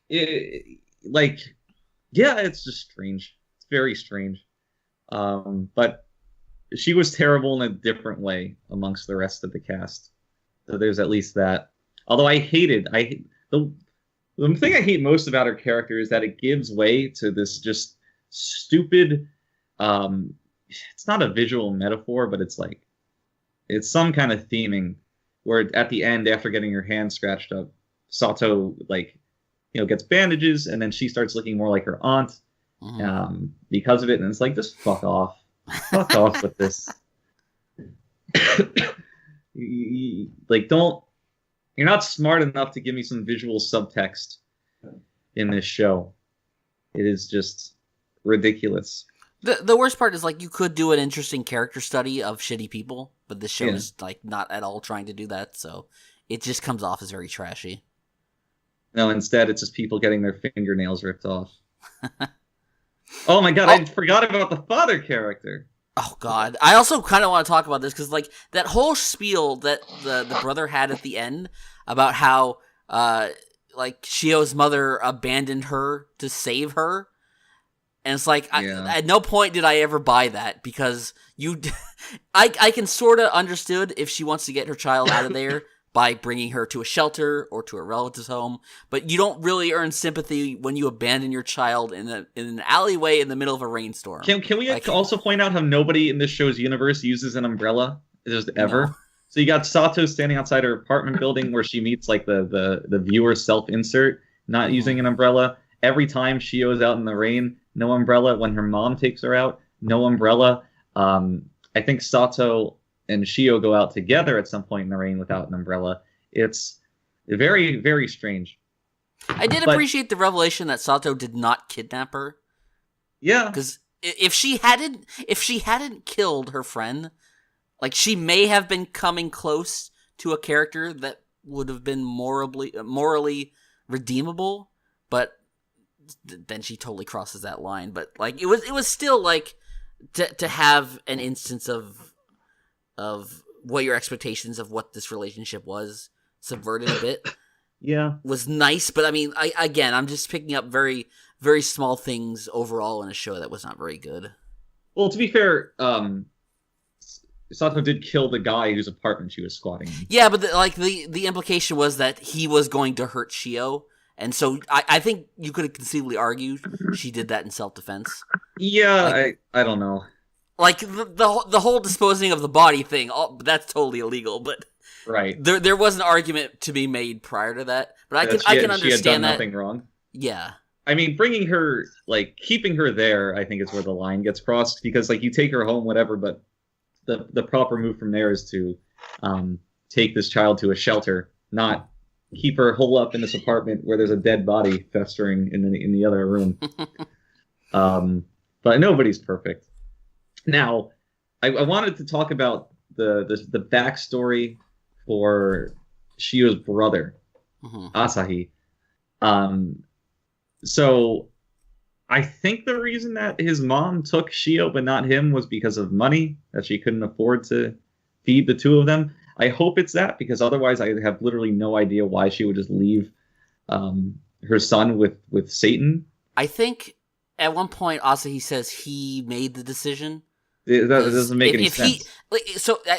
It's just strange. It's very strange. But she was terrible in a different way amongst the rest of the cast. So there's at least that. Although the thing I hate most about her character is that it gives way to this just stupid. It's not a visual metaphor, but it's like it's some kind of theming where at the end, after getting her hand scratched up, Sato gets bandages, and then she starts looking more like her aunt because of it, and it's like, just fuck off with this. You're not smart enough to give me some visual subtext in this show. It is just ridiculous. The worst part is, you could do an interesting character study of shitty people, but this show is, not at all trying to do that, so it just comes off as very trashy. No, instead, it's just people getting their fingernails ripped off. Oh my god, I forgot about the father character. Oh god. I also kind of want to talk about this, because, that whole spiel that the brother had at the end about how, Shio's mother abandoned her to save her. And it's at no point did I ever buy that, because I can sort of understood if she wants to get her child out of there by bringing her to a shelter or to a relative's home, but you don't really earn sympathy when you abandon your child in an alleyway in the middle of a rainstorm. Can we also point out how nobody in this show's universe uses an umbrella just ever? No. So you got Sato standing outside her apartment building where she meets the viewer self-insert, not using an umbrella. Every time Shio's out in the rain, no umbrella. When her mom takes her out, no umbrella. I think Sato and Shio go out together at some point in the rain without an umbrella. It's very, very strange. I did appreciate the revelation that Sato did not kidnap her. Yeah, because if she hadn't killed her friend, she may have been coming close to a character that would have been morally redeemable, but then she totally crosses that line. But it was still to have an instance of what your expectations of what this relationship was subverted a bit. Yeah, was nice, but I mean, I'm just picking up very, very small things overall in a show that was not very good. Well, to be fair, Sato did kill the guy whose apartment she was squatting in. Yeah, but the implication was that he was going to hurt Shio, and so I think you could have conceivably argued she did that in self-defense. Yeah, I don't know. The whole disposing of the body thing, that's totally illegal, but right. There was an argument to be made prior to that, but I can understand she had done that. Nothing wrong. Yeah. I mean, bringing her, keeping her there, I think is where the line gets crossed, because you take her home, whatever, but the proper move from there is to take this child to a shelter, not keep her holed up in this apartment where there's a dead body festering in the other room. But nobody's perfect. Now, I wanted to talk about the backstory for Shio's brother, Asahi. So I think the reason that his mom took Shio but not him was because of money, that she couldn't afford to feed the two of them. I hope it's that, because otherwise I have literally no idea why she would just leave her son with Satan. I think at one point Asahi says he made the decision. That doesn't make any sense.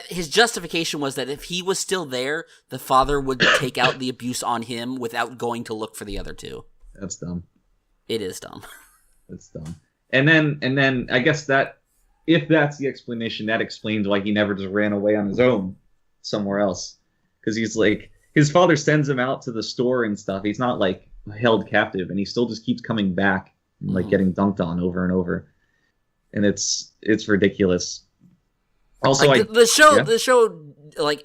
His justification was that if he was still there, the father would take out the abuse on him without going to look for the other two. That's dumb. It is dumb. That's dumb. And then I guess that if that's the explanation, that explains why he never just ran away on his own somewhere else. Because he's his father sends him out to the store and stuff. He's not held captive, and he still just keeps coming back and getting dunked on over and over. And it's ridiculous. Also, the show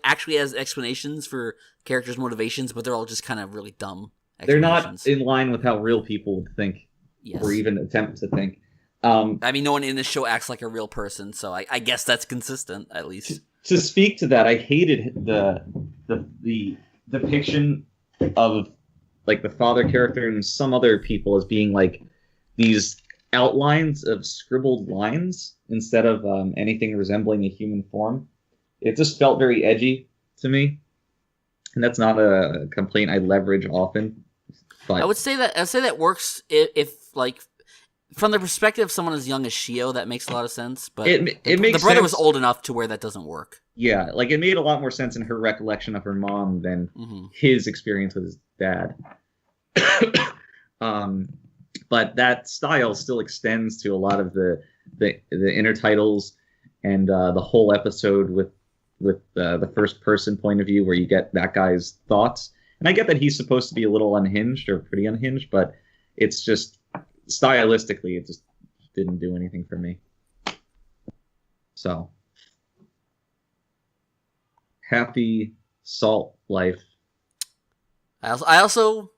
actually has explanations for characters' motivations, but they're all just kind of really dumb. They're not in line with how real people would think, or even attempt to think. I mean, no one in this show acts like a real person, so I guess that's consistent, at least. To speak to that, I hated the depiction of the father character and some other people as being these outlines of scribbled lines instead of anything resembling a human form. It just felt very edgy to me, and that's not a complaint I leverage often. But I would say that works if from the perspective of someone as young as Shio, that makes a lot of sense. But it makes the brother sense. Was old enough to where that doesn't work. Yeah, it made a lot more sense in her recollection of her mom than his experience with his dad. But that style still extends to a lot of the inner titles and the whole episode with with the first person point of view where you get that guy's thoughts. And I get that he's supposed to be a little unhinged or pretty unhinged, but it's just stylistically, it just didn't do anything for me. So, Happy Salt Life. I also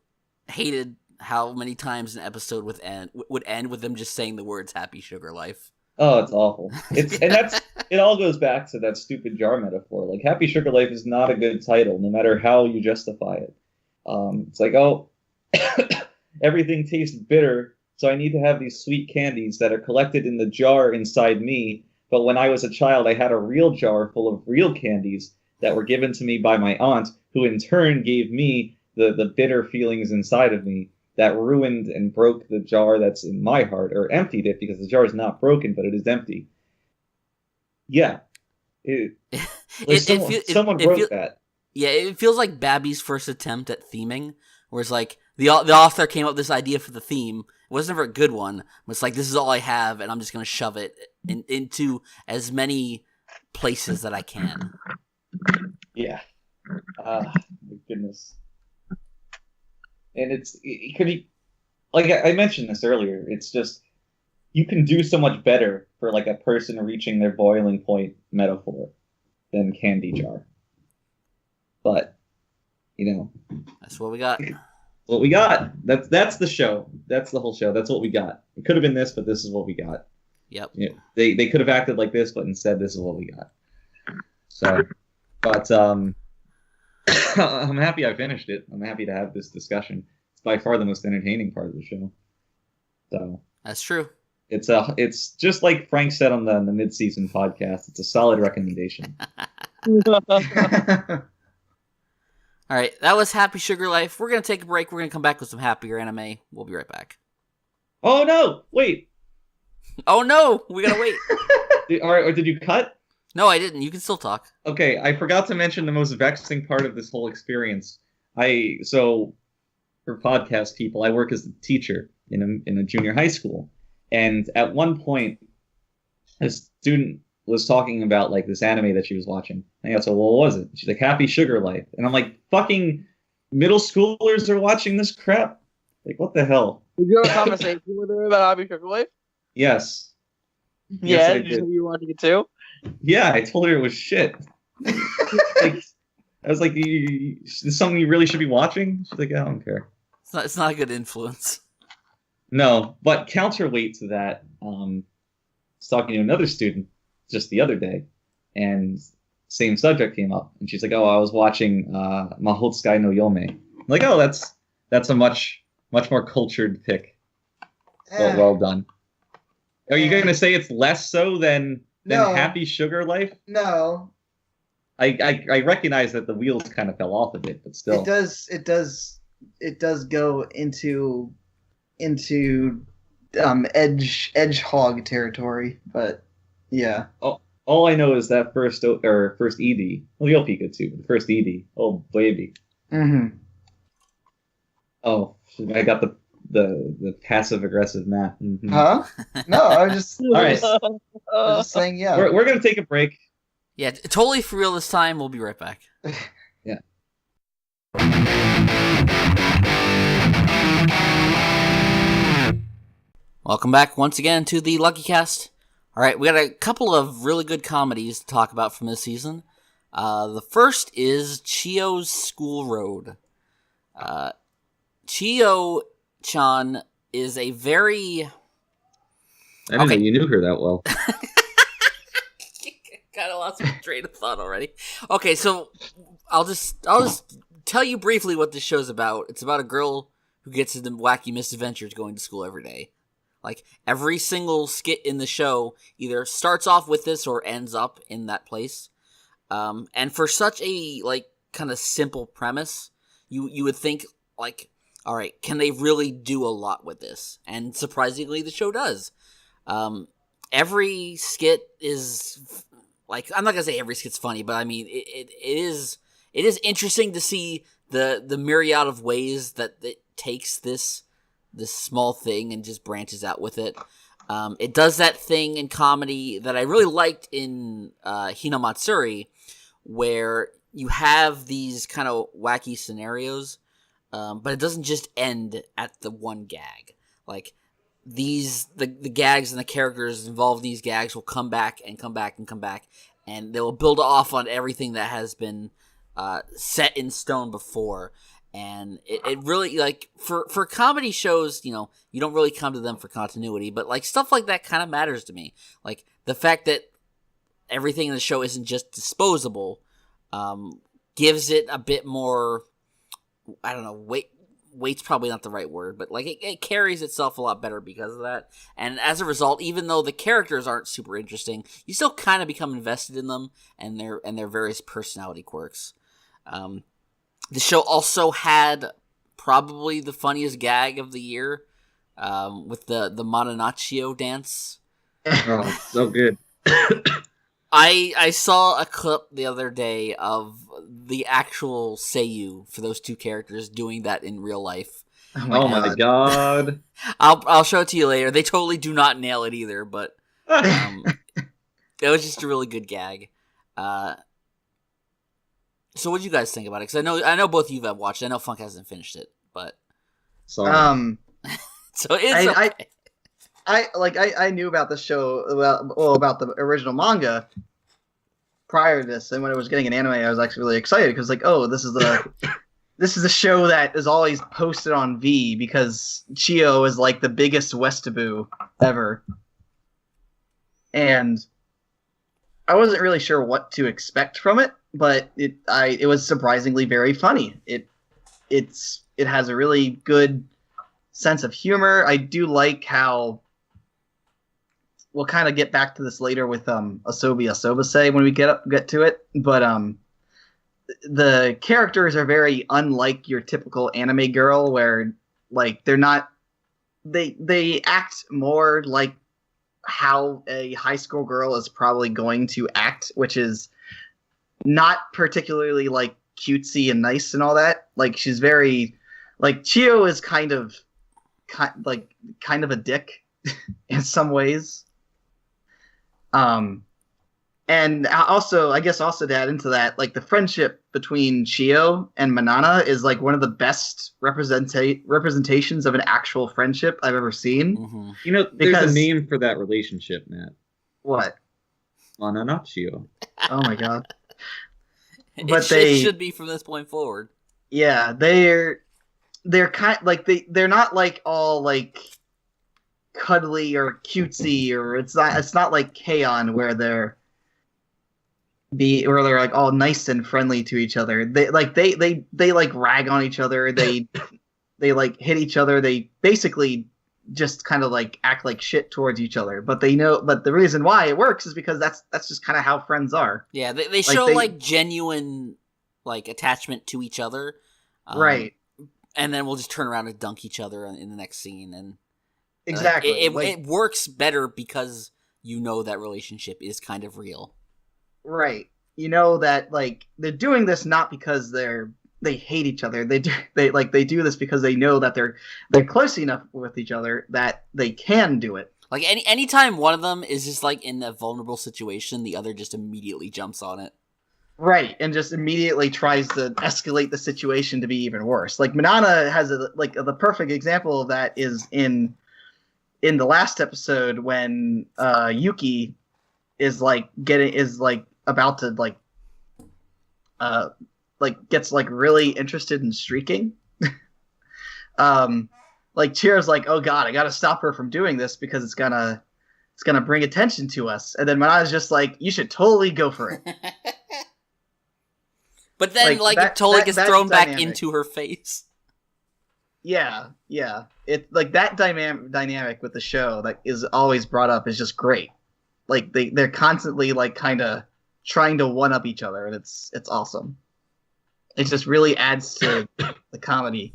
hated how many times an episode would end with them just saying the words "Happy Sugar Life." Oh, it's awful. It all goes back to that stupid jar metaphor. Like, Happy Sugar Life is not a good title, no matter how you justify it. It's like, oh, everything tastes bitter, so I need to have these sweet candies that are collected in the jar inside me. But when I was a child, I had a real jar full of real candies that were given to me by my aunt, who in turn gave me the bitter feelings inside of me that ruined and broke the jar that's in my heart, or emptied it, because the jar is not broken, but it is empty. Yeah. Someone wrote that. Yeah, it feels like Babby's first attempt at theming, where it's like, the author came up with this idea for the theme. It wasn't ever a good one, but it's like, this is all I have, and I'm just going to shove it into as many places that I can. Yeah. My goodness. And it could be, like I mentioned this earlier, it's just, you can do so much better for like a person reaching their boiling point metaphor than Candy Jar. But, that's what we got. What we got. That's the show. That's the whole show. That's what we got. It could have been this, but this is what we got. Yep. Yeah, they could have acted like this, but instead this is what we got. So, but I'm happy I finished it. I'm happy to have this discussion. It's by far the most entertaining part of the show. So that's true. It's just like Frank said on the mid-season podcast. It's a solid recommendation. All right, that was Happy Sugar Life. We're gonna take a break. We're gonna come back with some happier anime. We'll be right back. Oh no! Wait. Oh no! We gotta wait. Or did you cut? No, I didn't. You can still talk. Okay, I forgot to mention the most vexing part of this whole experience. So for podcast people, I work as a teacher in a junior high school, and at one point, a student was talking about like this anime that she was watching. And I go, so what was it? She's like, Happy Sugar Life, and I'm like, fucking middle schoolers are watching this crap. Like, what the hell? Did you have a conversation with her about Happy Sugar Life? Yes. Yeah, Yes, I did you did. say you were watching it too? Yeah, I told her it was shit. Like, I was like, is this something you really should be watching? She's like, I don't care. It's not a good influence. No, but counterweight to that, I was talking to another student just the other day, and same subject came up, and she's like, oh, I was watching Mahotsukai no Yome. I'm like, oh, that's a much more cultured pick. Well done. Are you going to say it's less so than No. Happy Sugar Life? No, I recognize that the wheels kind of fell off a bit, but still. it does go into edge hog territory, but yeah. All I know is that first ED. Well, the OP good too, but the first ED. Oh baby. Mm-hmm. Oh, I got the passive aggressive math. Mm-hmm. Huh? No, I was just All right. I was just saying, yeah. We're gonna take a break. Yeah, totally for real this time. We'll be right back. Yeah. Welcome back once again to the Luckycast. All right, we got a couple of really good comedies to talk about from this season. The first is Chio's School Road. Chio-chan is a very... I didn't know you knew her that well. Kind of lost my train of thought already. Okay, so I'll just tell you briefly what this show's about. It's about a girl who gets into wacky misadventures going to school every day. Like, every single skit in the show either starts off with this or ends up in that place. And for such a, like, kind of simple premise, you would think, like, all right, can they really do a lot with this? And surprisingly, the show does. Every skit is, like, I'm not going to say every skit's funny, but I mean, it is interesting to see the myriad of ways that it takes this small thing and just branches out with it. It does that thing in comedy that I really liked in Hinamatsuri, where you have these kind of wacky scenarios, but it doesn't just end at the one gag. Like, the gags and the characters involved in these gags will come back and come back and come back, and they will build off on everything that has been set in stone before. And it really, like, for comedy shows, you know, you don't really come to them for continuity, but, like, stuff like that kind of matters to me. Like, the fact that everything in the show isn't just disposable gives it a bit more, I don't know, weight's probably not the right word, but, like, it carries itself a lot better because of that. And as a result, even though the characters aren't super interesting, you still kind of become invested in them and their various personality quirks. The show also had probably the funniest gag of the year, with the Mananachio dance. Oh, so good. I saw a clip the other day of the actual seiyuu for those two characters doing that in real life. Oh my god. I'll show it to you later. They totally do not nail it either, but it was just a really good gag. So what do you guys think about it? Because I know both of you have watched it. I know Funk hasn't finished it, but Sorry. so it's okay. I knew about the show, about the original manga prior to this, and when it was getting an anime, I was actually really excited because, like, oh, this is a show that is always posted on V because Chio is like the biggest Westaboo ever, and I wasn't really sure what to expect from it, but it was surprisingly very funny. It has a really good sense of humor. I do like how we'll kind of get back to this later with Asobi Asobase when we get to it, but the characters are very unlike your typical anime girl, where, like, they're not, they act more like how a high school girl is probably going to act, which is not particularly, like, cutesy and nice and all that. Like, she's very, like, Chio is kind of a dick in some ways. And also, I guess also to add into that, like, the friendship between Chio and Manana is, like, one of the best representations of an actual friendship I've ever seen. Mm-hmm. You know, there's a name for that relationship, Matt. What? Mananachio. Oh my god. But it should be from this point forward. Yeah, they're kind, like, they're not, like, all, like, cuddly or cutesy, or it's not like K-On! Where they're like all nice and friendly to each other. They like rag on each other. They like hit each other. They basically just kind of like act like shit towards each other. But the reason why it works is because that's just kind of how friends are. Yeah, they show like genuine, like, attachment to each other. Right. And then we'll just turn around and dunk each other in the next scene, and exactly it works better because you know that relationship is kind of real. Right. You know that, like, they're doing this not because they hate each other. They do this because they know that they're close enough with each other that they can do it. Like, anytime one of them is just, like, in a vulnerable situation, the other just immediately jumps on it. Right, and just immediately tries to escalate the situation to be even worse. Like, Manana has the perfect example of that is in the last episode when Yuki is about to gets like really interested in streaking. Like, Chio's like, oh god, I gotta stop her from doing this because it's gonna bring attention to us. And then Manana's just like, you should totally go for it. But then, it totally gets thrown back into her face. Yeah. It, like, that dynamic with the show that is always brought up is just great. Like, they're constantly, like, kind of trying to one-up each other, and it's awesome. It just really adds to the comedy.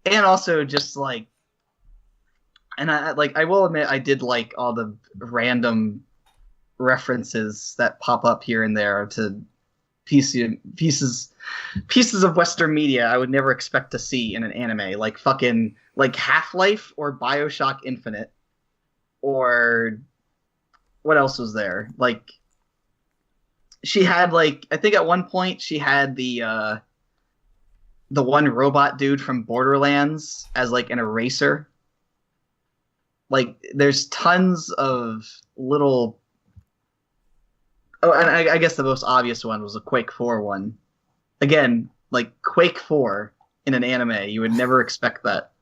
And also just, like, and I will admit I did like all the random references that pop up here and there to pieces of Western media I would never expect to see in an anime, like fucking, like, Half-Life or BioShock Infinite, or what else was there? Like, she had like I think at one point she had the one robot dude from Borderlands as like an eraser. Like there's tons of little. Oh, and I guess the most obvious one was the Quake 4 one. Again, like Quake 4 in an anime, you would never expect that.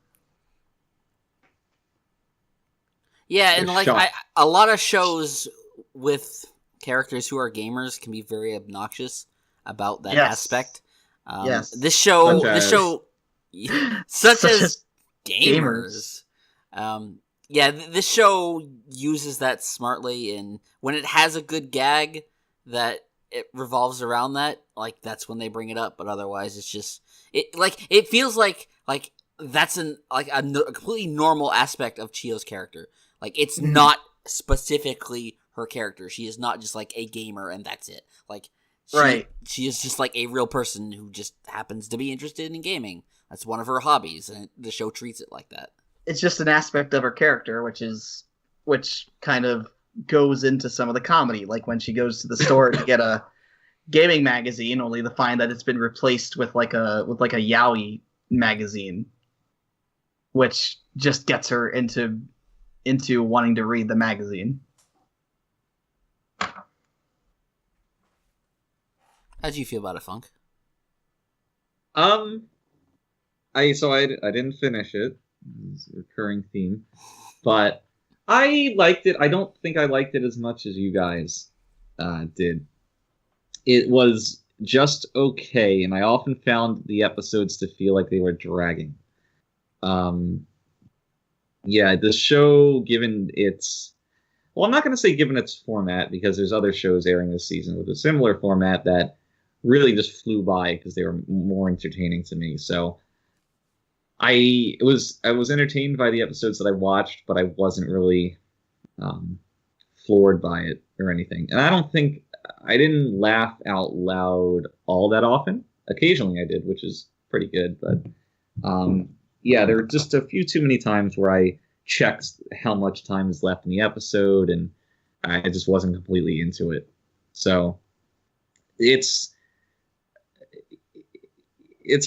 Yeah, and like shocked. a lot of shows with characters who are gamers can be very obnoxious about that aspect. Yes. This show, such Such as gamers. This show uses that smartly, and when it has a good gag that it revolves around that, like that's when they bring it up. But otherwise, it's just it feels like that's a completely normal aspect of Chio's character. Like it's not specifically her character. She is not just like a gamer and that's it. Like she is just like a real person who just happens to be interested in gaming. That's one of her hobbies, and the show treats it like that. It's just an aspect of her character, which kind of goes into some of the comedy, like when she goes to the store to get a gaming magazine, only to find that it's been replaced with like a yaoi magazine, which just gets her into wanting to read the magazine. How do you feel about it, Funk? I didn't finish it. It's a recurring theme, but I liked it. I don't think I liked it as much as you guys did. It was just okay, and I often found the episodes to feel like they were dragging. The show, given its... Well, I'm not going to say given its format, because there's other shows airing this season with a similar format that really just flew by because they were more entertaining to me. So I was entertained by the episodes that I watched, but I wasn't really floored by it or anything. And I didn't laugh out loud all that often. Occasionally I did, which is pretty good. But there were just a few too many times where I checked how much time is left in the episode, and I just wasn't completely into it. So it's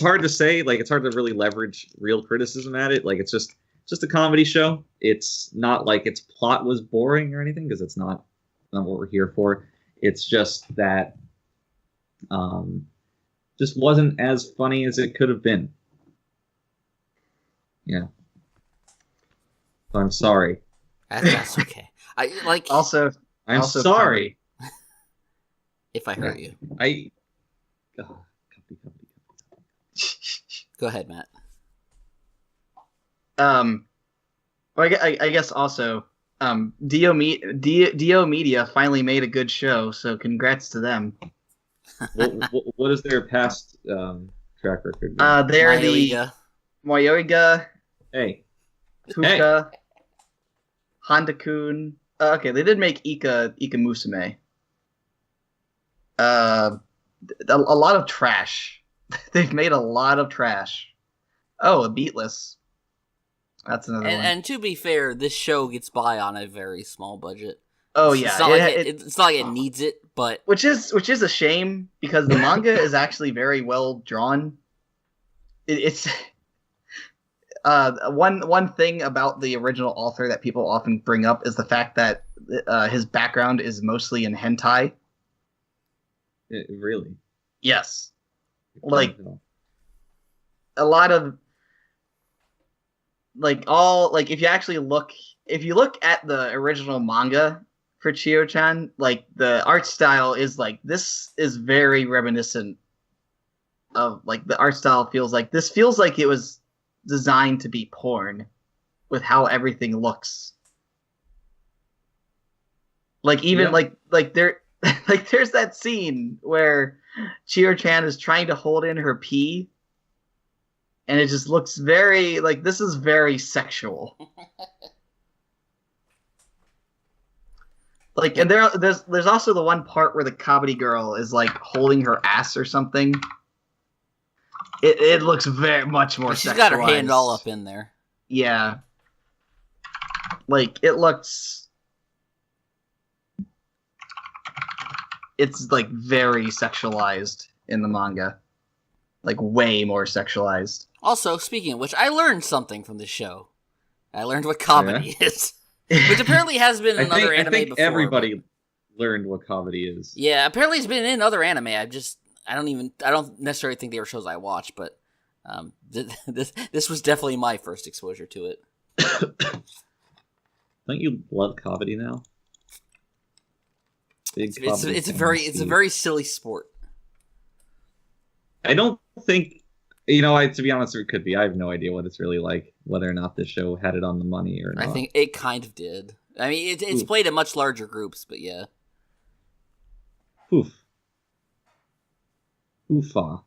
hard to say. Like, it's hard to really leverage real criticism at it. Like, it's just a comedy show. It's not like its plot was boring or anything, because it's not what we're here for. It's just that just wasn't as funny as it could have been. Yeah. So I'm sorry. That's okay. Also, I'm sorry. If I hurt you. Go ahead, Matt. I guess also, Dio Media finally made a good show, so congrats to them. What is their past track record? They're the Moyoiga, Fuka, Honda-kun. Okay, they did make Ika Musume. A lot of trash. They've made a lot of trash. Oh, a Beatless. That's another one. And to be fair, this show gets by on a very small budget. Oh it's yeah, not it's not like it needs it, but which is a shame, because the manga is actually very well drawn. It's one thing about the original author that people often bring up is the fact that his background is mostly in hentai. Really? Yes. Like a lot of if you look at the original manga for Chio-chan, like the art style is like, this is very reminiscent of, like, the art style feels like it was designed to be porn with how everything looks. Like even like there like there's that scene where Chio-chan is trying to hold in her pee, and it just looks very, like, this is very sexual. Like, and there's also the one part where the comedy girl is, like, holding her ass or something. It looks very much more sexualized. She's got her hand all up in there. Yeah. Like, it looks... it's like very sexualized in the manga, like way more sexualized. Also, speaking of which, I learned something from this show. I learned what comedy is, which apparently has been in other anime I think before. everybody learned what comedy is. Yeah, apparently it's been in other anime. I don't necessarily think they were shows I watched, but this was definitely my first exposure to it. Don't you love comedy now? It's a very silly sport. I don't think, to be honest, it could be. I have no idea what it's really like, whether or not this show had it on the money or not. I think it kind of did. I mean, it's played in much larger groups, but yeah. Oof. Oofa.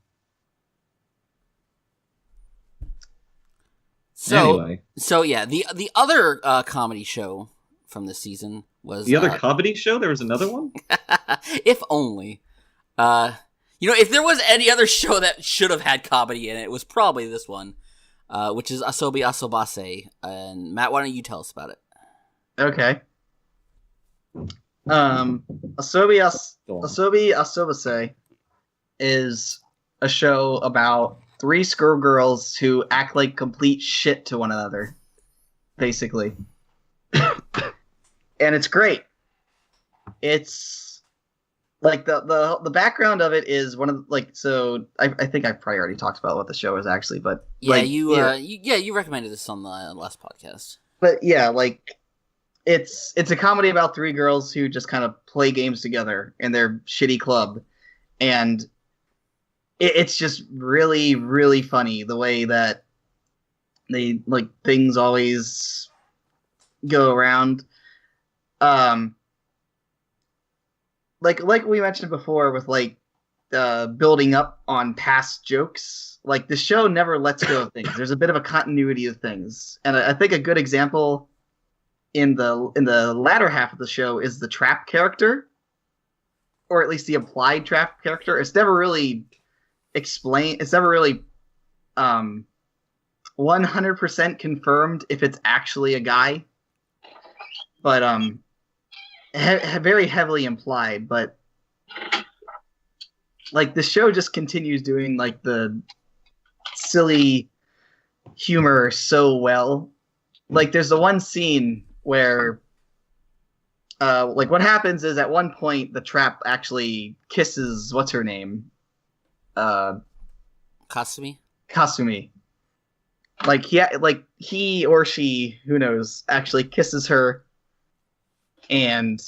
Anyway. So yeah, the other comedy show from this season was the other comedy show. There was another one. If only, if there was any other show that should have had comedy in it, it was probably this one, which is Asobi Asobase. And Matt, why don't you tell us about it? Okay. Asobi Asobase is a show about 3 schoolgirls who act like complete shit to one another, basically. And it's great. It's like the background of it is one of I think I probably already talked about what the show is actually, but yeah, you recommended this on the last podcast. But yeah, it's a comedy about 3 girls who just kind of play games together in their shitty club, and it's just really, really funny the way that they things always go around. Like we mentioned before with building up on past jokes, the show never lets go of things. There's a bit of a continuity of things, and I think a good example in the latter half of the show is the trap character, or at least the implied trap character. It's never really explained. It's never really 100% confirmed if it's actually a guy, but very heavily implied. But the show just continues doing the silly humor so well. There's the one scene where what happens is at one point the trap actually kisses what's her name, Kasumi. He or she, who knows, actually kisses her, and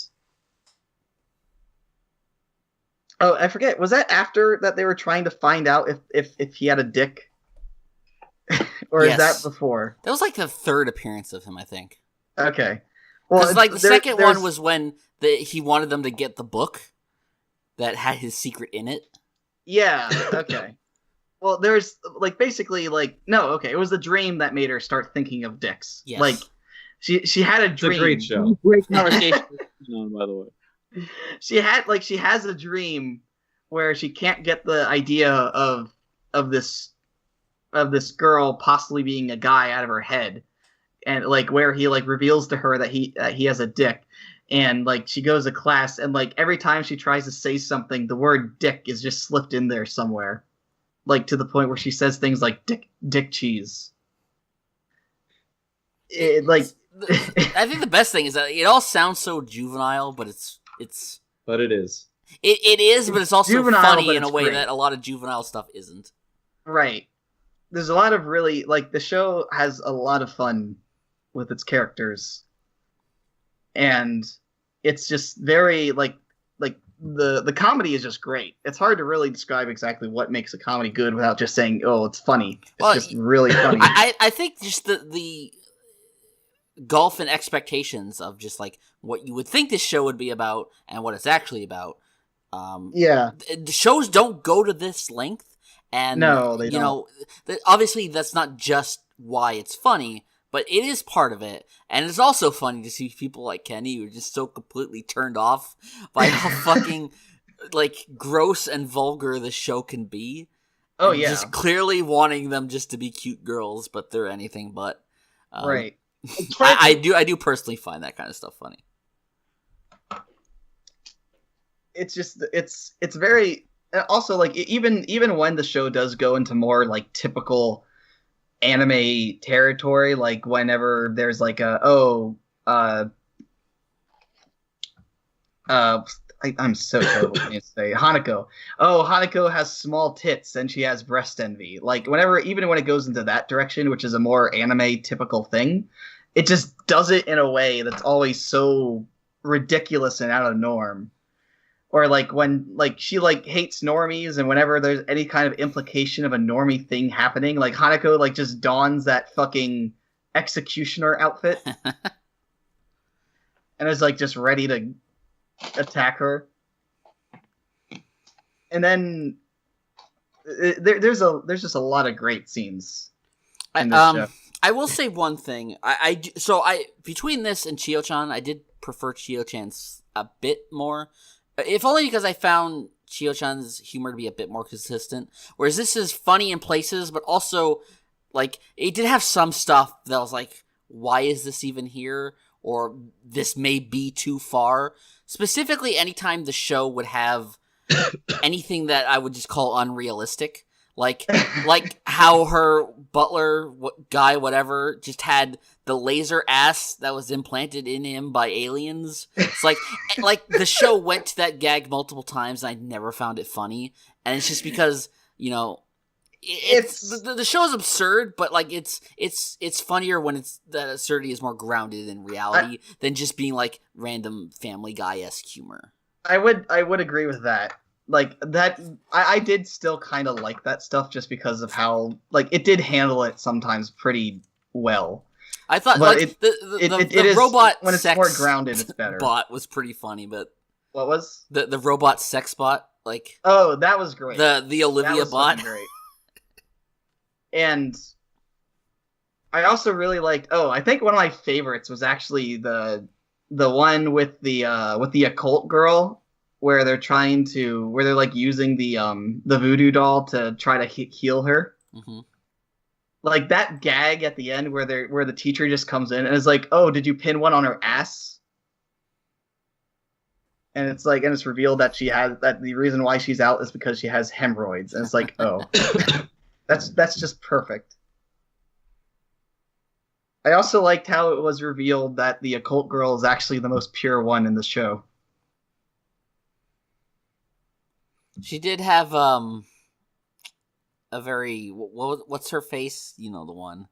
I forget, was that after that they were trying to find out if he had a dick? Or yes. Is that before? That was the third appearance of him, I think. Okay. Well, because the second one was when he wanted them to get the book that had his secret in it. Yeah. Okay. Well, there's basically no. Okay, it was the dream that made her start thinking of dicks. Yes. She had a dream. It's a great show. Great conversation, by the way. She has a dream where she can't get the idea of this girl possibly being a guy out of her head, and where he reveals to her that he has a dick, and she goes to class, and every time she tries to say something, the word dick is just slipped in there somewhere, to the point where she says things like dick cheese. I think the best thing is that it all sounds so juvenile, but it's but it is. It is, but it's also juvenile, funny in a way great. that a lot of juvenile stuff isn't. Right. There's a lot of really the show has a lot of fun with its characters, and it's just very the comedy is just great. It's hard to really describe exactly what makes a comedy good without just saying, oh, it's funny. It's just really funny. I think just the gulf in expectations of just what you would think this show would be about and what it's actually about. Yeah. The shows don't go to this length, and no, they don't. Obviously that's not just why it's funny, but it is part of it. And it's also funny to see people like Kenny who are just so completely turned off by how fucking gross and vulgar this show can be. Oh, and yeah. Just clearly wanting them just to be cute girls, but they're anything but. Right. I do personally find that kind of stuff funny. it's just it's very also like even when the show does go into more like typical anime territory, like whenever there's like I'm so terrible when you say Hanako. Oh, Hanako has small tits and she has breast envy. Like even when it goes into that direction, which is a more anime typical thing, it just does it in a way that's always so ridiculous and out of norm. Or like when like she like hates normies, and whenever there's any kind of implication of a normie thing happening, like Hanako like just dons that fucking executioner outfit and is like just ready to attack her. And then there's just a lot of great scenes in this show. I will say one thing. I between this and Chio-chan, I did prefer Chio-chan's a bit more. If only because I found Chio-chan's humor to be a bit more consistent. Whereas this is funny in places, but also, like, it did have some stuff that was like, why is this even here? Or this may be too far. Specifically, anytime the show would have anything that I would just call unrealistic. Like how her butler guy, whatever, just had the laser ass that was implanted in him by aliens. It's like the show went to that gag multiple times, and I never found it funny. And it's just because, you know, the show is absurd, but like it's funnier when that absurdity is more grounded in reality than just being like random Family Guy-esque humor. I would agree with that. Like that, I did still kind of like that stuff just because of how like it did handle it sometimes pretty well. I thought but like, it the is, robot when it's sex more grounded, it's better. Bot was pretty funny, but what was the robot sex bot? Like, oh, that was great. The Olivia bot. Great. And I also really liked. Oh, I think one of my favorites was actually the one with the occult girl. Where they're like using the voodoo doll to try to heal her. Mm-hmm. Like that gag at the end where the teacher just comes in and is like, "Oh, did you pin one on her ass?" And it's like, and it's revealed that the reason why she's out is because she has hemorrhoids, and it's like, oh, that's just perfect. I also liked how it was revealed that the occult girl is actually the most pure one in the show. She did have a very what's her face? You know the one.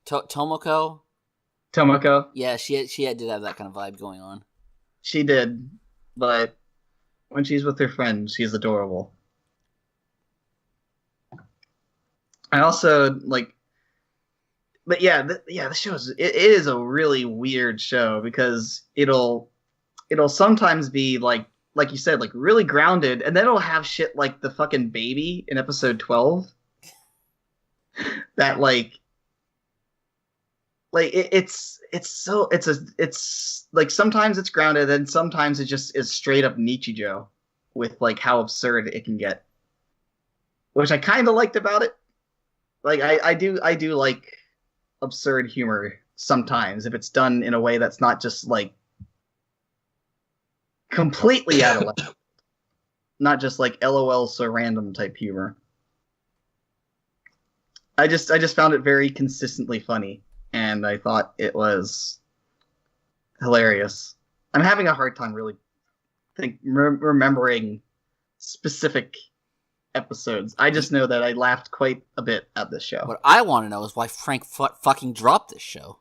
Tomoko. Yeah, she did have that kind of vibe going on. She did, but when she's with her friends, she's adorable. I also like, but yeah, the show it is a really weird show because it'll sometimes be like you said, like really grounded, and then it'll have shit like the fucking baby in episode 12. That it's like sometimes it's grounded, and sometimes it just is straight up Nichijou with like how absurd it can get, which I kind of liked about it. Like I do like absurd humor sometimes if it's done in a way that's not just like completely out of left, not just like LOL so random type humor. I just found it very consistently funny, and I thought it was hilarious. I'm having a hard time really remembering specific episodes. I just know that I laughed quite a bit at this show. What I want to know is why Frank fucking dropped this show.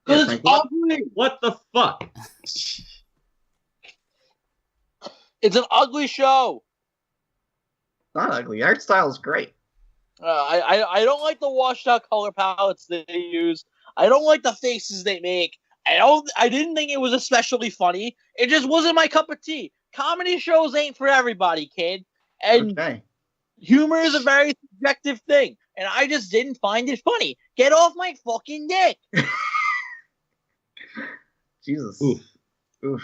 Because it's ugly. What the fuck? It's an ugly show. Not ugly. Art style is great. I don't like the washed out color palettes they use. I don't like the faces they make. I didn't think it was especially funny. It just wasn't my cup of tea. Comedy shows ain't for everybody, kid. And humor is a very subjective thing. And I just didn't find it funny. Get off my fucking dick. Jesus. Oof. Oof.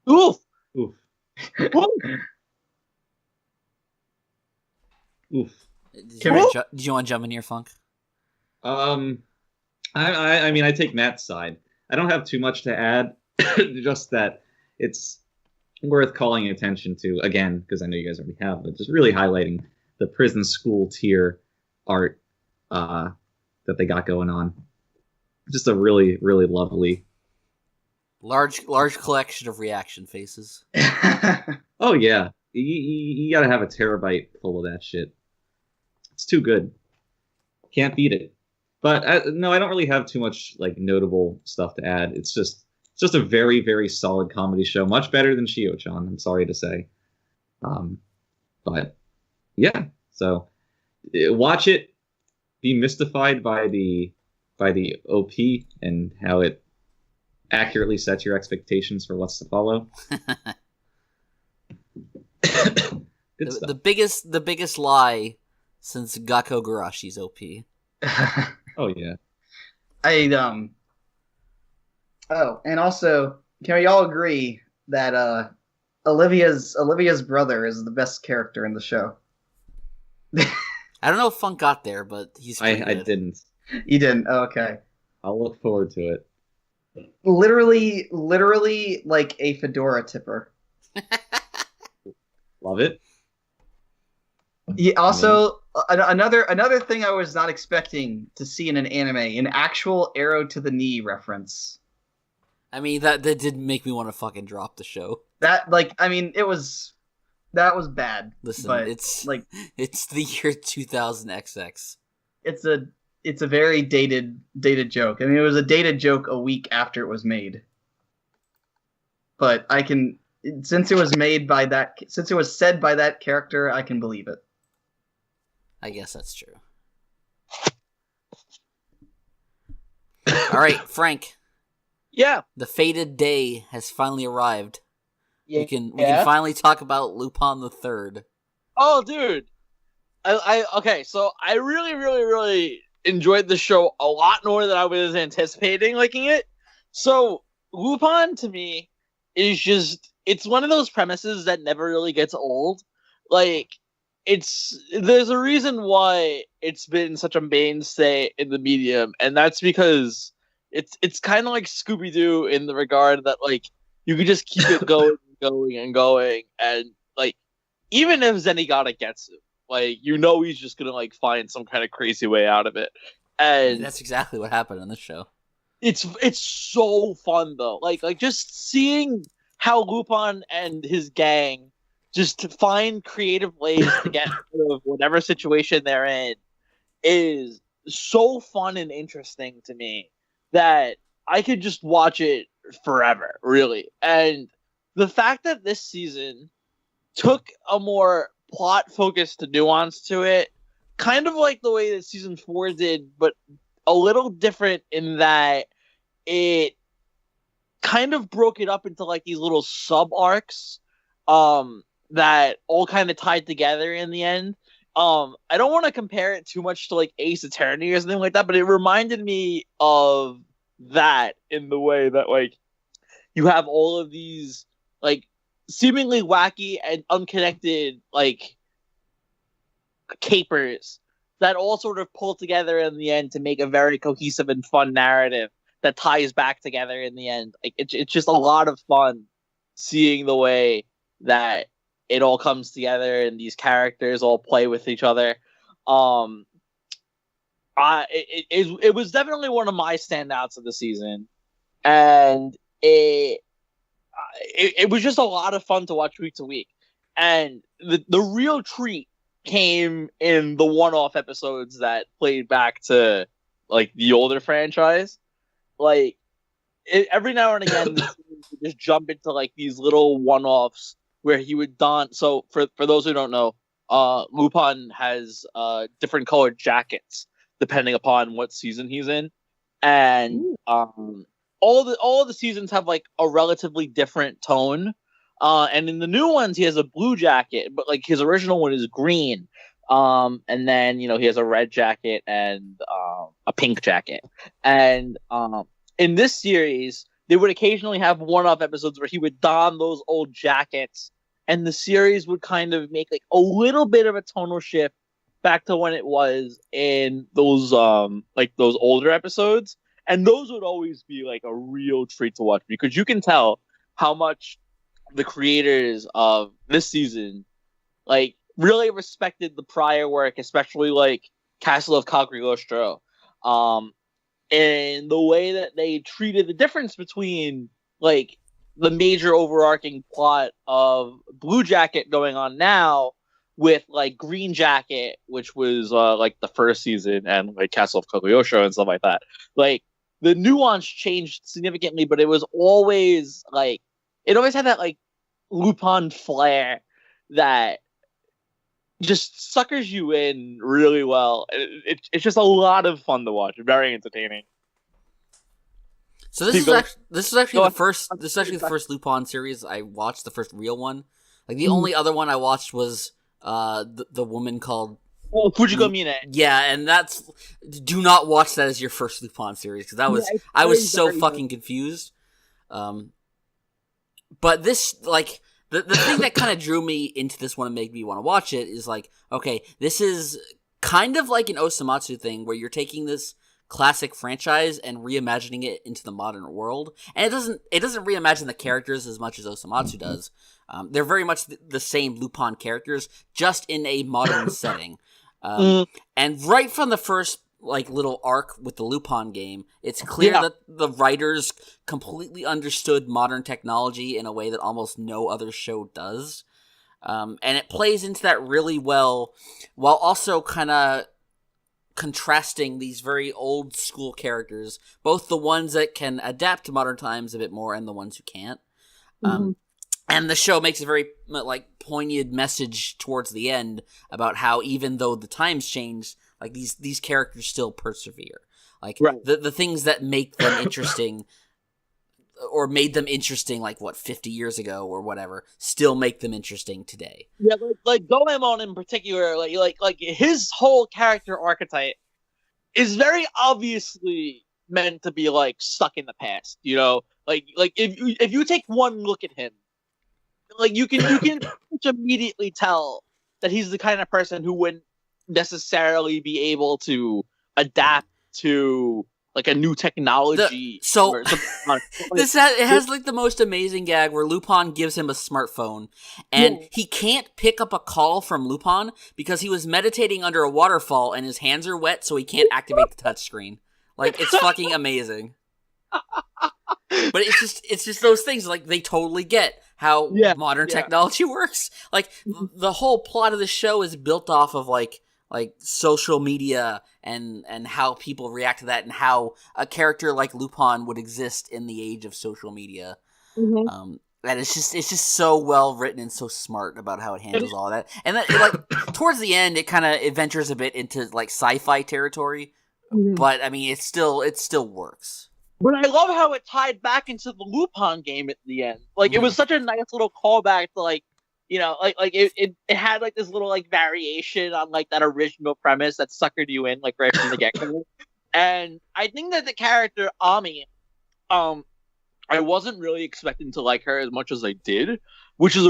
Oof. Oof. Did you want to jump in here, Funk? I mean, I take Matt's side. I don't have too much to add. Just that it's worth calling attention to, again, because I know you guys already have, but just really highlighting the prison school tier art that they got going on. Just a really, really lovely... Large collection of reaction faces. Oh, yeah. You gotta have a terabyte full of that shit. It's too good. Can't beat it. But no, I don't really have too much like notable stuff to add. It's just a very, very solid comedy show. Much better than Chio-chan, I'm sorry to say. But yeah, so watch it. Be mystified by the OP and how it accurately sets your expectations for what's to follow. Good stuff. The biggest lie since Gakko Garashi's OP. Oh yeah. Oh, and also, can we all agree that Olivia's brother is the best character in the show? I don't know if Funk got there, but he's I good. didn't. You didn't? Oh, okay. I'll look forward to it. Literally like a fedora tipper. Love it. Yeah, also, another thing I was not expecting to see in an anime, an actual arrow to the knee reference. I mean, that did make me want to fucking drop the show. That was bad. Listen, but it's the year 2000 XX. It's a very dated joke. I mean, it was a dated joke a week after it was made. But since it was said by that character, I can believe it. I guess that's true. All right, Frank. Yeah. The fated day has finally arrived. Yeah. We can finally talk about Lupin III. Oh, dude. Okay, so I really, really, really enjoyed the show a lot more than I was anticipating liking it. So Lupin to me is it's one of those premises that never really gets old. Like, there's a reason why it's been such a mainstay in the medium, and that's because it's kind of like Scooby-Doo in the regard that, like, you could just keep it going and going, and, like, even if Zenigata gets it, like, he's just gonna, like, find some kind of crazy way out of it. And that's exactly what happened in this show. It's so fun, though. Like just seeing how Lupin and his gang just find creative ways to get out of whatever situation they're in is so fun and interesting to me that I could just watch it forever, really. And the fact that this season took a more plot-focused nuance to it, kind of like the way that season 4 did, but a little different in that it kind of broke it up into like these little sub-arcs that all kind of tied together in the end. I don't want to compare it too much to like Ace Attorney or something like that, but it reminded me of that in the way that, like, you have all of these like seemingly wacky and unconnected like capers that all sort of pull together in the end to make a very cohesive and fun narrative that ties back together in the end. Like, it's just a lot of fun seeing the way that it all comes together and these characters all play with each other. It was definitely one of my standouts of the season, and it was just a lot of fun to watch week to week. And the real treat came in the one-off episodes that played back to like the older franchise. Like, every now and again, the series would just jump into like these little one-offs where he would don. So for those who don't know, Lupin has different colored jackets depending upon what season he's in, and all of the seasons have like a relatively different tone. And in the new ones, he has a blue jacket, but like his original one is green. And then, he has a red jacket and a pink jacket. And in this series, they would occasionally have one-off episodes where he would don those old jackets, and the series would kind of make like a little bit of a tonal shift back to when it was in those those older episodes. And those would always be like a real treat to watch, because you can tell how much the creators of this season, like, really respected the prior work, especially, like, Castle of Cagliostro. And the way that they treated the difference between, like, the major overarching plot of Blue Jacket going on now with, like, Green Jacket, which was, like, the first season, and, like, Castle of Cagliostro and stuff like that. Like, the nuance changed significantly, but it was always, like, it always had that, like, Lupin flair that just suckers you in really well. It's just a lot of fun to watch. Very entertaining. So this is actually the first Lupin series I watched, the first real one. Like, the only other one I watched was the woman called Fujiko Mine. Yeah, and do not watch that as your first Lupin series, because I was so fucking confused. But this, like, the thing that kind of drew me into this one and made me want to watch it is, like, okay, this is kind of like an Osamatsu thing where you're taking this classic franchise and reimagining it into the modern world, and it doesn't reimagine the characters as much as Osamatsu does. They're very much the same Lupin characters, just in a modern setting. And right from the first, like, little arc with the Lupin game, it's clear that the writers completely understood modern technology in a way that almost no other show does. And it plays into that really well, while also kind of contrasting these very old school characters, both the ones that can adapt to modern times a bit more and the ones who can't. And the show makes a very, like, poignant message towards the end about how, even though the times change, like, these characters still persevere. Like, the things that make them interesting, or made them interesting, like, 50 years ago or whatever, still make them interesting today. Yeah, like Goemon in particular, like his whole character archetype is very obviously meant to be, like, stuck in the past. You know, like if you take one look at him, like, you can immediately tell that he's the kind of person who wouldn't necessarily be able to adapt to, like, a new technology. It has, like, the most amazing gag where Lupin gives him a smartphone, and he can't pick up a call from Lupin because he was meditating under a waterfall and his hands are wet, so he can't activate the touchscreen. Like, it's fucking amazing. But it's just those things, like, they totally get how modern technology works. Like, the whole plot of the show is built off of, like social media and how people react to that, and how a character like Lupin would exist in the age of social media. And it's just so well written and so smart about how it handles all that. And then, like, towards the end, it kind of ventures a bit into, like, sci-fi territory. But I mean, it still works. But I love how it tied back into the Lupin game at the end. Like, it was such a nice little callback to, like, you know, like it had, like, this little, like, variation on, like, that original premise that suckered you in, like, right from the get-go. And I think that the character Ami, I wasn't really expecting to like her as much as I did, which is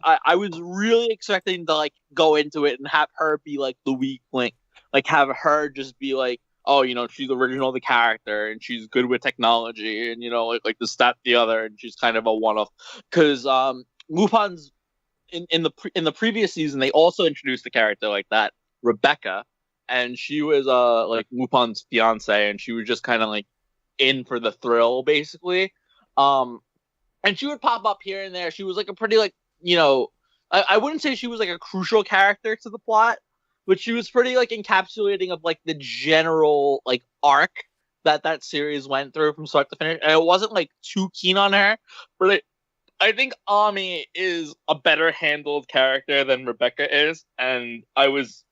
I was really expecting to, like, go into it and have her be, like, the weak link, like, have her just be like, oh, you know, she's original the character and she's good with technology and, you know, like this, that, the other, and she's kind of a one-off. Because Lupin's in the previous season, they also introduced a character like that, Rebecca, and she was like Lupin's fiance, and she was just kind of, like, in for the thrill, basically. And she would pop up here and there. She was, like, a pretty, like, you know, I wouldn't say she was, like, a crucial character to the plot, but she was pretty, like, encapsulating of, like, the general, like, arc that series went through from start to finish. And I wasn't, like, too keen on her, but I think Ami is a better handled character than Rebecca is, and I was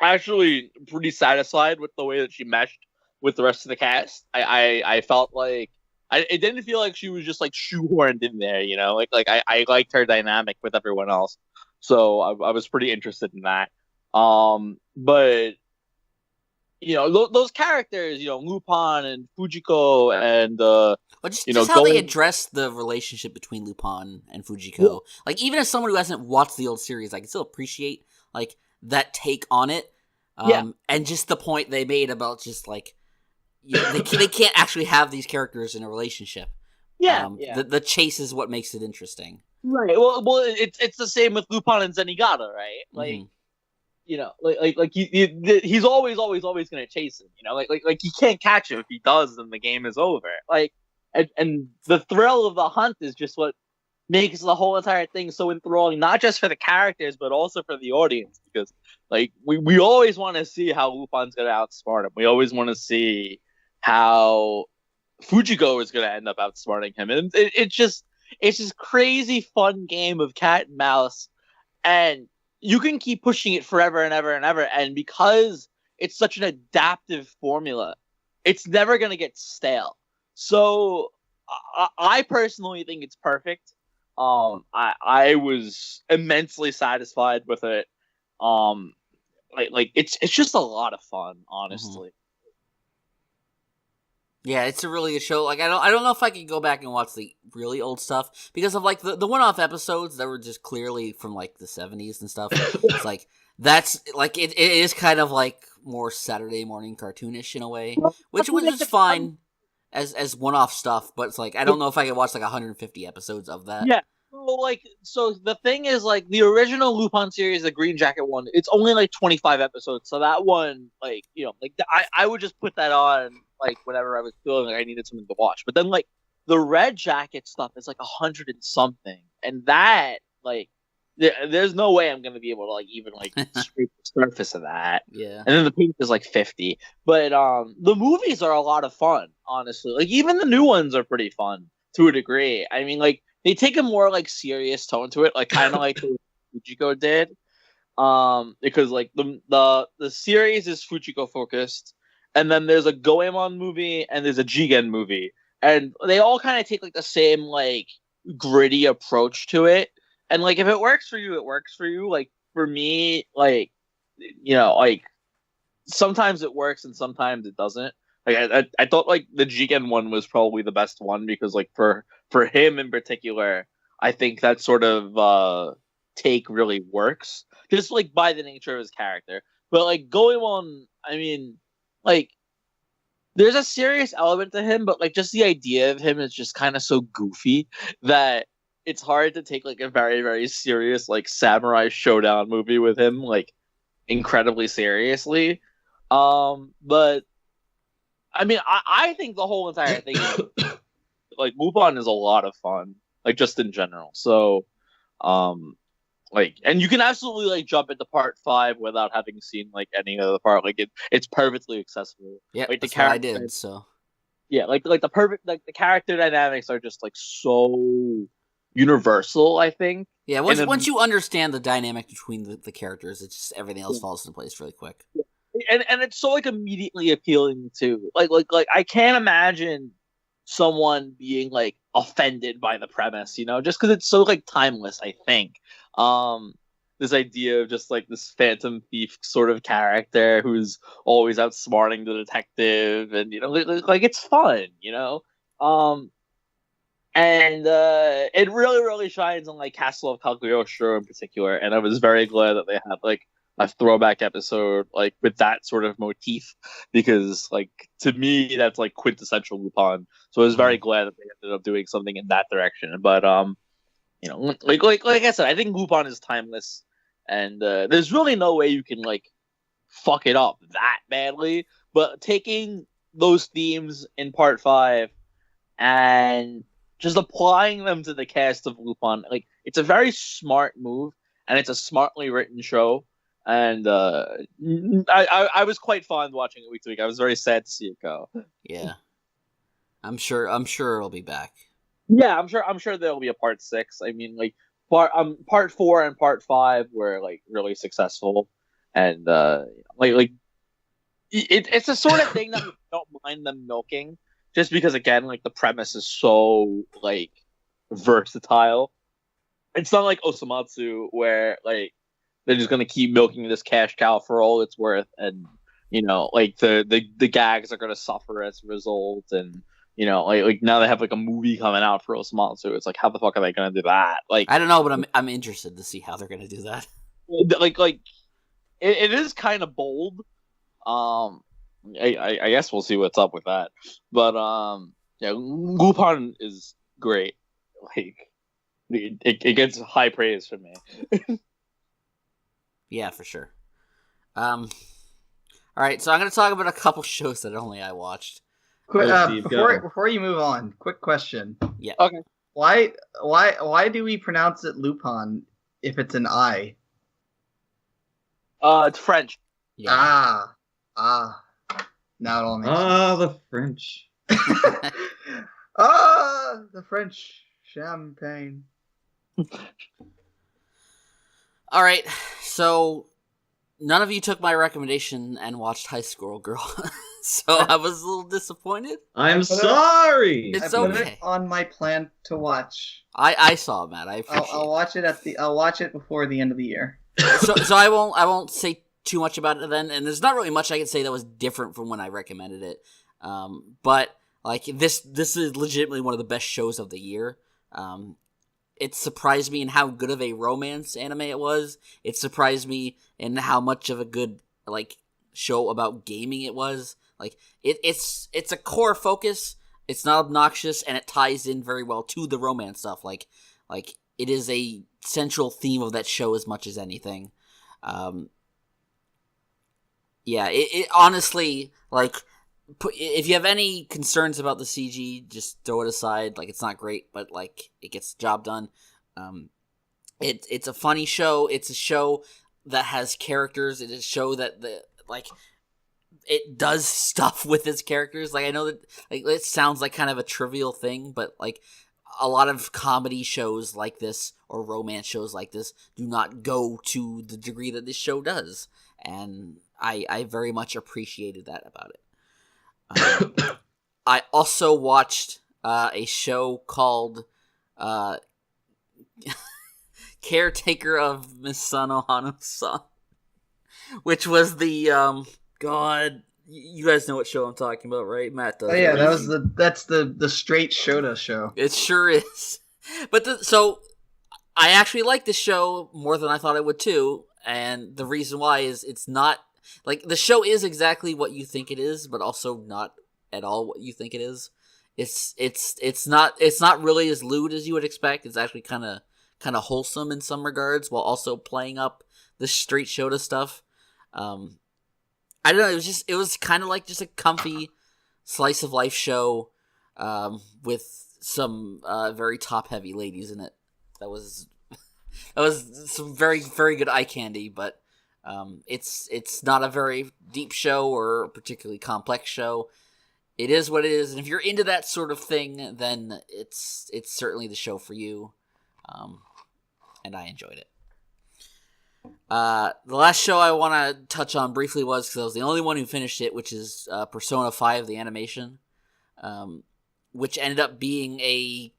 actually pretty satisfied with the way that she meshed with the rest of the cast. I felt like it didn't feel like she was just, like, shoehorned in there, you know? Like I liked her dynamic with everyone else, so I was pretty interested in that. But, you know, those characters, you know, Lupin and Fujiko and just how they address the relationship between Lupin and Fujiko. Like, even as someone who hasn't watched the old series, I can still appreciate, like, that take on it. And just the point they made about just, like, you know, they can't actually have these characters in a relationship. Yeah, The chase is what makes it interesting. Right. Well, it's the same with Lupin and Zenigata, right? Like, you know, he's always gonna chase him. You know, like he can't catch him. If he does, then the game is over. Like, and the thrill of the hunt is just what makes the whole entire thing so enthralling, not just for the characters but also for the audience. Because like we always want to see how Lupin's gonna outsmart him. We always want to see how Fujiko is gonna end up outsmarting him, and it's just crazy fun game of cat and mouse, and you can keep pushing it forever and ever and ever. And because it's such an adaptive formula, it's never gonna get stale. So I personally think it's perfect. I was immensely satisfied with it. It's just a lot of fun, honestly. Yeah, it's a really good show. Like I don't know if I could go back and watch the really old stuff because of like the one-off episodes that were just clearly from like the 70s and stuff. It's like that's like it is kind of like more Saturday morning cartoonish in a way, which is fine as one-off stuff. But it's like I don't know if I could watch like 150 episodes of that. Yeah. So the thing is, like, the original Lupin series, the Green Jacket one, it's only like 25 episodes. So that one, like, you know, like I would just put that on like whenever I was feeling like I needed something to watch. But then like the Red Jacket stuff is like 100 and something, and that like there's no way I'm gonna be able to like even like scrape the surface of that. Yeah. And then the Pink is like 50. But the movies are a lot of fun, honestly. Like even the new ones are pretty fun to a degree. I mean, like they take a more like serious tone to it, like kind of like what Fujiko did. Because like the series is Fujiko focused, and then there's a Goemon movie and there's a Jigen movie, and they all kind of take like the same like gritty approach to it. And like if it works for you, it works for you. Like for me, like you know, like sometimes it works and sometimes it doesn't. Like I thought like the Jigen one was probably the best one because like for him in particular, I think that sort of take really works just like by the nature of his character. But like Goemon, I mean, like there's a serious element to him, but like just the idea of him is just kind of so goofy that it's hard to take like a very, very serious like samurai showdown movie with him like incredibly seriously. But I mean, I think the whole entire thing, like Lupin, is a lot of fun, like just in general. So, like, and you can absolutely like jump into part 5 without having seen like any other part. Like it's perfectly accessible. Yeah, like, that's what I did. So, yeah, like the character dynamics are just like so universal. I think. Yeah, once you understand the dynamic between the characters, it's just everything else falls into place really quick. And it's so like immediately appealing too. Like I can't imagine someone being like offended by the premise, you know, just because it's so like timeless. I think this idea of just like this phantom thief sort of character who's always outsmarting the detective, and you know, like it's fun, you know. And it really shines on like Castle of Kaguya-Shiro in particular, and I was very glad that they had like a throwback episode like with that sort of motif, because like to me that's like quintessential Lupin. So I was very glad that they ended up doing something in that direction. But you know, like I said, I think Lupin is timeless, and there's really no way you can like fuck it up that badly. But taking those themes in part 5 and just applying them to the cast of Lupin, like it's a very smart move, and it's a smartly written show. And I was quite fond watching it week to week. I was very sad to see it go. Yeah, I'm sure it'll be back. Yeah, I'm sure there'll be a part 6. I mean, like part 4 and part 5 were like really successful, and it's the sort of thing that we don't mind them milking, just because again, like the premise is so like versatile. It's not like Osamatsu where like they're just gonna keep milking this cash cow for all it's worth, and you know, like the gags are gonna suffer as a result, and you know, like now they have like a movie coming out for Osamatsu. It's like, how the fuck are they gonna do that? Like, I don't know, but I'm interested to see how they're gonna do that. Like it is kind of bold. I guess we'll see what's up with that. But yeah, Lupin is great. Like it gets high praise from me. Yeah, for sure. All right, so I'm going to talk about a couple shows that only I watched. Quick, Go, Steve, go. before you move on, quick question. Yeah. Okay. Why do we pronounce it Lupin if it's an I? It's French. Yeah. Now it all makes The French. sense. The French champagne. All right, so none of you took my recommendation and watched High School Girl, so I was a little disappointed. I'm sorry. It's I put okay. it on my plan to watch. I saw, Matt. I appreciate I'll watch it I'll watch it before the end of the year. So I won't say too much about it then, and there's not really much I can say that was different from when I recommended it. But like this is legitimately one of the best shows of the year. It surprised me in how good of a romance anime it was. It surprised me in how much of a good like show about gaming it was. Like it's a core focus. It's not obnoxious, and it ties in very well to the romance stuff. Like it is a central theme of that show as much as anything. Yeah, it honestly, like, if you have any concerns about the CG, just throw it aside. Like, it's not great, but like it gets the job done. It's a funny show. It's a show that has characters. It is a show that it does stuff with its characters. Like, I know that like it sounds like kind of a trivial thing, but like a lot of comedy shows like this or romance shows like this do not go to the degree that this show does, and I very much appreciated that about it. I also watched a show called Caretaker of Miss Sunohara-sou, which was the God. You guys know what show I'm talking about, right? Matt does. Oh yeah, right? that's the straight Shoujo show. It sure is. But so I actually like this show more than I thought I would too, and the reason why is it's not like the show is exactly what you think it is, but also not at all what you think it is. It's not really as lewd as you would expect. It's actually kind of wholesome in some regards, while also playing up the straight Shoujo stuff. I don't know. It was kind of like just a comfy slice of life show, with some very top heavy ladies in it. That was some very, very good eye candy, but it's not a very deep show or a particularly complex show. It is what it is, and if you're into that sort of thing, then it's certainly the show for you. And I enjoyed it. The last show I want to touch on briefly was, because I was the only one who finished it, which is Persona 5, the animation, which ended up being a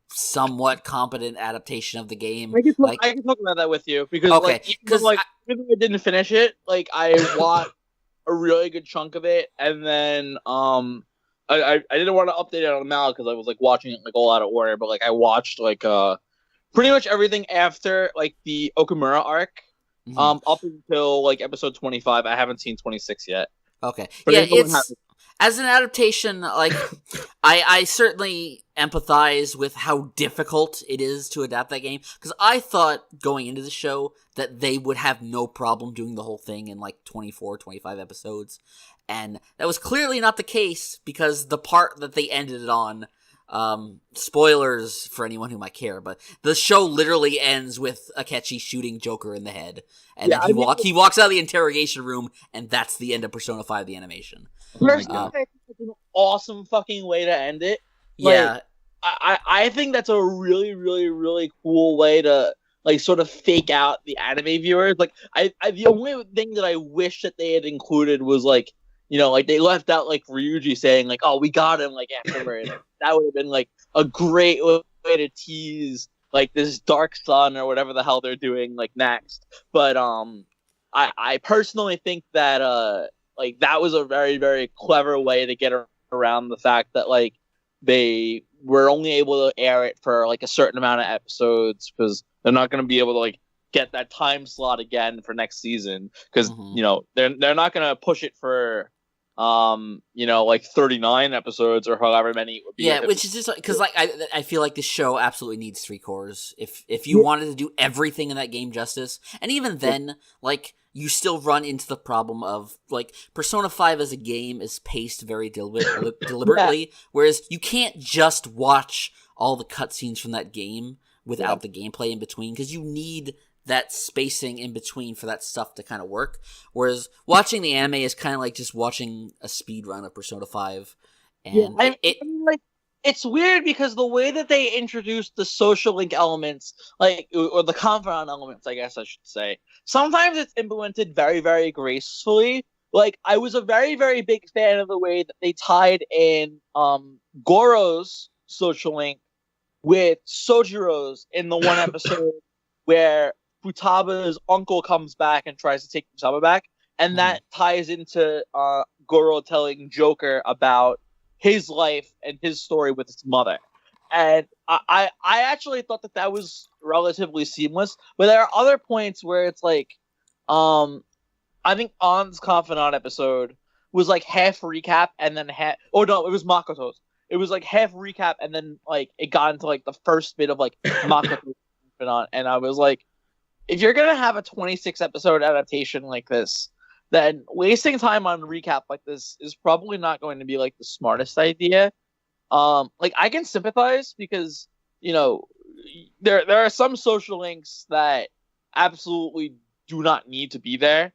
somewhat competent adaptation of the game. I can talk about that with you, because even though I didn't finish it, like I watched a really good chunk of it, and then I didn't want to update it on Mal because I was like watching it like all out of order, but like I watched like pretty much everything after like the Okamura arc. Mhm. Up until like episode 25. I haven't seen 26 yet. Okay. But yeah, it doesn't it's happen. as an adaptation, like I certainly empathize with how difficult it is to adapt that game, because I thought going into the show that they would have no problem doing the whole thing in like 24, 25 episodes, and that was clearly not the case, because the part that they ended it on, spoilers for anyone who might care, but the show literally ends with Akechi shooting Joker in the head, and then he walks out of the interrogation room, and that's the end of Persona 5, the animation. Personally, I think it's an awesome fucking way to end it. Like, Yeah. I think that's a really, really, really cool way to like sort of fake out the anime viewers. Like I the only thing that I wish that they had included was like, you know, like they left out like Ryuji saying like, "Oh, we got him," like afterwards. That would have been like a great way to tease like this dark sun or whatever the hell they're doing like next. But I personally think that like that was a very, very clever way to get around the fact that like they were only able to air it for like a certain amount of episodes, because they're not going to be able to like get that time slot again for next season, because you know they're not going to push it for like 39 episodes or however many it would be. Yeah, which is just because like I feel like the show absolutely needs 3 cores. If you wanted to do everything in that game justice, and even then, like you still run into the problem of like Persona 5 as a game is paced very deliberately, whereas you can't just watch all the cutscenes from that game without the gameplay in between, because you need that spacing in between for that stuff to kind of work. Whereas watching the anime is kind of like just watching a speed run of Persona 5. And it's weird because the way that they introduced the social link elements, like, or the confidant elements, I guess I should say, sometimes it's implemented very, very gracefully. Like, I was a very, very big fan of the way that they tied in Goro's social link with Sojiro's in the one episode where Futaba's uncle comes back and tries to take Futaba back, and that ties into Goro telling Joker about his life and his story with his mother. And I actually thought that was relatively seamless, but there are other points where it's like, I think On's Confidant episode was like half recap and then half, oh no, it was Makoto's. It was like half recap and then like it got into like the first bit of like Makoto's Confidant, and I was like, if you're gonna have a 26 episode adaptation like this, then wasting time on recap like this is probably not going to be like the smartest idea. Like I can sympathize because, there are some social links that absolutely do not need to be there.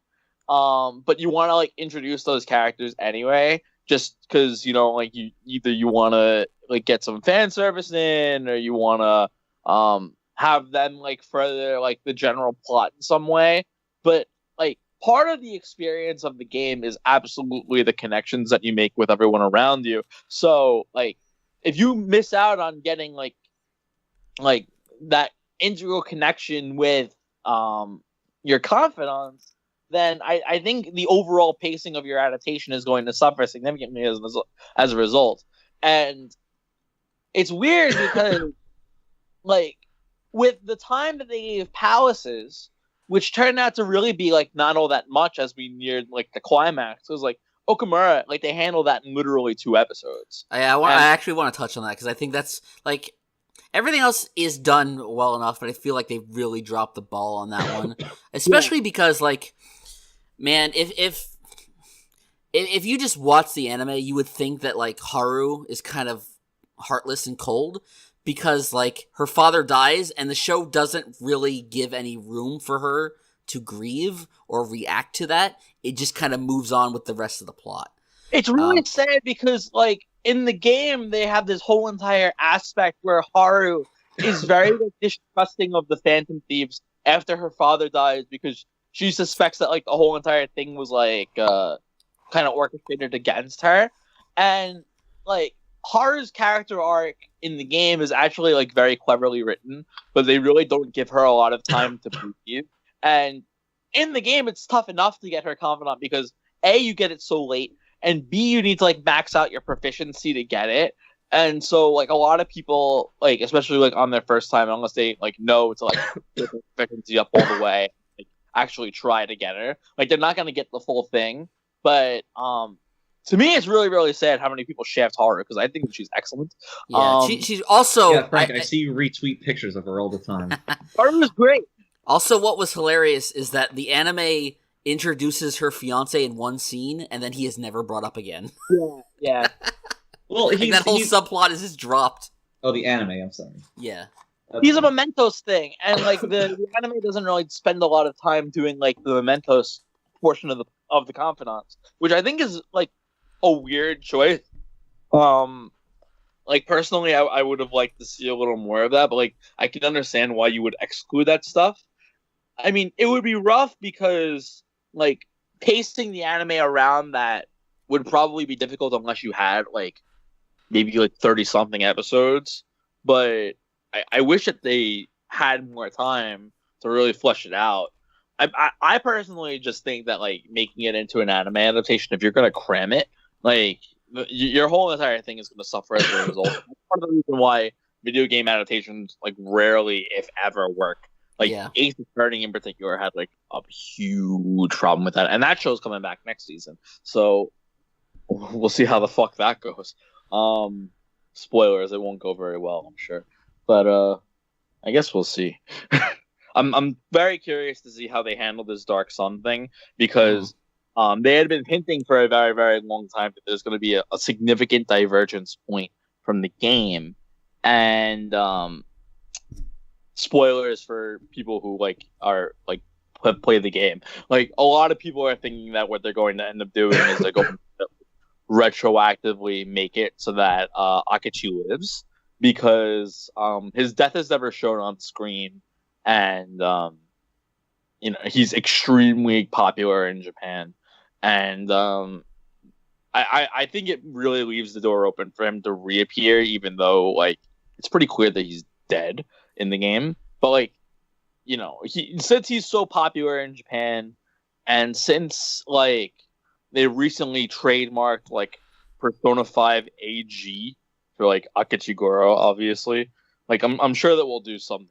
But you want to like introduce those characters anyway, just because, like you want to like get some fan service in, or you want to have them like further like the general plot in some way. But like part of the experience of the game is absolutely the connections that you make with everyone around you. So like if you miss out on getting like that integral connection with your confidants, then I think the overall pacing of your adaptation is going to suffer significantly as a result. And it's weird because like with the time that they gave Palaces, which turned out to really be like not all that much as we neared like the climax, it was like Okamura, like they handled that in literally 2 episodes. I actually want to touch on that because I think that's like everything else is done well enough, but I feel like they really dropped the ball on that one, especially because like, man, if you just watch the anime, you would think that like Haru is kind of heartless and cold because like her father dies and the show doesn't really give any room for her to grieve or react to that. It just kind of moves on with the rest of the plot. It's really sad because like in the game they have this whole entire aspect where Haru is very like, distrusting of the Phantom Thieves after her father dies because she suspects that like the whole entire thing was like kind of orchestrated against her. And like Haru's character arc in the game is actually like very cleverly written, but they really don't give her a lot of time to breathe. And in the game, it's tough enough to get her confidant because A, you get it so late, and B, you need to like max out your proficiency to get it. And so like a lot of people, like especially like on their first time, unless they like know to like get their proficiency up all the way, like actually try to get her, like they're not gonna get the full thing. But to me, it's really, really sad how many people shaft Haru because I think she's excellent. Yeah, she's also. Yeah, Frank, I see you retweet pictures of her all the time. Haru was great. Also, what was hilarious is that the anime introduces her fiance in one scene, and then he is never brought up again. Yeah. Well, like that whole subplot is just dropped. Oh, the anime. I'm sorry. Yeah. He's a Mementos thing, and like the anime doesn't really spend a lot of time doing like the Mementos portion of the confidants, which I think is like a weird choice. Like personally, I would have liked to see a little more of that, but like I can understand why you would exclude that stuff. I mean, it would be rough because like pasting the anime around that would probably be difficult unless you had like maybe like 30 something episodes. But I wish that they had more time to really flesh it out. I personally just think that like making it into an anime adaptation, if you're gonna cram it, like your whole entire thing is gonna suffer as a result. That's part of the reason why video game adaptations like rarely, if ever, work. Like Ace Attorney in particular had like a huge problem with that, and that show's coming back next season. So we'll see how the fuck that goes. Spoilers, it won't go very well, I'm sure. But I guess we'll see. I'm very curious to see how they handle this Dark Sun thing, because they had been hinting for a very, very long time that there's going to be a significant divergence point from the game, and spoilers for people who are play the game. Like, a lot of people are thinking that what they're going to end up doing is they're going to retroactively make it so that Akechi lives, because his death is never shown on screen, and he's extremely popular in Japan, and I think it really leaves the door open for him to reappear, even though it's pretty clear that he's dead in the game. But since he's so popular in Japan, and since they recently trademarked Persona 5 AG for Akechigoro, obviously. I'm sure that we'll do something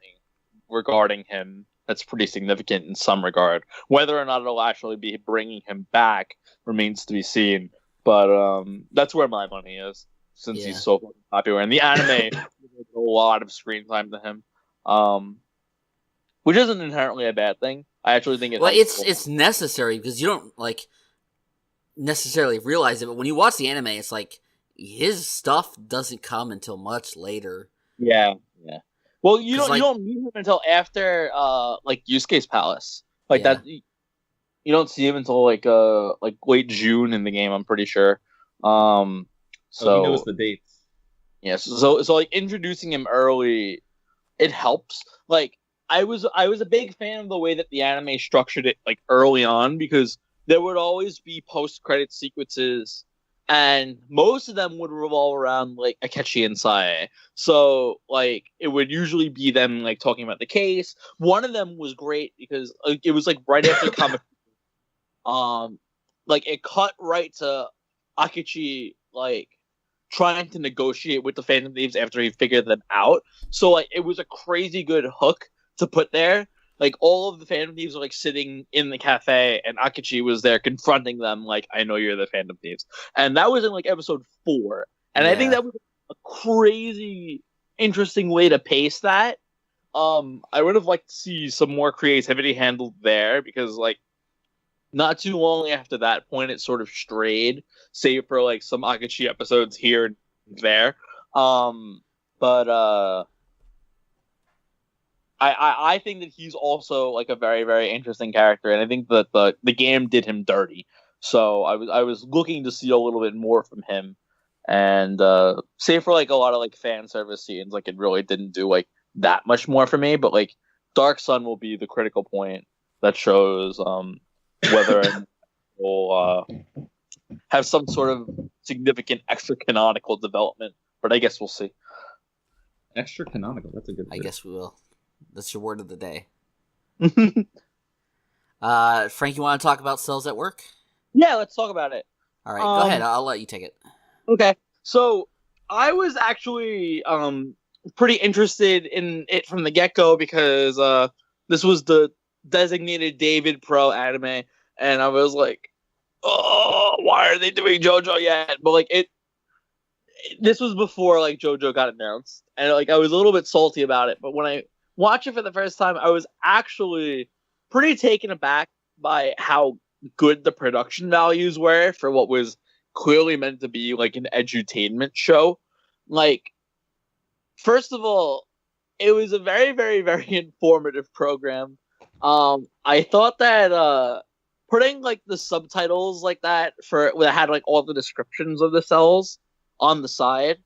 regarding him that's pretty significant in some regard. Whether or not it'll actually be bringing him back remains to be seen. But that's where my money is, since he's so popular. And the anime gives a lot of screen time to him, which isn't inherently a bad thing. I actually think it's necessary, because you don't necessarily realize it, but when you watch the anime, it's his stuff doesn't come until much later. Yeah. Well, you don't meet him until after Yusuke's palace. That you don't see him until late June in the game, I'm pretty sure. So he knows the dates. Yeah, so introducing him early, it helps. I was a big fan of the way that the anime structured it early on, because there would always be post-credit sequences, and most of them would revolve around Akechi and Sae. So it would usually be them talking about the case. One of them was great because it was right after the comic. It cut right to Akechi trying to negotiate with the Phantom Thieves after he figured them out. So it was a crazy good hook to put there. All of the Phantom Thieves are sitting in the cafe, and Akechi was there confronting them I know you're the Phantom Thieves. And that was in episode 4. And I think that was a crazy interesting way to pace that. I would have liked to see some more creativity handled there, because not too long after that point it sort of strayed, save for some Akechi episodes here and there. I think that he's also a very, very interesting character, and I think that the game did him dirty. So I was looking to see a little bit more from him, and save for a lot of fan service scenes, it really didn't do that much more for me. But Dark Sun will be the critical point that shows whether we'll have some sort of significant extra canonical development. But I guess we'll see. Extra canonical, that's a good word. I guess we will. That's your word of the day. Frank, you want to talk about Cells at Work? Yeah, let's talk about it. All right, go ahead. I'll let you take it. Okay. So I was actually pretty interested in it from the get-go, because this was the designated David Pro anime, and I was oh, why are they doing JoJo yet? But this was before JoJo got announced, and I was a little bit salty about it. But when I watched it for the first time, I was actually pretty taken aback by how good the production values were for what was clearly meant to be an edutainment show. First of all, it was a very, very, very informative program. I thought that putting the subtitles that had all the descriptions of the cells on the side,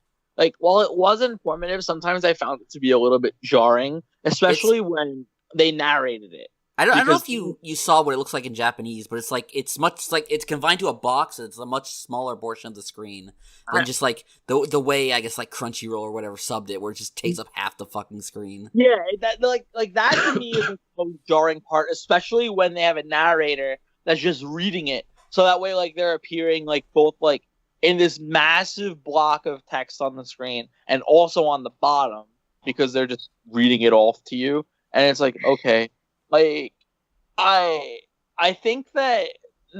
while it was informative, sometimes I found it to be a little bit jarring, especially when they narrated it. I don't know if you saw what it looks like in Japanese, but it's confined to a box, and it's a much smaller portion of the screen than just the way I guess Crunchyroll or whatever subbed it, where it just takes up half the fucking screen. Yeah, that that to me is the most jarring part, especially when they have a narrator that's just reading it, so that way they're appearing both in this massive block of text on the screen and also on the bottom, because they're just reading it off to you, and it's okay. I think that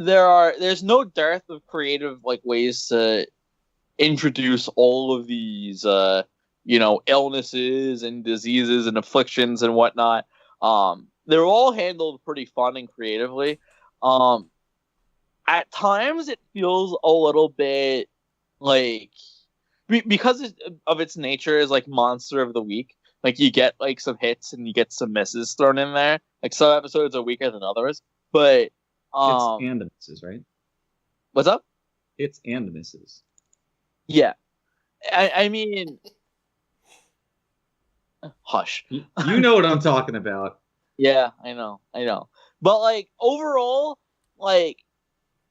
there's no dearth of creative like ways to introduce all of these illnesses and diseases and afflictions and whatnot. They're all handled pretty fun and creatively. At times it feels a little bit like because of its nature as like monster of the week. Like you get like some hits and you get some misses thrown in there. Like some episodes are weaker than others, but It's and misses, right? what's up? It's and misses. Yeah, I mean, hush. You know what I'm talking about. Yeah, I know. But like overall, like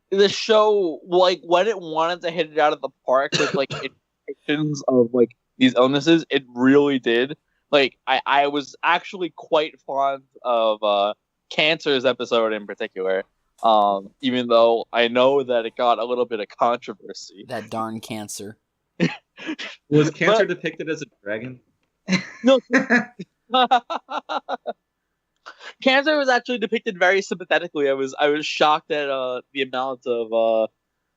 the show, like when it wanted to hit it out of the park with like depictions of like these illnesses, it really did. Like I was actually quite fond of Cancer's episode in particular. Even though I know that it got a little bit of controversy. That darn Cancer. Was Cancer depicted as a dragon? No. Cancer was actually depicted very sympathetically. I was shocked at the amount of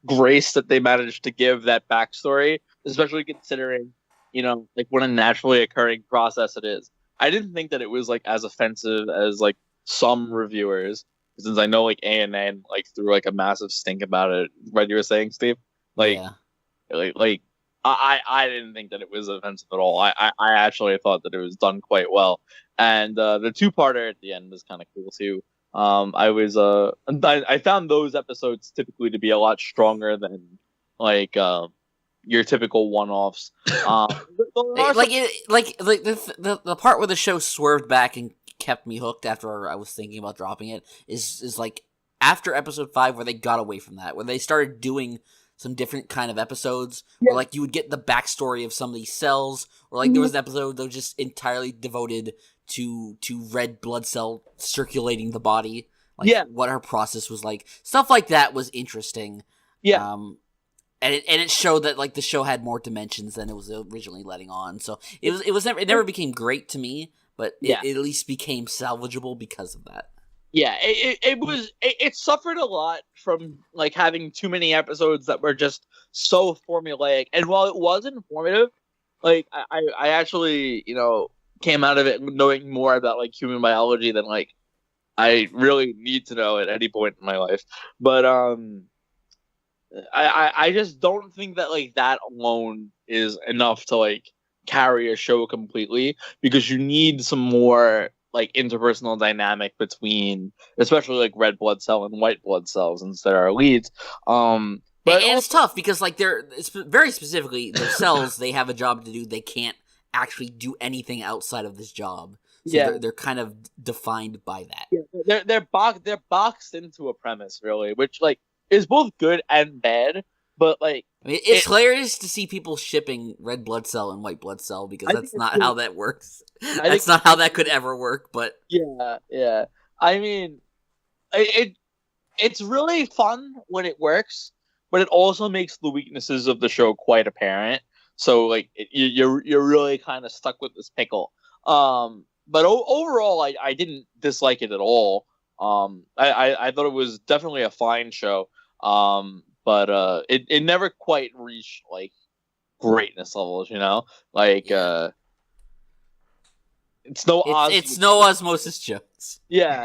grace that they managed to give that backstory, especially considering, like what a naturally occurring process it is. I didn't think that it was like as offensive as like some reviewers, since I know like ANN like threw like a massive stink about it. Right, you were saying, Steve? Like, Yeah. like I didn't think that it was offensive at all. I actually thought that it was done quite well, and the two-parter at the end was kind of cool too. I found those episodes typically to be a lot stronger than like your typical one-offs. The part where the show swerved back and kept me hooked after I was thinking about dropping it is like after episode 5 where they got away from that, where they started doing some different kind of episodes where like you would get the backstory of some of these cells, or like there was an episode that was just entirely devoted to red blood cell circulating the body, like what her process was like. Stuff like that was interesting. Yeah. And it showed that like the show had more dimensions than it was originally letting on. So it never became great to me, but it at least became salvageable because of that. Yeah, it suffered a lot from like having too many episodes that were just so formulaic. And while it was informative, like I actually, came out of it knowing more about like human biology than like I really need to know at any point in my life. But I just don't think that like that alone is enough to like carry a show completely, because you need some more like interpersonal dynamic between, especially like red blood cell and white blood cells instead of our leads. But it's tough because like it's very specifically their cells, they have a job to do. They can't actually do anything outside of this job. So they're kind of defined by that. Yeah, they're boxed into a premise really, which like is both good and bad. But like, I mean, it's hilarious to see people shipping red blood cell and white blood cell, because that's not how that works. That's not how that could ever work. But yeah. I mean, it's really fun when it works, but it also makes the weaknesses of the show quite apparent. So like, you're really kind of stuck with this pickle. But overall, I didn't dislike it at all. I thought it was definitely a fine show. But it never quite reached like greatness levels, like it's no Osmosis Jones. Yeah.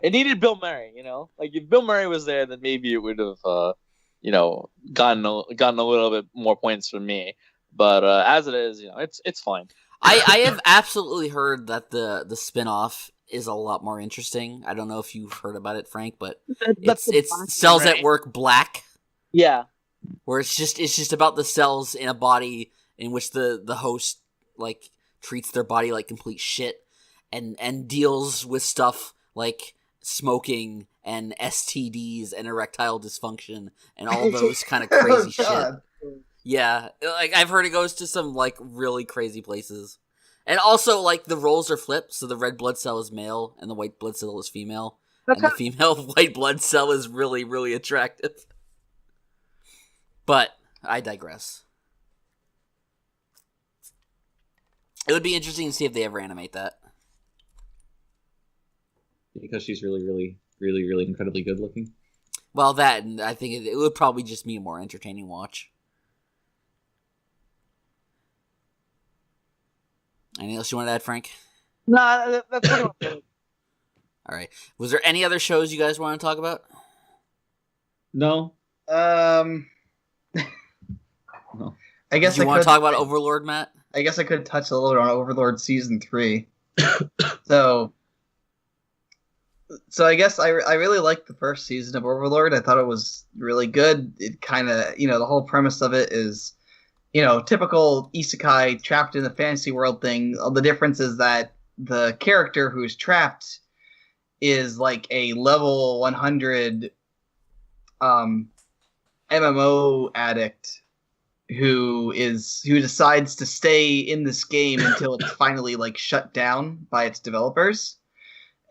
It needed Bill Murray, like if Bill Murray was there, then maybe it would have gotten a little bit more points from me. But as it is, it's fine. I have absolutely heard that the spin-off is a lot more interesting. I don't know if you've heard about it, Frank, but it's Cells at Work Black. Yeah. Where it's just about the cells in a body in which the host like treats their body like complete shit and deals with stuff like smoking and STDs and erectile dysfunction and all those kind of crazy shit. Yeah, like I've heard it goes to some like really crazy places. And also, like, the roles are flipped, so the red blood cell is male, and the white blood cell is female. And the female white blood cell is really, really attractive. But, I digress. It would be interesting to see if they ever animate that. Because she's really, really really, really incredibly good looking. Well, that, and I think it would probably just be a more entertaining watch. Anything else you want to add, Frank? No, that's pretty much it. All right. Was there any other shows you guys want to talk about? No. I guess Did you want to talk about Overlord, Matt? I guess I could touch a little bit on Overlord Season 3. So I guess I really liked the first season of Overlord. I thought it was really good. It kind of, the whole premise of it is, typical isekai trapped in the fantasy world thing. The difference is that the character who's trapped is like a level 100 MMO addict who decides to stay in this game until it's finally like shut down by its developers.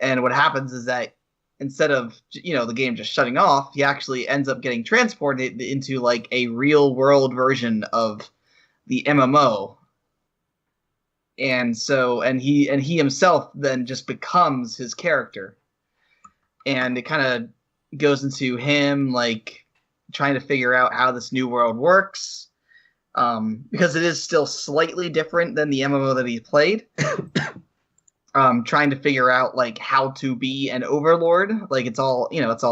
And what happens is that instead of the game just shutting off, he actually ends up getting transported into like a real world version of the MMO. And he himself then just becomes his character. And it kind of goes into him like trying to figure out how this new world works. Because it is still slightly different than the MMO that he played. Trying to figure out like how to be an overlord. Like it's all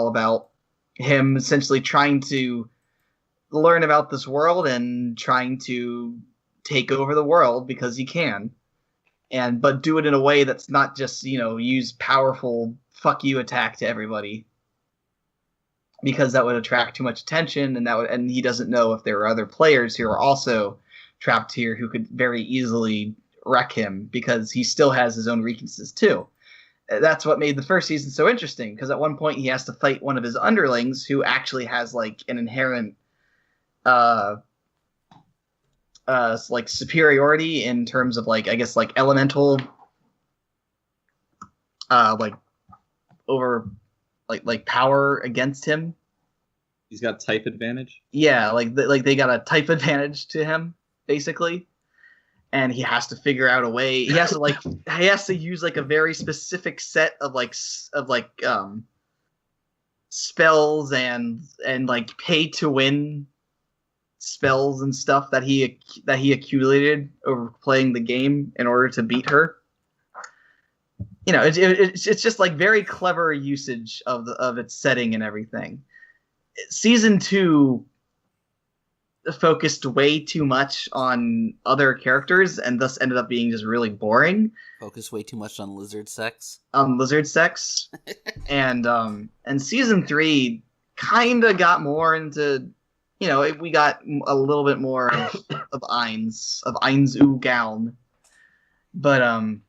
about him essentially trying to learn about this world and trying to take over the world because he can. But do it in a way that's not just, use powerful fuck you attack to everybody. Because that would attract too much attention, and he doesn't know if there are other players who are also trapped here who could very easily wreck him because he still has his own weaknesses too. That's what made the first season so interesting, because at one point he has to fight one of his underlings who actually has like an inherent like superiority in terms of like, I guess, like elemental like over like power against him. He's got type advantage. Yeah, like they got a type advantage to him basically, and he has to figure out a way. He has to use like a very specific set of spells and like pay to win spells and stuff that he accumulated over playing the game in order to beat her. It's just like very clever usage of its setting and everything. Season 2 focused way too much on other characters and thus ended up being just really boring. Focused way too much on lizard sex. And season 3 kind of got more into, we got a little bit more of Eins Gaun, but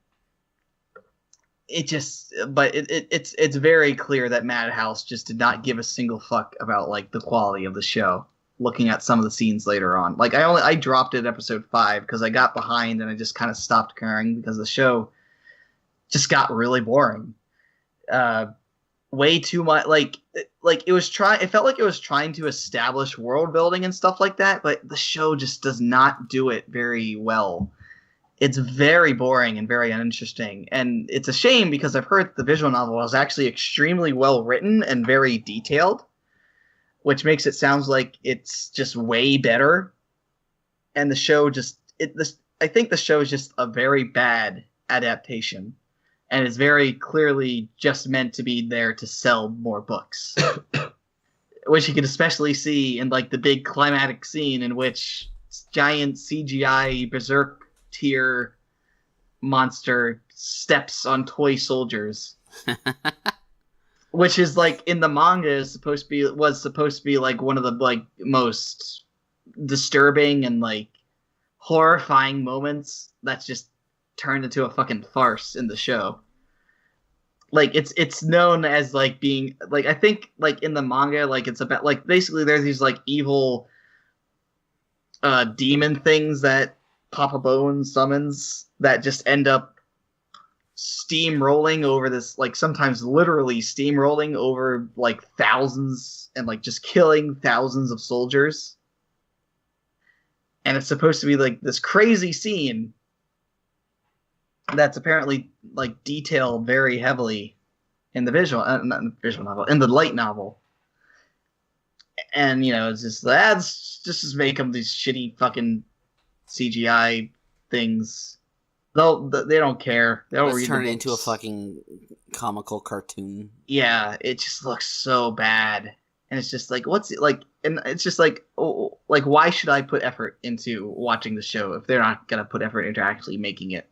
it's very clear that Madhouse just did not give a single fuck about like the quality of the show. Looking at some of the scenes later on, like I dropped it at episode 5 because I got behind and I just kind of stopped caring because the show just got really boring. Way too much, like it felt like it was trying to establish world building and stuff like that, but the show just does not do it very well. It's very boring and very uninteresting, and it's a shame because I've heard the visual novel is actually extremely well written and very detailed, which makes it sound like it's just way better. And the show I think the show is just a very bad adaptation, and it's very clearly just meant to be there to sell more books. Which you can especially see in like the big climatic scene in which giant CGI berserk tier monster steps on toy soldiers. Which is like in the manga was supposed to be like one of the like most disturbing and like horrifying moments that's just turned into a fucking farce in the show. Like it's known as like being like, I think like in the manga, like it's about like basically there's these like evil demon things that Papa Bone summons that just end up steamrolling over this, like sometimes literally steamrolling over like thousands and like just killing thousands of soldiers. And it's supposed to be like this crazy scene that's apparently like detailed very heavily in the not in the visual novel, in the light novel. And it's just the ads just make them these shitty fucking CGI things. They don't care. They don't Let's read turn the it into a books. fucking comical cartoon. Yeah, it just looks so bad, and it's just like, what's it like? And it's just like, why should I put effort into watching the show if they're not gonna put effort into actually making it?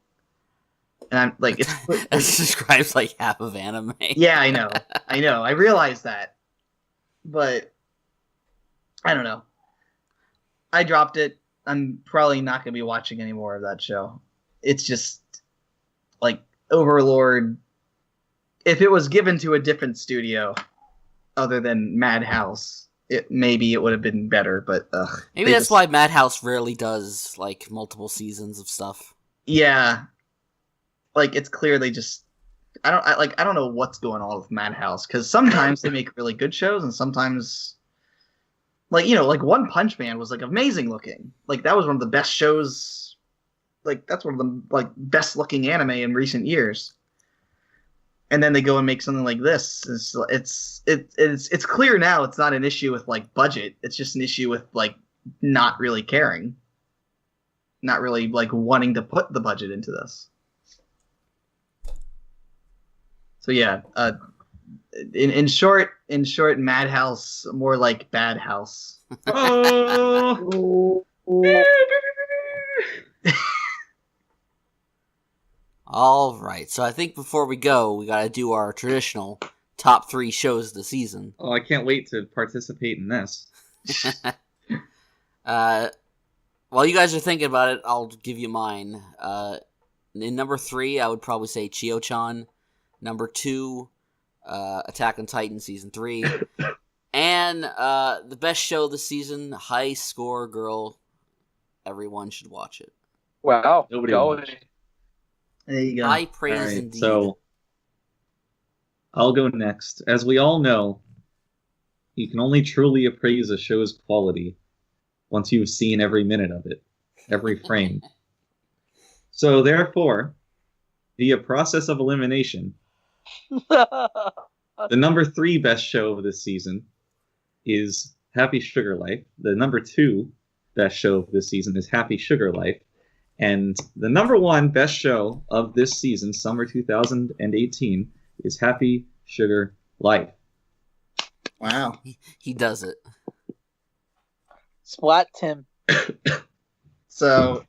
And I'm like, That describes like half of anime. Yeah, I know. I realize that, but I don't know. I dropped it. I'm probably not gonna be watching any more of that show. It's just like Overlord. If it was given to a different studio other than Madhouse, maybe it would have been better. But maybe that's why Madhouse rarely does like multiple seasons of stuff. Yeah, like it's clear they just. I don't know what's going on with Madhouse, because sometimes they make really good shows and sometimes. Like One Punch Man was like amazing looking. Like that was one of the best shows. Like that's one of the like best looking anime in recent years. And then they go and make something like this. It's clear now. It's not an issue with like budget. It's just an issue with like not really caring, not really like wanting to put the budget into this. So yeah. In short, Madhouse, more like Bad House. Oh! All right, so I think before we go, we gotta do our traditional top 3 shows of the season. Oh, I can't wait to participate in this. While you guys are thinking about it, I'll give you mine. In number 3, I would probably say Chio-chan. Number 2, Attack on Titan Season 3. And the best show this season, High Score Girl. Everyone should watch it. Wow. Nobody Go. watched. There you go. High praise Alright, indeed. so I'll go next. As we all know, you can only truly appraise a show's quality once you've seen every minute of it, every frame. So therefore, via process of elimination, the number 3 best show of this season is Happy Sugar Life. The number 2 best show of this season is Happy Sugar Life. And the number 1 best show of this season, summer 2018, is Happy Sugar Life. Wow. He does it. Splat Tim. So,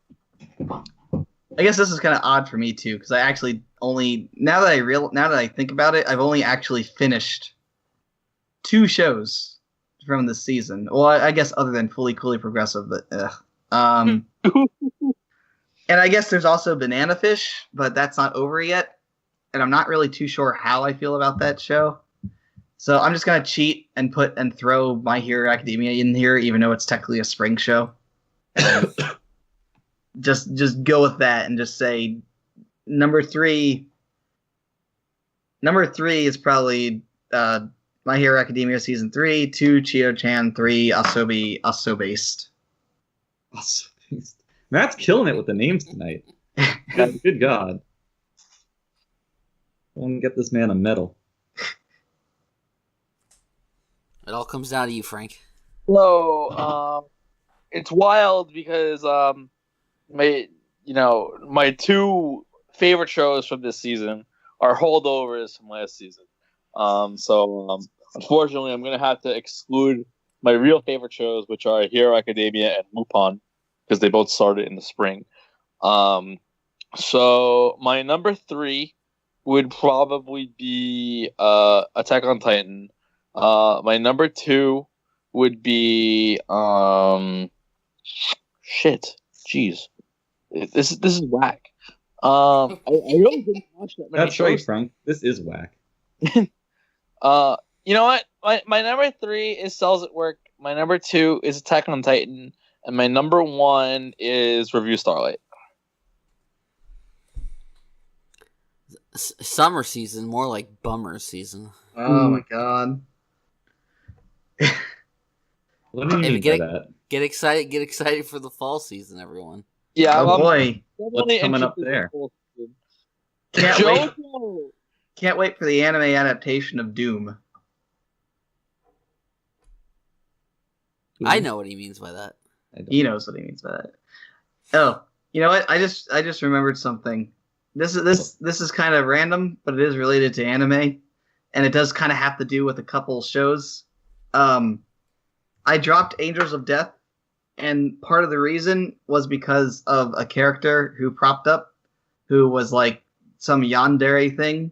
I guess this is kind of odd for me too, because I actually only now that I think about it, I've only actually finished 2 shows from this season. Well, I guess other than Fully Coolly Progressive, but and I guess there's also Banana Fish, but that's not over yet, and I'm not really too sure how I feel about that show. So I'm just gonna cheat and throw My Hero Academia in here, even though it's technically a spring show. And just go with that and just say number 3. Number 3 is probably My Hero Academia Season 3, 2 Chio-chan, 3 Asobi Asobase. Matt's killing it with the names tonight. Good God. I want to get this man a medal. It all comes down to you, Frank. So, it's wild because my 2 favorite shows from this season are holdovers from last season. So unfortunately, I'm gonna have to exclude my real favorite shows, which are Hero Academia and Lupin, because they both started in the spring. So my number 3 would probably be Attack on Titan. My number 2 would be jeez, this is whack. I really didn't watch that many That's shows. right, Frank. This is whack. You know what? My number 3 is Cells at Work. My number 2 is Attack on Titan, and my number 1 is Revue Starlight. Summer season, more like bummer season. Oh my god. What do you Hey, mean by that? Get excited for the fall season, everyone. Yeah, Oh boy. What's coming up there? Can't wait. Can't wait for the anime adaptation of Doom. I know what he means by that. He knows what he means by that. Oh, you know what? I just remembered something. This is kind of random, but it is related to anime, and it does kind of have to do with a couple shows. I dropped Angels of Death, and part of the reason was because of a character who propped up, who was like some yandere thing.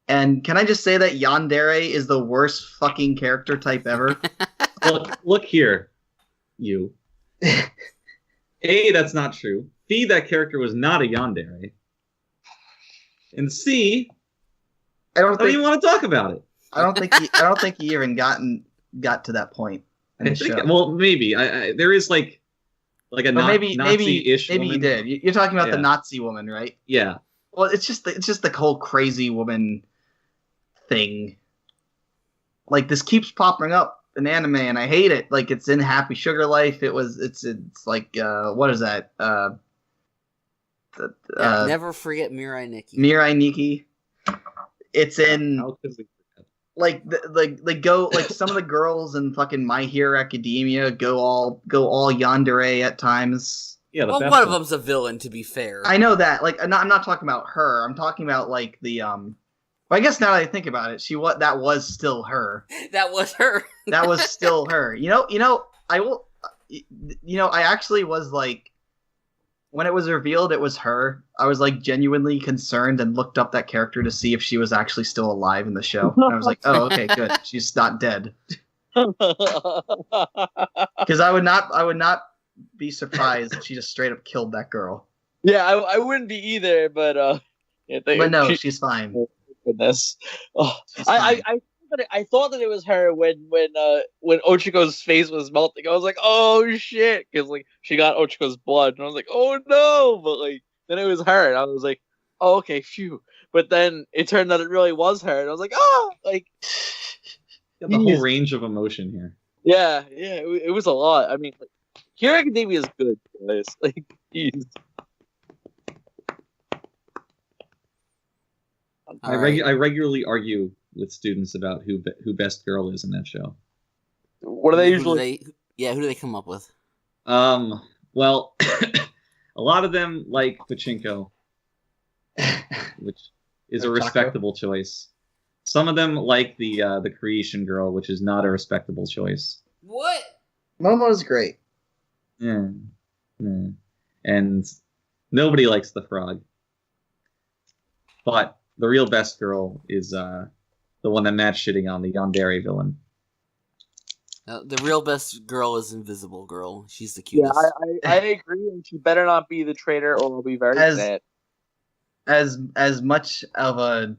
And can I just say that yandere is the worst fucking character type ever? Look here, you. A, that's not true. B, that character was not a yandere. And C, I don't even want to talk about it. I don't think he even got to that point. Well, maybe. There is like a Nazi-ish. Maybe he did. You're talking about the Nazi woman, right? Yeah. Well, it's just the whole crazy woman thing. Like, this keeps popping up in anime, and I hate it. Like, it's in Happy Sugar Life. It's like what is that? Never forget Mirai Nikki. Mirai Nikki. It's in like some of the girls in fucking My Hero Academia go all yandere at times. Yeah, well, one of them's a villain, to be fair. I know that. Like, I'm not talking about her. I'm talking about like the Well, I guess now that I think about it, that was still her. That was her. That was still her. I actually was like, when it was revealed it was her, I was like genuinely concerned and looked up that character to see if she was actually still alive in the show. And I was like, oh, okay, good. She's not dead. Because I would not be surprised if she just straight up killed that girl. Yeah, I wouldn't be either, but but no, she's fine. Goodness. Oh, I thought that it was her when Ochiko's face was melting. I was like, oh shit, because like she got Ochiko's blood, and I was like, oh no, but like then it was her, and I was like, oh okay, phew. But then it turned out it really was her, and I was like, oh, like the whole range of emotion here. Yeah, it was a lot. I mean, like, Hero Academia is good, guys. Like, geez. I regularly argue with students about who best girl is in that show. What do they usually? Who do they come up with? Well, a lot of them like Pachinko, which is a respectable choice. Some of them like the Creation Girl, which is not a respectable choice. What? Momo's great. Yeah. And nobody likes the frog. But the real best girl is the one that Matt's shitting on, the yandere villain. The real best girl is Invisible Girl. She's the cutest. Yeah, I agree, and she better not be the traitor, or I'll be very sad. As much as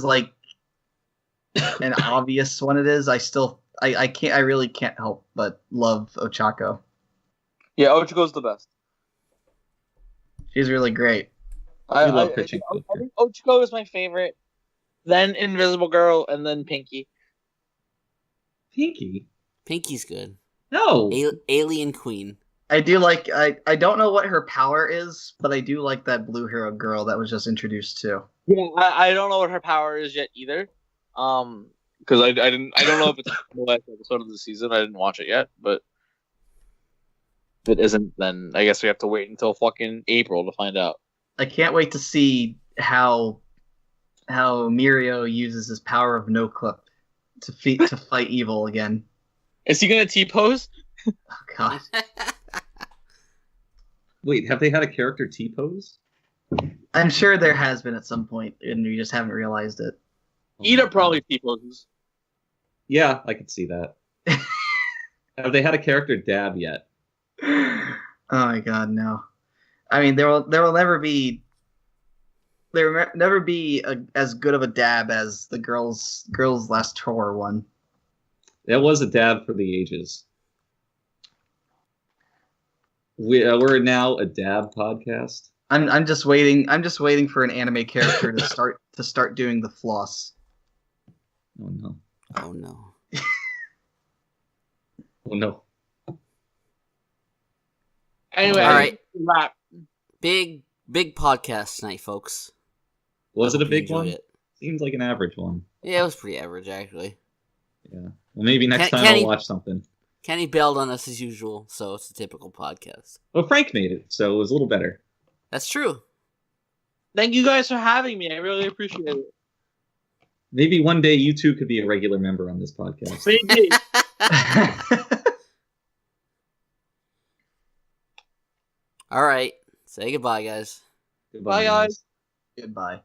like an obvious one it is, I really can't help but love Ochako. Yeah, Ochiko's the best. She's really great. I think Ochiko is my favorite, then Invisible Girl, and then Pinky. Pinky? Pinky's good. No! Alien Queen. I do like... I don't know what her power is, but I do like that blue hero girl that was just introduced too. Yeah, I don't know what her power is yet either. Because I don't know if it's the last episode of the season. I didn't watch it yet, but if it isn't, then I guess we have to wait until fucking April to find out. I can't wait to see how Mirio uses his power of no clip to fight evil again. Is he gonna T-pose? Oh god. Wait, have they had a character T-pose? I'm sure there has been at some point, and we just haven't realized it. Ida probably T-poses. Yeah, I could see that. Have they had a character dab yet? Oh my god, no. I mean, there will never be as good of a dab as the girls last tour one. That was a dab for the ages. We're now a dab podcast. I'm just waiting for an anime character to start doing the floss. Oh no. Oh no. Oh no. Anyway, all right. Wrap. Big podcast tonight, folks. Was it a Hope you big one? enjoyed it. Seems like an average one. Yeah, it was pretty average, actually. Yeah. Well, maybe next time Kenny- I'll watch something. Kenny bailed on us as usual, so it's a typical podcast. Well, Frank made it, so it was a little better. That's true. Thank you guys for having me. I really appreciate it. Maybe one day you two could be a regular member on this podcast. Maybe. All right. Say goodbye, guys. Goodbye, Bye, guys. Goodbye.